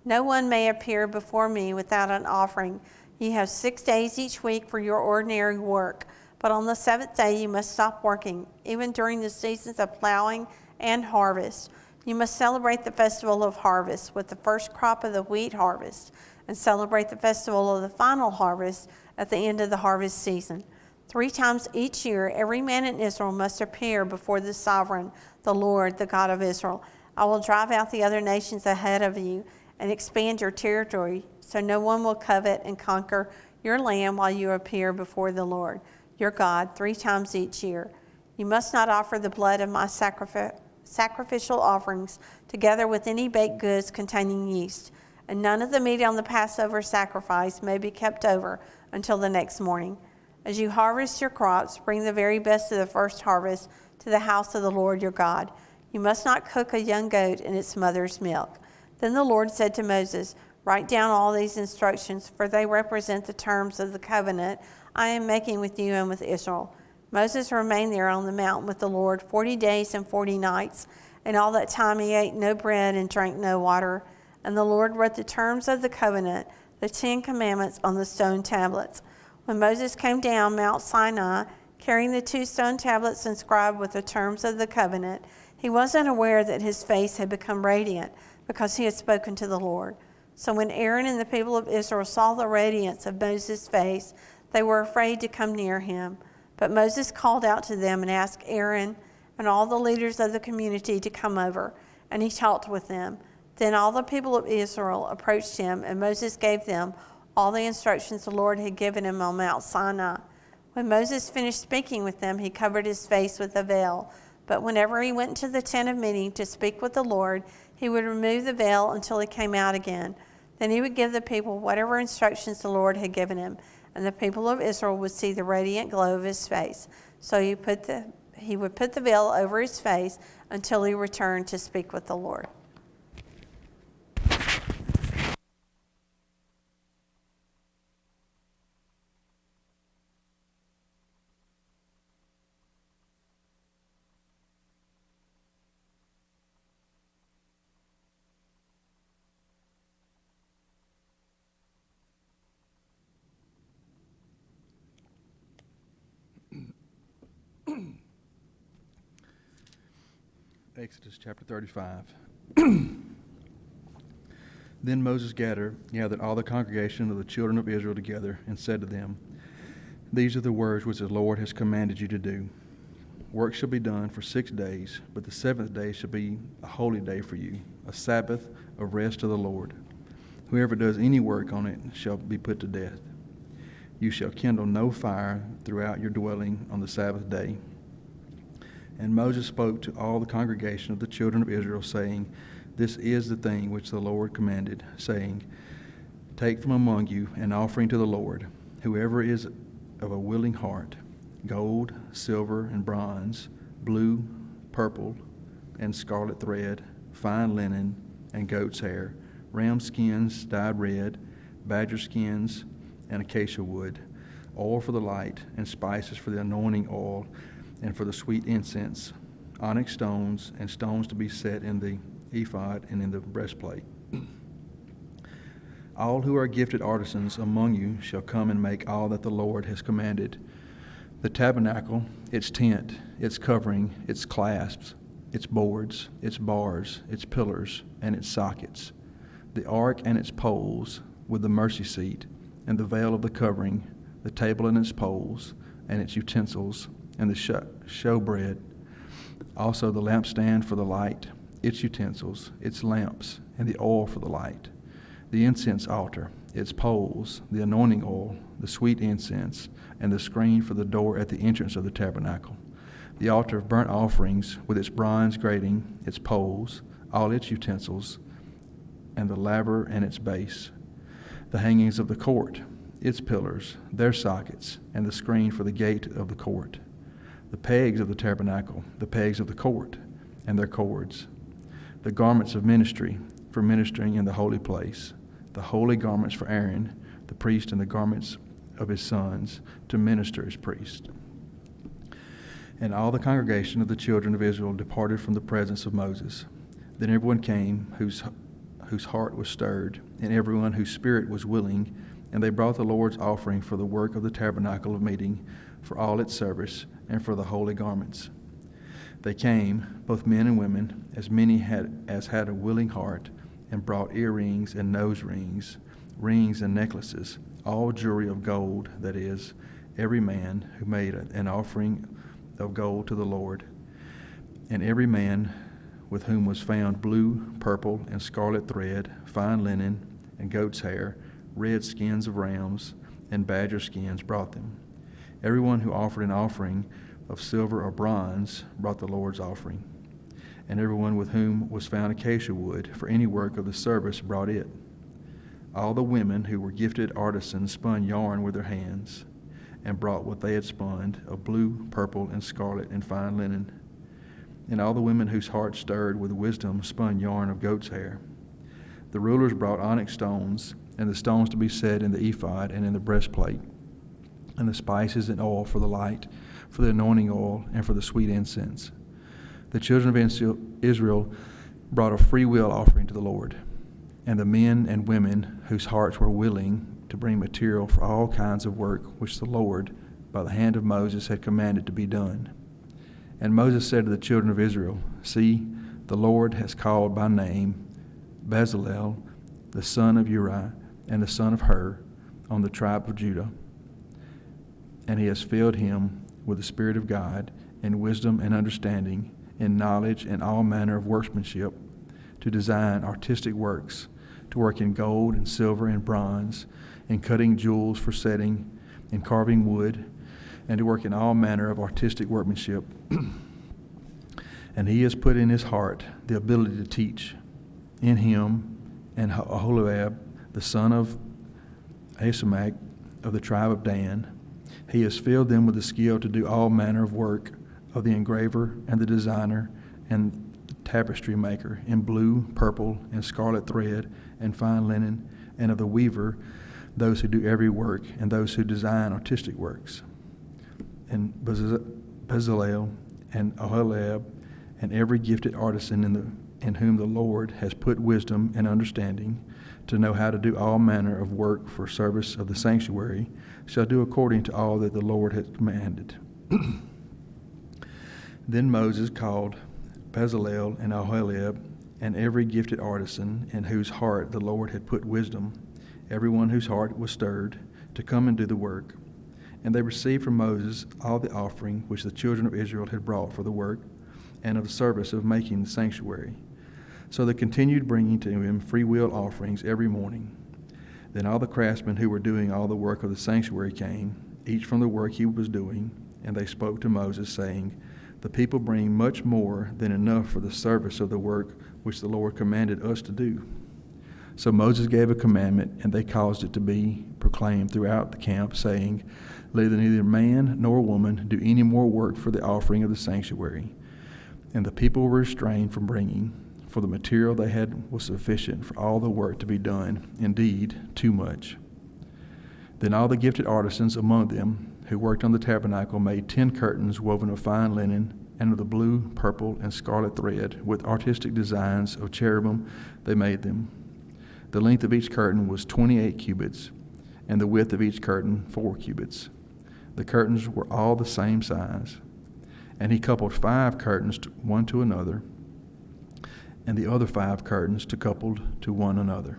No one may appear before me without an offering. You have 6 days each week for your ordinary work, but on the seventh day you must stop working, even during the seasons of plowing and harvest. You must celebrate the festival of harvest with the first crop of the wheat harvest, and celebrate the festival of the final harvest at the end of the harvest season. 3 times each year, every man in Israel must appear before the sovereign, the Lord, the God of Israel. I will drive out the other nations ahead of you and expand your territory, so no one will covet and conquer your land while you appear before the Lord, your God, 3 times each year. You must not offer the blood of my sacrificial offerings together with any baked goods containing yeast, and none of the meat on the Passover sacrifice may be kept over until the next morning. As you harvest your crops, bring the very best of the first harvest to the house of the Lord your God. You must not cook a young goat in its mother's milk. Then the Lord said to Moses, write down all these instructions, for they represent the terms of the covenant I am making with you and with Israel. Moses remained there on the mountain with the Lord 40 days and 40 nights, and all that time he ate no bread and drank no water. And the Lord wrote the terms of the covenant, the 10 commandments, on the stone tablets. When Moses came down Mount Sinai, carrying the 2 stone tablets inscribed with the terms of the covenant, he wasn't aware that his face had become radiant because he had spoken to the Lord. So when Aaron and the people of Israel saw the radiance of Moses' face, they were afraid to come near him. But Moses called out to them and asked Aaron and all the leaders of the community to come over, and he talked with them. Then all the people of Israel approached him, and Moses gave them all the instructions the Lord had given him on Mount Sinai. When Moses finished speaking with them, he covered his face with a veil. But whenever he went into the tent of meeting to speak with the Lord, he would remove the veil until he came out again. Then he would give the people whatever instructions the Lord had given him, and the people of Israel would see the radiant glow of his face. So he would put the veil over his face until he returned to speak with the Lord. Exodus chapter 35. Then Moses gathered all the congregation of the children of Israel together and said to them, these are the words which the Lord has commanded you to do. Work shall be done for 6 days, but the 7th day shall be a holy day for you, a Sabbath of rest to the Lord. Whoever does any work on it shall be put to death. You shall kindle no fire throughout your dwelling on the Sabbath day. And Moses spoke to all the congregation of the children of Israel, saying, This is the thing which the Lord commanded, saying, Take from among you an offering to the Lord, whoever is of a willing heart, gold, silver, and bronze, blue, purple, and scarlet thread, fine linen, and goat's hair, ram skins dyed red, badger skins, and acacia wood, oil for the light, and spices for the anointing oil, and for the sweet incense, onyx stones, and stones to be set in the ephod and in the breastplate. All who are gifted artisans among you shall come and make all that the Lord has commanded: the tabernacle, its tent, its covering, its clasps, its boards, its bars, its pillars, and its sockets, the ark and its poles, with the mercy seat, and the veil of the covering, the table and its poles, and its utensils, and the showbread, also the lampstand for the light, its utensils, its lamps, and the oil for the light, the incense altar, its poles, the anointing oil, the sweet incense, and the screen for the door at the entrance of the tabernacle, the altar of burnt offerings with its bronze grating, its poles, all its utensils, and the laver and its base, the hangings of the court, its pillars, their sockets, and the screen for the gate of the court, the pegs of the tabernacle, the pegs of the court, and their cords, the garments of ministry for ministering in the holy place, the holy garments for Aaron, the priest, and the garments of his sons to minister as priests. And all the congregation of the children of Israel departed from the presence of Moses. Then everyone came whose heart was stirred, and everyone whose spirit was willing, and they brought the Lord's offering for the work of the tabernacle of meeting, for all its service, and for the holy garments. They came, both men and women, as many as had a willing heart, and brought earrings and nose rings, rings and necklaces, all jewelry of gold, that is, every man who made an offering of gold to the Lord. And every man with whom was found blue, purple, and scarlet thread, fine linen, and goat's hair, red skins of rams, and badger skins brought them. Everyone who offered an offering of silver or bronze brought the Lord's offering. And everyone with whom was found acacia wood for any work of the service brought it. All the women who were gifted artisans spun yarn with their hands, and brought what they had spun of blue, purple, and scarlet, and fine linen. And all the women whose hearts stirred with wisdom spun yarn of goat's hair. The rulers brought onyx stones, and the stones to be set in the ephod and in the breastplate, and the spices and oil for the light, for the anointing oil, and for the sweet incense. The children of Israel brought a freewill offering to the Lord, and the men and women whose hearts were willing to bring material for all kinds of work which the Lord, by the hand of Moses, had commanded to be done. And Moses said to the children of Israel, See, the Lord has called by name Bezalel, the son of Uri, and the son of Hur, on the tribe of Judah. And he has filled him with the Spirit of God, in wisdom and understanding, in knowledge and all manner of workmanship, to design artistic works, to work in gold and silver and bronze, in cutting jewels for setting, in carving wood, and to work in all manner of artistic workmanship. And he has put in his heart the ability to teach. In him and Aholiab, the son of Ahisamach of the tribe of Dan, he has filled them with the skill to do all manner of work of the engraver and the designer and the tapestry maker in blue, purple, and scarlet thread and fine linen, and of the weaver, those who do every work, and those who design artistic works. And Bezalel and Aholiab, and every gifted artisan in whom the Lord has put wisdom and understanding, to know how to do all manner of work for service of the sanctuary, shall do according to all that the Lord has commanded. Then Moses called Bezalel and Aholiab, and every gifted artisan in whose heart the Lord had put wisdom, everyone whose heart was stirred, to come and do the work. And they received from Moses all the offering which the children of Israel had brought for the work and of the service of making the sanctuary. So they continued bringing to him freewill offerings every morning. Then all the craftsmen who were doing all the work of the sanctuary came, each from the work he was doing, and they spoke to Moses, saying, The people bring much more than enough for the service of the work which the Lord commanded us to do. So Moses gave a commandment, and they caused it to be proclaimed throughout the camp, saying, Let neither man nor woman do any more work for the offering of the sanctuary. And the people were restrained from bringing, for the material they had was sufficient for all the work to be done, indeed, too much. Then all the gifted artisans among them who worked on the tabernacle made 10 curtains woven of fine linen and of the blue, purple, and scarlet thread. With artistic designs of cherubim they made them. The length of each curtain was 28 cubits, and the width of each curtain 4 cubits. The curtains were all the same size. And he coupled 5 curtains one to another, and the other 5 curtains coupled to one another.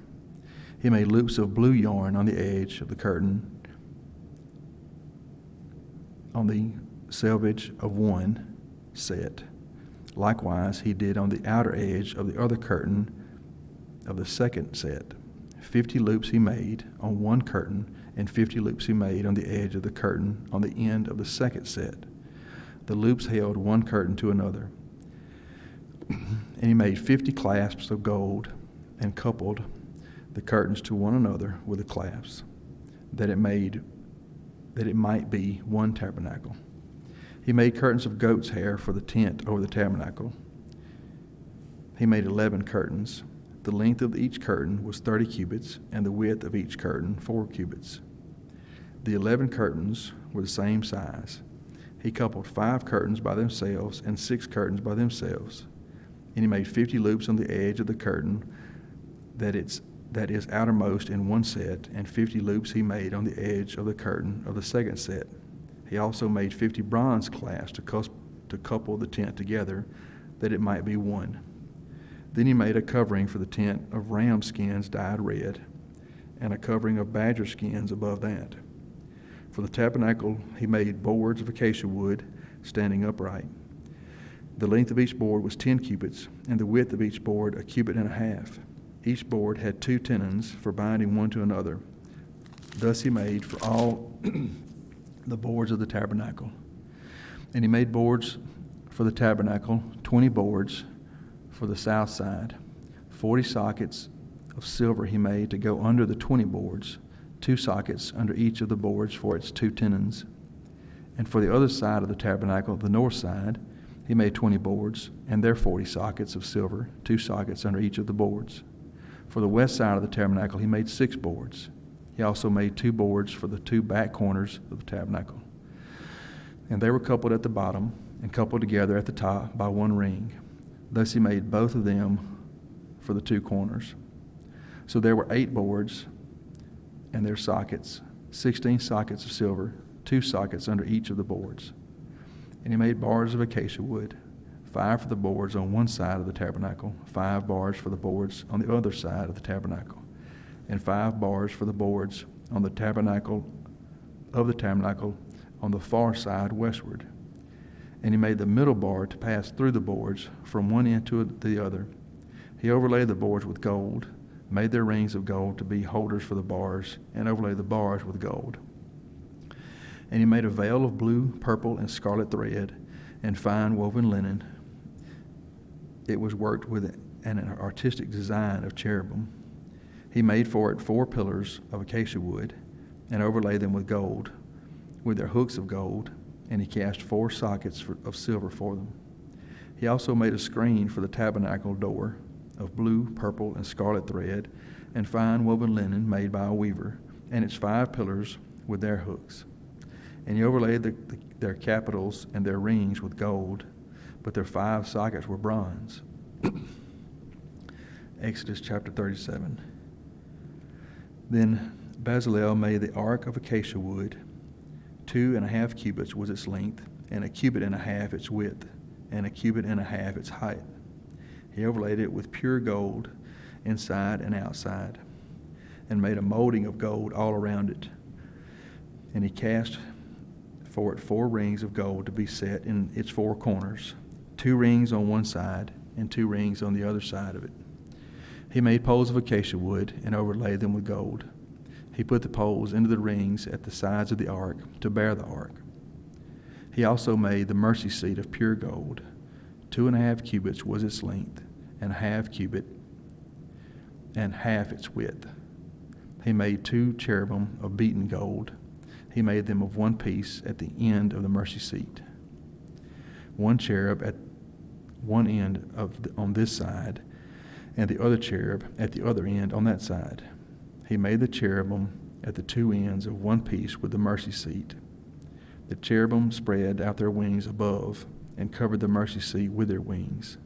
He made loops of blue yarn on the edge of the curtain, on the selvage of one set. Likewise, he did on the outer edge of the other curtain of the second set. 50 loops he made on one curtain, and 50 loops he made on the edge of the curtain on the end of the second set. The loops held one curtain to another. And he made 50 clasps of gold and coupled the curtains to one another with the clasps, that it might be one tabernacle. He made curtains of goat's hair for the tent over the tabernacle. He made 11 curtains. The length of each curtain was 30 cubits, and the width of each curtain 4 cubits. The 11 curtains were the same size. He coupled 5 curtains by themselves and 6 curtains by themselves. And he made 50 loops on the edge of the curtain that is outermost in one set, and 50 loops he made on the edge of the curtain of the second set. He also made 50 bronze clasps to couple the tent together, that it might be one. Then he made a covering for the tent of ram skins dyed red, and a covering of badger skins above that. For the tabernacle he made boards of acacia wood, standing upright. The length of each board was 10 cubits, and the width of each board 1.5 cubits. Each board had 2 tenons for binding one to another. Thus he made for all the boards of the tabernacle. And he made boards for the tabernacle, 20 boards for the south side. 40 sockets of silver he made to go under the 20 boards, 2 sockets under each of the boards for its 2 tenons. And for the other side of the tabernacle, the north side, he made 20 boards, and their 40 sockets of silver, 2 sockets under each of the boards. For the west side of the tabernacle, he made 6 boards. He also made 2 boards for the 2 back corners of the tabernacle. And they were coupled at the bottom and coupled together at the top by 1 ring. Thus he made both of them for the 2 corners. So there were 8 boards and their sockets, 16 sockets of silver, 2 sockets under each of the boards. And he made bars of acacia wood, 5 for the boards on one side of the tabernacle, 5 bars for the boards on the other side of the tabernacle, and 5 bars for the boards on the tabernacle on the far side westward. And he made the middle bar to pass through the boards from one end to the other. He overlaid the boards with gold, made their rings of gold to be holders for the bars, and overlaid the bars with gold. And he made a veil of blue, purple, and scarlet thread, and fine woven linen. It was worked with an artistic design of cherubim. He made for it 4 pillars of acacia wood, and overlaid them with gold, with their hooks of gold, and he cast 4 sockets of silver for them. He also made a screen for the tabernacle door of blue, purple, and scarlet thread, and fine woven linen made by a weaver, and its 5 pillars with their hooks. And he overlaid their capitals and their rings with gold, but their 5 sockets were bronze. Exodus chapter 37. Then Bezalel made the ark of acacia wood. 2.5 cubits was its length, and 1.5 cubits its width, and 1.5 cubits its height. He overlaid it with pure gold inside and outside, and made a molding of gold all around it. And he cast for it 4 rings of gold to be set in its 4 corners, 2 rings on one side and 2 rings on the other side of it. He made poles of acacia wood and overlaid them with gold. He put the poles into the rings at the sides of the ark to bear the ark. He also made the mercy seat of pure gold. 2.5 cubits was its length, and 1/2 cubit, and half its width. He made 2 cherubim of beaten gold. He made them of one piece at the end of the mercy seat. One cherub at one end on this side, and the other cherub at the other end on that side. He made the cherubim at the 2 ends of one piece with the mercy seat. The cherubim spread out their wings above and covered the mercy seat with their wings.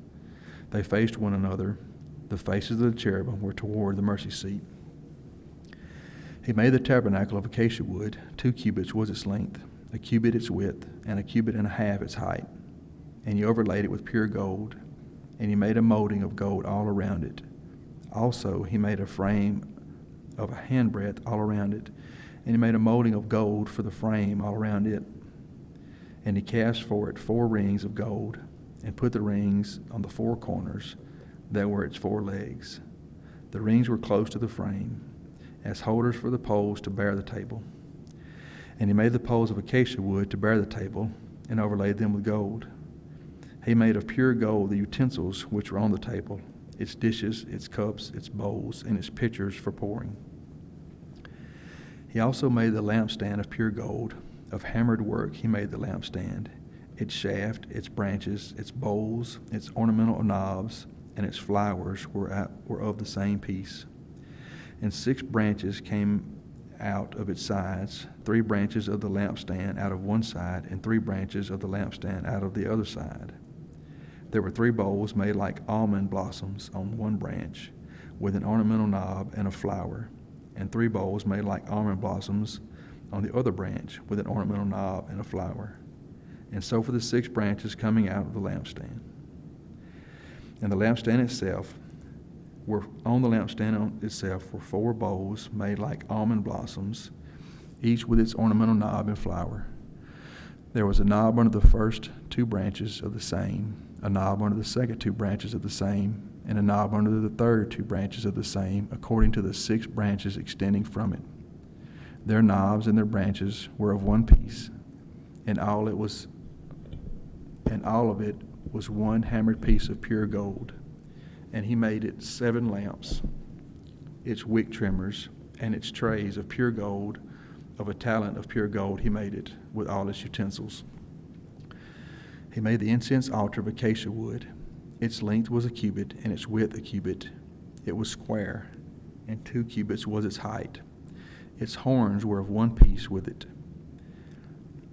They faced one another. The faces of the cherubim were toward the mercy seat. He made the tabernacle of acacia wood. 2 cubits was its length, 1 cubit its width, and 1.5 cubits its height. And he overlaid it with pure gold, and he made a molding of gold all around it. Also he made a frame of a handbreadth all around it, and he made a molding of gold for the frame all around it. And he cast for it 4 rings of gold, and put the rings on the 4 corners that were its 4 legs. The rings were close to the frame, as holders for the poles to bear the table. And he made the poles of acacia wood to bear the table, and overlaid them with gold. He made of pure gold the utensils which were on the table, its dishes, its cups, its bowls, and its pitchers for pouring. He also made the lampstand of pure gold. Of hammered work he made the lampstand, its shaft, its branches, its bowls, its ornamental knobs, and its flowers were of the same piece. And 6 branches came out of its sides, 3 branches of the lampstand out of one side, and 3 branches of the lampstand out of the other side. There were 3 bowls made like almond blossoms on one branch, with an ornamental knob and a flower, and 3 bowls made like almond blossoms on the other branch, with an ornamental knob and a flower. And so for the 6 branches coming out of the lampstand. And the lampstand itself were 4 bowls made like almond blossoms, each with its ornamental knob and flower. There was a knob under the first 2 branches of the same, a knob under the second 2 branches of the same, and a knob under the third 2 branches of the same, according to the 6 branches extending from it. Their knobs and their branches were of one piece, and all of it was one hammered piece of pure gold. And he made it 7 lamps, its wick trimmers, and its trays of pure gold. Of a talent of pure gold he made it, with all its utensils. He made the incense altar of acacia wood. Its length was 1 cubit, and its width 1 cubit. It was square, and 2 cubits was its height. Its horns were of one piece with it.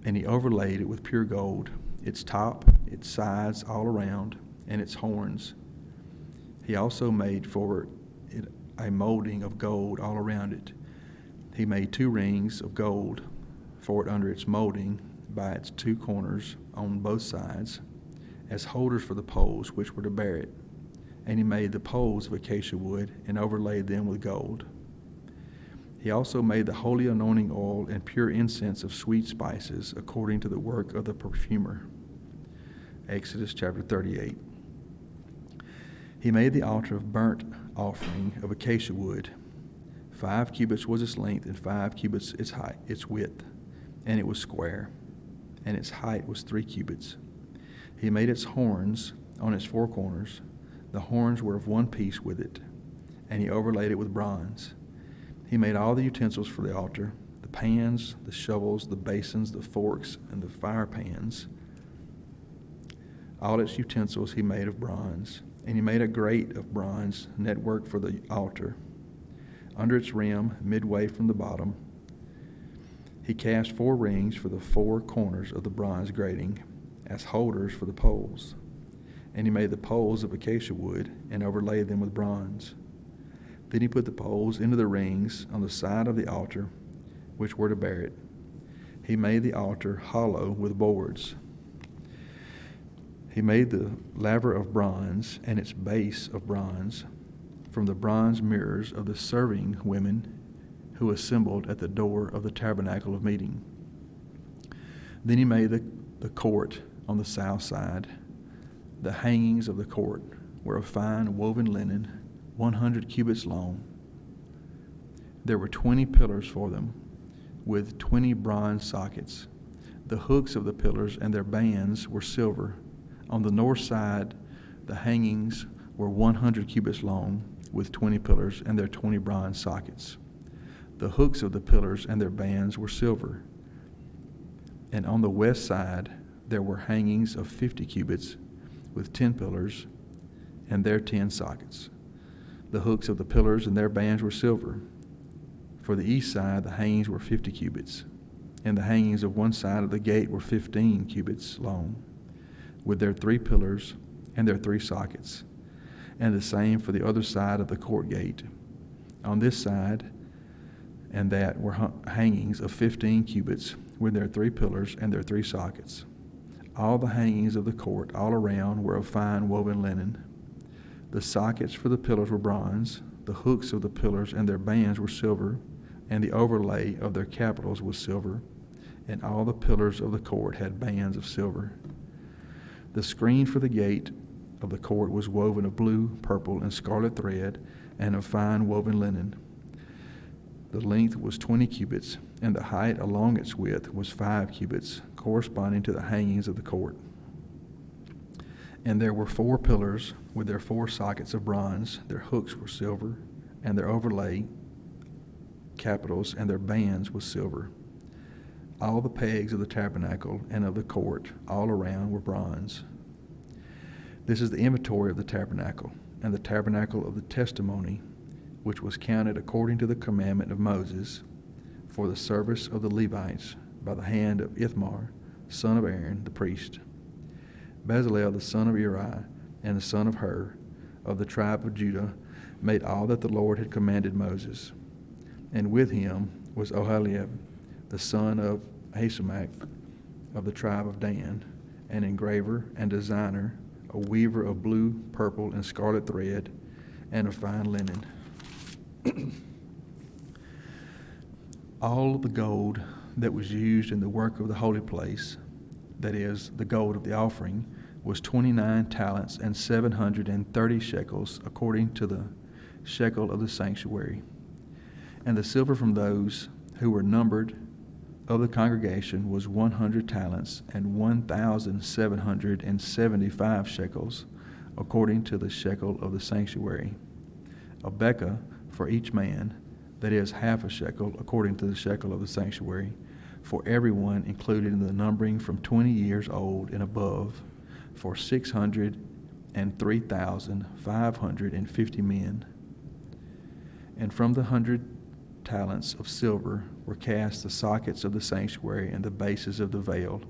And he overlaid it with pure gold, its top, its sides all around, and its horns. He also made for it a molding of gold all around it. He made 2 rings of gold for it under its molding by its 2 corners on both sides, as holders for the poles which were to bear it. And he made the poles of acacia wood and overlaid them with gold. He also made the holy anointing oil and pure incense of sweet spices, according to the work of the perfumer. Exodus chapter 38. He made the altar of burnt offering of acacia wood. 5 cubits was its length, and 5 cubits its height, its width, and it was square, and its height was 3 cubits. He made its horns on its 4 corners. The horns were of one piece with it, and he overlaid it with bronze. He made all the utensils for the altar, the pans, the shovels, the basins, the forks, and the fire pans. All its utensils he made of bronze. And he made a grate of bronze network for the altar. Under its rim, midway from the bottom, he cast 4 rings for the 4 corners of the bronze grating, as holders for the poles. And he made the poles of acacia wood and overlaid them with bronze. Then he put the poles into the rings on the side of the altar, which were to bear it. He made the altar hollow with boards. He made the laver of bronze and its base of bronze from the bronze mirrors of the serving women who assembled at the door of the tabernacle of meeting. Then he made the court on the south side. The hangings of the court were of fine woven linen, 100 cubits long. There were 20 pillars for them, with 20 bronze sockets. The hooks of the pillars and their bands were silver. On the north side, the hangings were 100 cubits long, with 20 pillars and their 20 bronze sockets. The hooks of the pillars and their bands were silver. And on the west side, there were hangings of 50 cubits, with 10 pillars and their 10 sockets. The hooks of the pillars and their bands were silver. For the east side, the hangings were 50 cubits, and the hangings of one side of the gate were 15 cubits long, with their 3 pillars and their 3 sockets, and the same for the other side of the court gate. On this side and that were hangings of 15 cubits, with their 3 pillars and their 3 sockets. All the hangings of the court all around were of fine woven linen. The sockets for the pillars were bronze, the hooks of the pillars and their bands were silver, and the overlay of their capitals was silver, and all the pillars of the court had bands of silver. The screen for the gate of the court was woven of blue, purple, and scarlet thread, and of fine woven linen. The length was 20 cubits, and the height along its width was 5 cubits, corresponding to the hangings of the court. And there were 4 pillars with their 4 sockets of bronze. Their hooks were silver, and their overlay capitals and their bands was silver. All the pegs of the tabernacle and of the court all around were bronze. This is the inventory of the tabernacle, and the tabernacle of the testimony, which was counted according to the commandment of Moses, for the service of the Levites by the hand of Ithamar, son of Aaron, the priest. Bezalel, the son of Uri, and the son of Hur, of the tribe of Judah, made all that the Lord had commanded Moses. And with him was Oholiab, the son of Ahisamach, of the tribe of Dan, an engraver and designer, a weaver of blue, purple, and scarlet thread, and of fine linen. All the gold that was used in the work of the holy place, that is, the gold of the offering, was 29 talents and 730 shekels, according to the shekel of the sanctuary. And the silver from those who were numbered of the congregation was 100 talents and 1,775 shekels, according to the shekel of the sanctuary. A bekah for each man, that is, half a shekel, according to the shekel of the sanctuary, for everyone included in the numbering from 20 years old and above, for 603,550 men. And from the 100 talents of silver were cast the sockets of the sanctuary and the bases of the veil,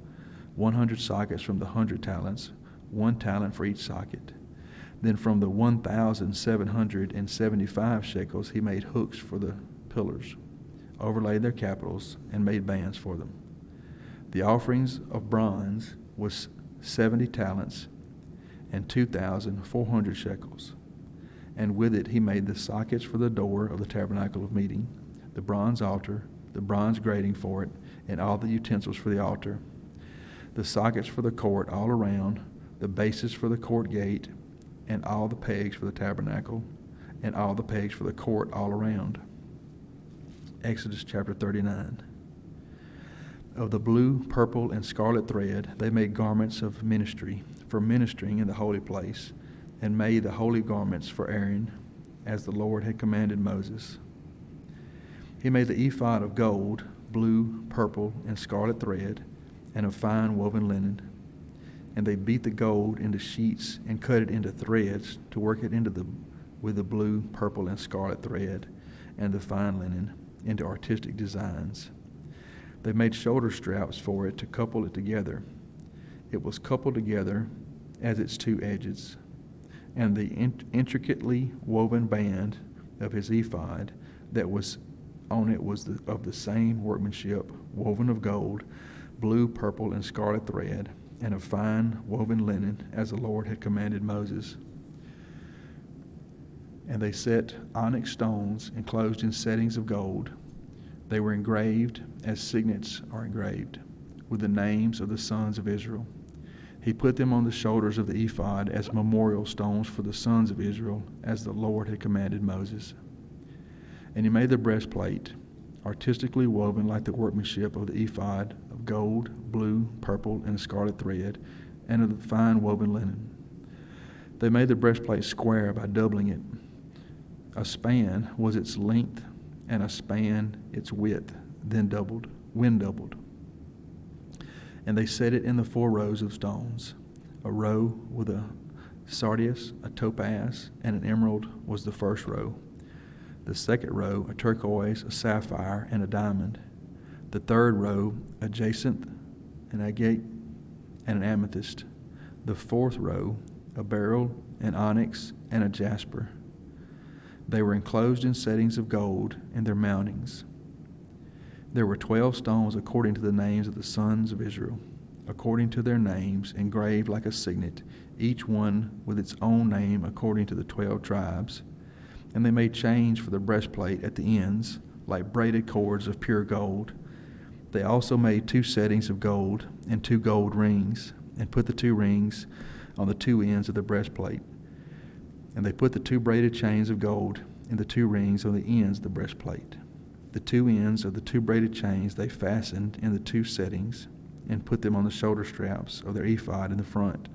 100 sockets from the 100 talents, 1 talent for each socket. Then from the 1,775 shekels he made hooks for the pillars, overlaid their capitals, and made bands for them. The offerings of bronze was 70 talents and 2,400 shekels. And with it he made the sockets for the door of the tabernacle of meeting, the bronze altar, the bronze grating for it, and all the utensils for the altar, the sockets for the court all around, the bases for the court gate, and all the pegs for the tabernacle, and all the pegs for the court all around. Exodus chapter 39. Of the blue, purple, and scarlet thread they made garments of ministry, for ministering in the holy place, and made the holy garments for Aaron, as the Lord had commanded Moses. He made the ephod of gold, blue, purple, and scarlet thread, and of fine woven linen. And they beat the gold into sheets and cut it into threads to work it with the blue, purple, and scarlet thread and the fine linen into artistic designs. They made shoulder straps for it to couple it together. It was coupled together as its 2 edges. And the intricately woven band of his ephod that was on it was of the same workmanship, woven of gold, blue, purple, and scarlet thread, and of fine woven linen, as the Lord had commanded Moses. And they set onyx stones enclosed in settings of gold. They were engraved as signets are engraved, with the names of the sons of Israel. He put them on the shoulders of the ephod as memorial stones for the sons of Israel, as the Lord had commanded Moses. And he made the breastplate, artistically woven like the workmanship of the ephod, of gold, blue, purple, and scarlet thread, and of the fine woven linen. They made the breastplate square by doubling it. A span was its length, and a span its width, then doubled, when doubled. And they set it in the 4 rows of stones. A row with a sardius, a topaz, and an emerald was the first row. The second row, a turquoise, a sapphire, and a diamond. The third row, a jacinth, an agate, and an amethyst. The fourth row, a beryl, an onyx, and a jasper. They were enclosed in settings of gold in their mountings. There were 12 stones according to the names of the sons of Israel, according to their names, engraved like a signet, each one with its own name according to the 12 tribes. And they made chains for the breastplate at the ends, like braided cords of pure gold. They also made 2 settings of gold and 2 gold rings, and put the 2 rings on the 2 ends of the breastplate. And they put the 2 braided chains of gold in the 2 rings on the ends of the breastplate. The 2 ends of the 2 braided chains they fastened in the 2 settings, and put them on the shoulder straps of their ephod in the front.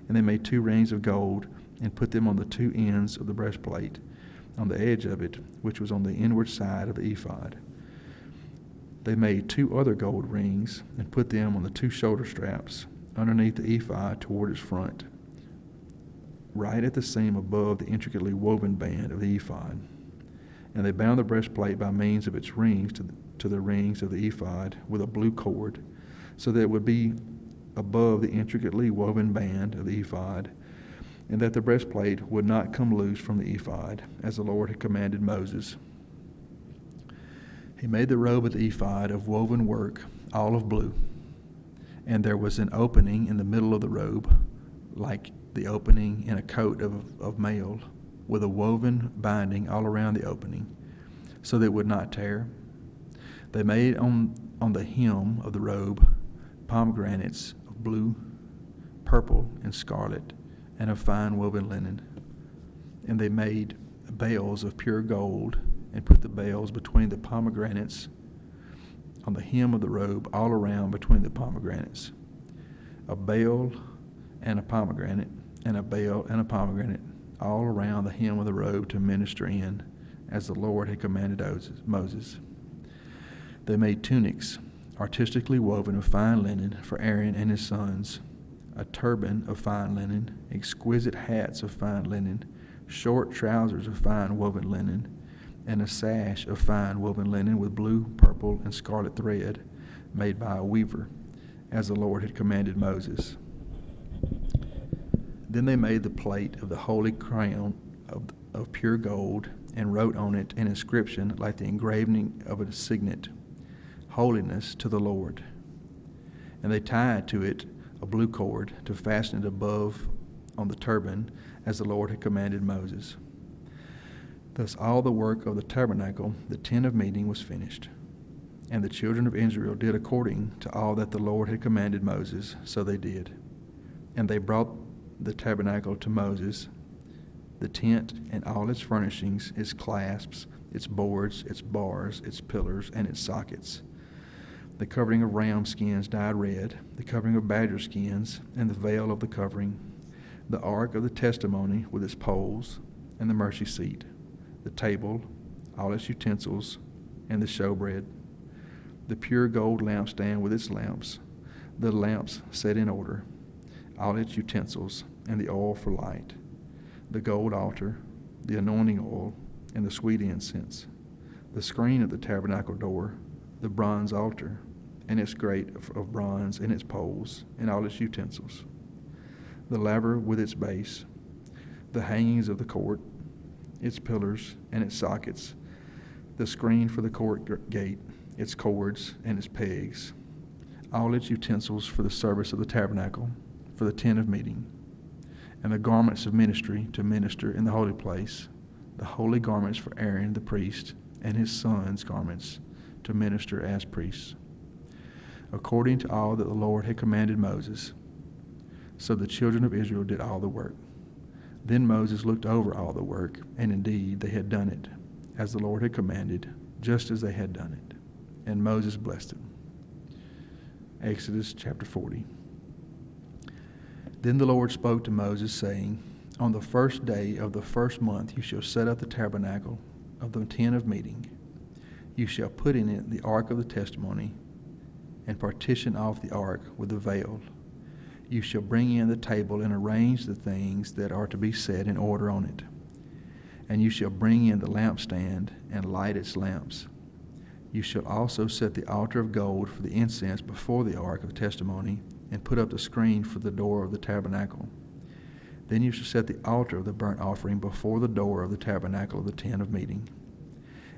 And they made 2 rings of gold, and put them on the 2 ends of the breastplate, on the edge of it, which was on the inward side of the ephod. They made 2 other gold rings, and put them on the 2 shoulder straps, underneath the ephod toward its front, right at the seam above the intricately woven band of the ephod. And they bound the breastplate by means of its rings to the rings of the ephod with a blue cord, so that it would be above the intricately woven band of the ephod, and that the breastplate would not come loose from the ephod, as the Lord had commanded Moses. He made the robe of the ephod of woven work, all of blue. And there was an opening in the middle of the robe, like the opening in a coat of mail, with a woven binding all around the opening, so that it would not tear. They made on the hem of the robe pomegranates of blue, purple, and scarlet, and of fine woven linen. And they made bales of pure gold, and put the bales between the pomegranates on the hem of the robe, all around between the pomegranates. A bale and a pomegranate, and a bale and a pomegranate, all around the hem of the robe to minister in, as the Lord had commanded Moses. They made tunics, artistically woven of fine linen, for Aaron and his sons, a turban of fine linen, exquisite hats of fine linen, short trousers of fine woven linen, and a sash of fine woven linen with blue, purple, and scarlet thread, made by a weaver, as the Lord had commanded Moses. Then they made the plate of the holy crown of pure gold, and wrote on it an inscription like the engraving of a signet, Holiness to the Lord. And they tied to it a blue cord to fasten it above on the turban, as the Lord had commanded Moses. Thus all the work of the tabernacle, the tent of meeting, was finished. And the children of Israel did according to all that the Lord had commanded Moses, so they did. And they brought the tabernacle to Moses, the tent and all its furnishings, its clasps, its boards, its bars, its pillars, and its sockets, the covering of ram skins dyed red, the covering of badger skins, and the veil of the covering, the ark of the testimony with its poles, and the mercy seat, the table, all its utensils, and the showbread, the pure gold lampstand with its lamps, the lamps set in order, all its utensils, and the oil for light, the gold altar, the anointing oil, and the sweet incense, the screen of the tabernacle door, the bronze altar, and its grate of bronze, and its poles, and all its utensils, the laver with its base, the hangings of the court, its pillars, and its sockets, the screen for the court gate, its cords, and its pegs, all its utensils for the service of the tabernacle, for the tent of meeting, and the garments of ministry to minister in the holy place, the holy garments for Aaron the priest, and his sons' garments to minister as priests, according to all that the Lord had commanded Moses. So the children of Israel did all the work. Then Moses looked over all the work, and indeed they had done it, as the Lord had commanded, just as they had done it. And Moses blessed them. Exodus chapter 40. Then the Lord spoke to Moses, saying, On the first day of the first month you shall set up the tabernacle of the tent of meeting. You shall put in it the ark of the testimony, and partition off the ark with the veil. You shall bring in the table and arrange the things that are to be set in order on it. And you shall bring in the lampstand and light its lamps. You shall also set the altar of gold for the incense before the ark of testimony, and put up the screen for the door of the tabernacle. Then you shall set the altar of the burnt offering before the door of the tabernacle of the tent of meeting.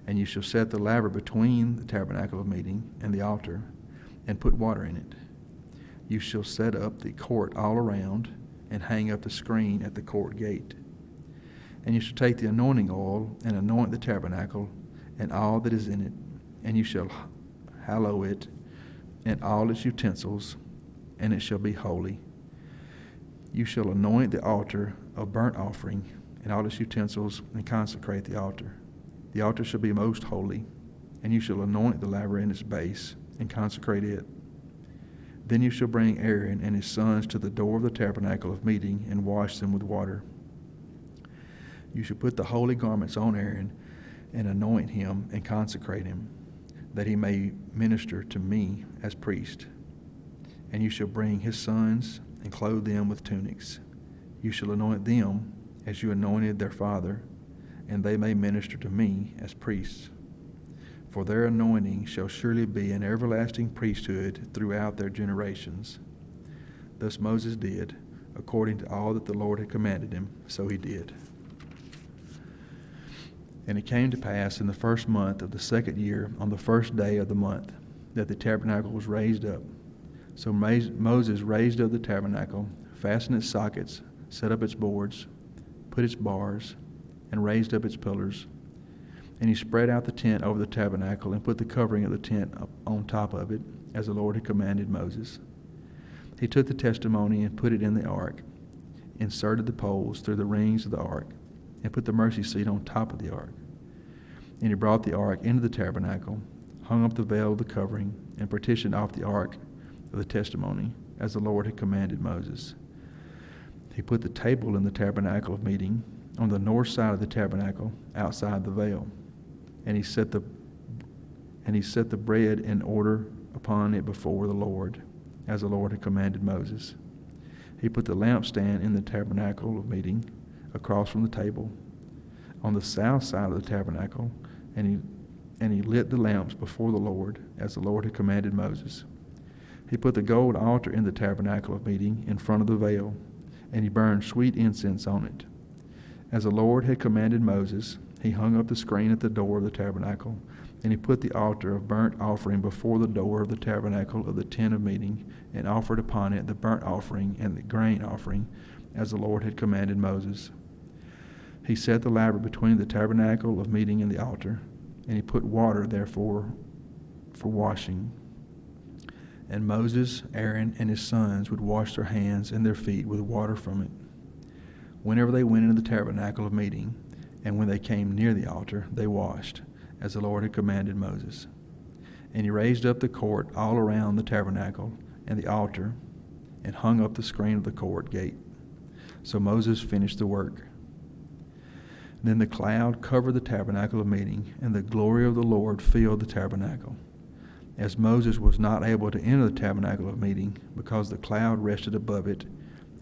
And you shall set the laver between the tabernacle of meeting and the altar, and put water in it. You shall set up the court all around, and hang up the screen at the court gate. And you shall take the anointing oil, and anoint the tabernacle, and all that is in it, and you shall hallow it, and all its utensils, and it shall be holy. You shall anoint the altar of burnt offering, and all its utensils, and consecrate the altar. The altar shall be most holy, and you shall anoint the laver in its base, and consecrate it. Then you shall bring Aaron and his sons to the door of the tabernacle of meeting, and wash them with water. You shall put the holy garments on Aaron, and anoint him, and consecrate him, that he may minister to me as priest. And you shall bring his sons, and clothe them with tunics. You shall anoint them as you anointed their father, and they may minister to me as priests. For their anointing shall surely be an everlasting priesthood throughout their generations. Thus Moses did, according to all that the Lord had commanded him, so he did. And it came to pass in the first month of the second year, on the first day of the month, that the tabernacle was raised up. So Moses raised up the tabernacle, fastened its sockets, set up its boards, put its bars, and raised up its pillars. And he spread out the tent over the tabernacle, and put the covering of the tent on top of it, as the Lord had commanded Moses. He took the testimony and put it in the ark, inserted the poles through the rings of the ark, and put the mercy seat on top of the ark. And he brought the ark into the tabernacle, hung up the veil of the covering, and partitioned off the ark of the testimony, as the Lord had commanded Moses. He put the table in the tabernacle of meeting on the north side of the tabernacle, outside the veil. And he set the bread in order upon it before the Lord, as the Lord had commanded Moses. He put the lampstand in the tabernacle of meeting, across from the table, on the south side of the tabernacle, and he lit the lamps before the Lord, as the Lord had commanded Moses. He put the gold altar in the tabernacle of meeting in front of the veil, and he burned sweet incense on it. As the Lord had commanded Moses, he hung up the screen at the door of the tabernacle, and he put the altar of burnt offering before the door of the tabernacle of the tent of meeting, and offered upon it the burnt offering and the grain offering, as the Lord had commanded Moses. He set the laver between the tabernacle of meeting and the altar, and he put water therefore for washing. And Moses, Aaron, and his sons would wash their hands and their feet with water from it. Whenever they went into the tabernacle of meeting, and when they came near the altar, they washed, as the Lord had commanded Moses. And he raised up the court all around the tabernacle and the altar, and hung up the screen of the court gate. So Moses finished the work. Then the cloud covered the tabernacle of meeting, and the glory of the Lord filled the tabernacle. As Moses was not able to enter the tabernacle of meeting, because the cloud rested above it,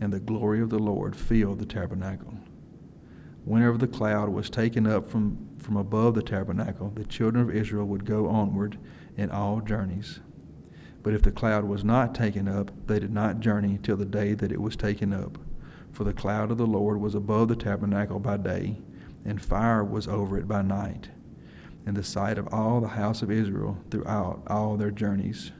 and the glory of the Lord filled the tabernacle. Whenever the cloud was taken up from above the tabernacle, the children of Israel would go onward in all journeys. But if the cloud was not taken up, they did not journey till the day that it was taken up. For the cloud of the Lord was above the tabernacle by day, and fire was over it by night, in the sight of all the house of Israel throughout all their journeys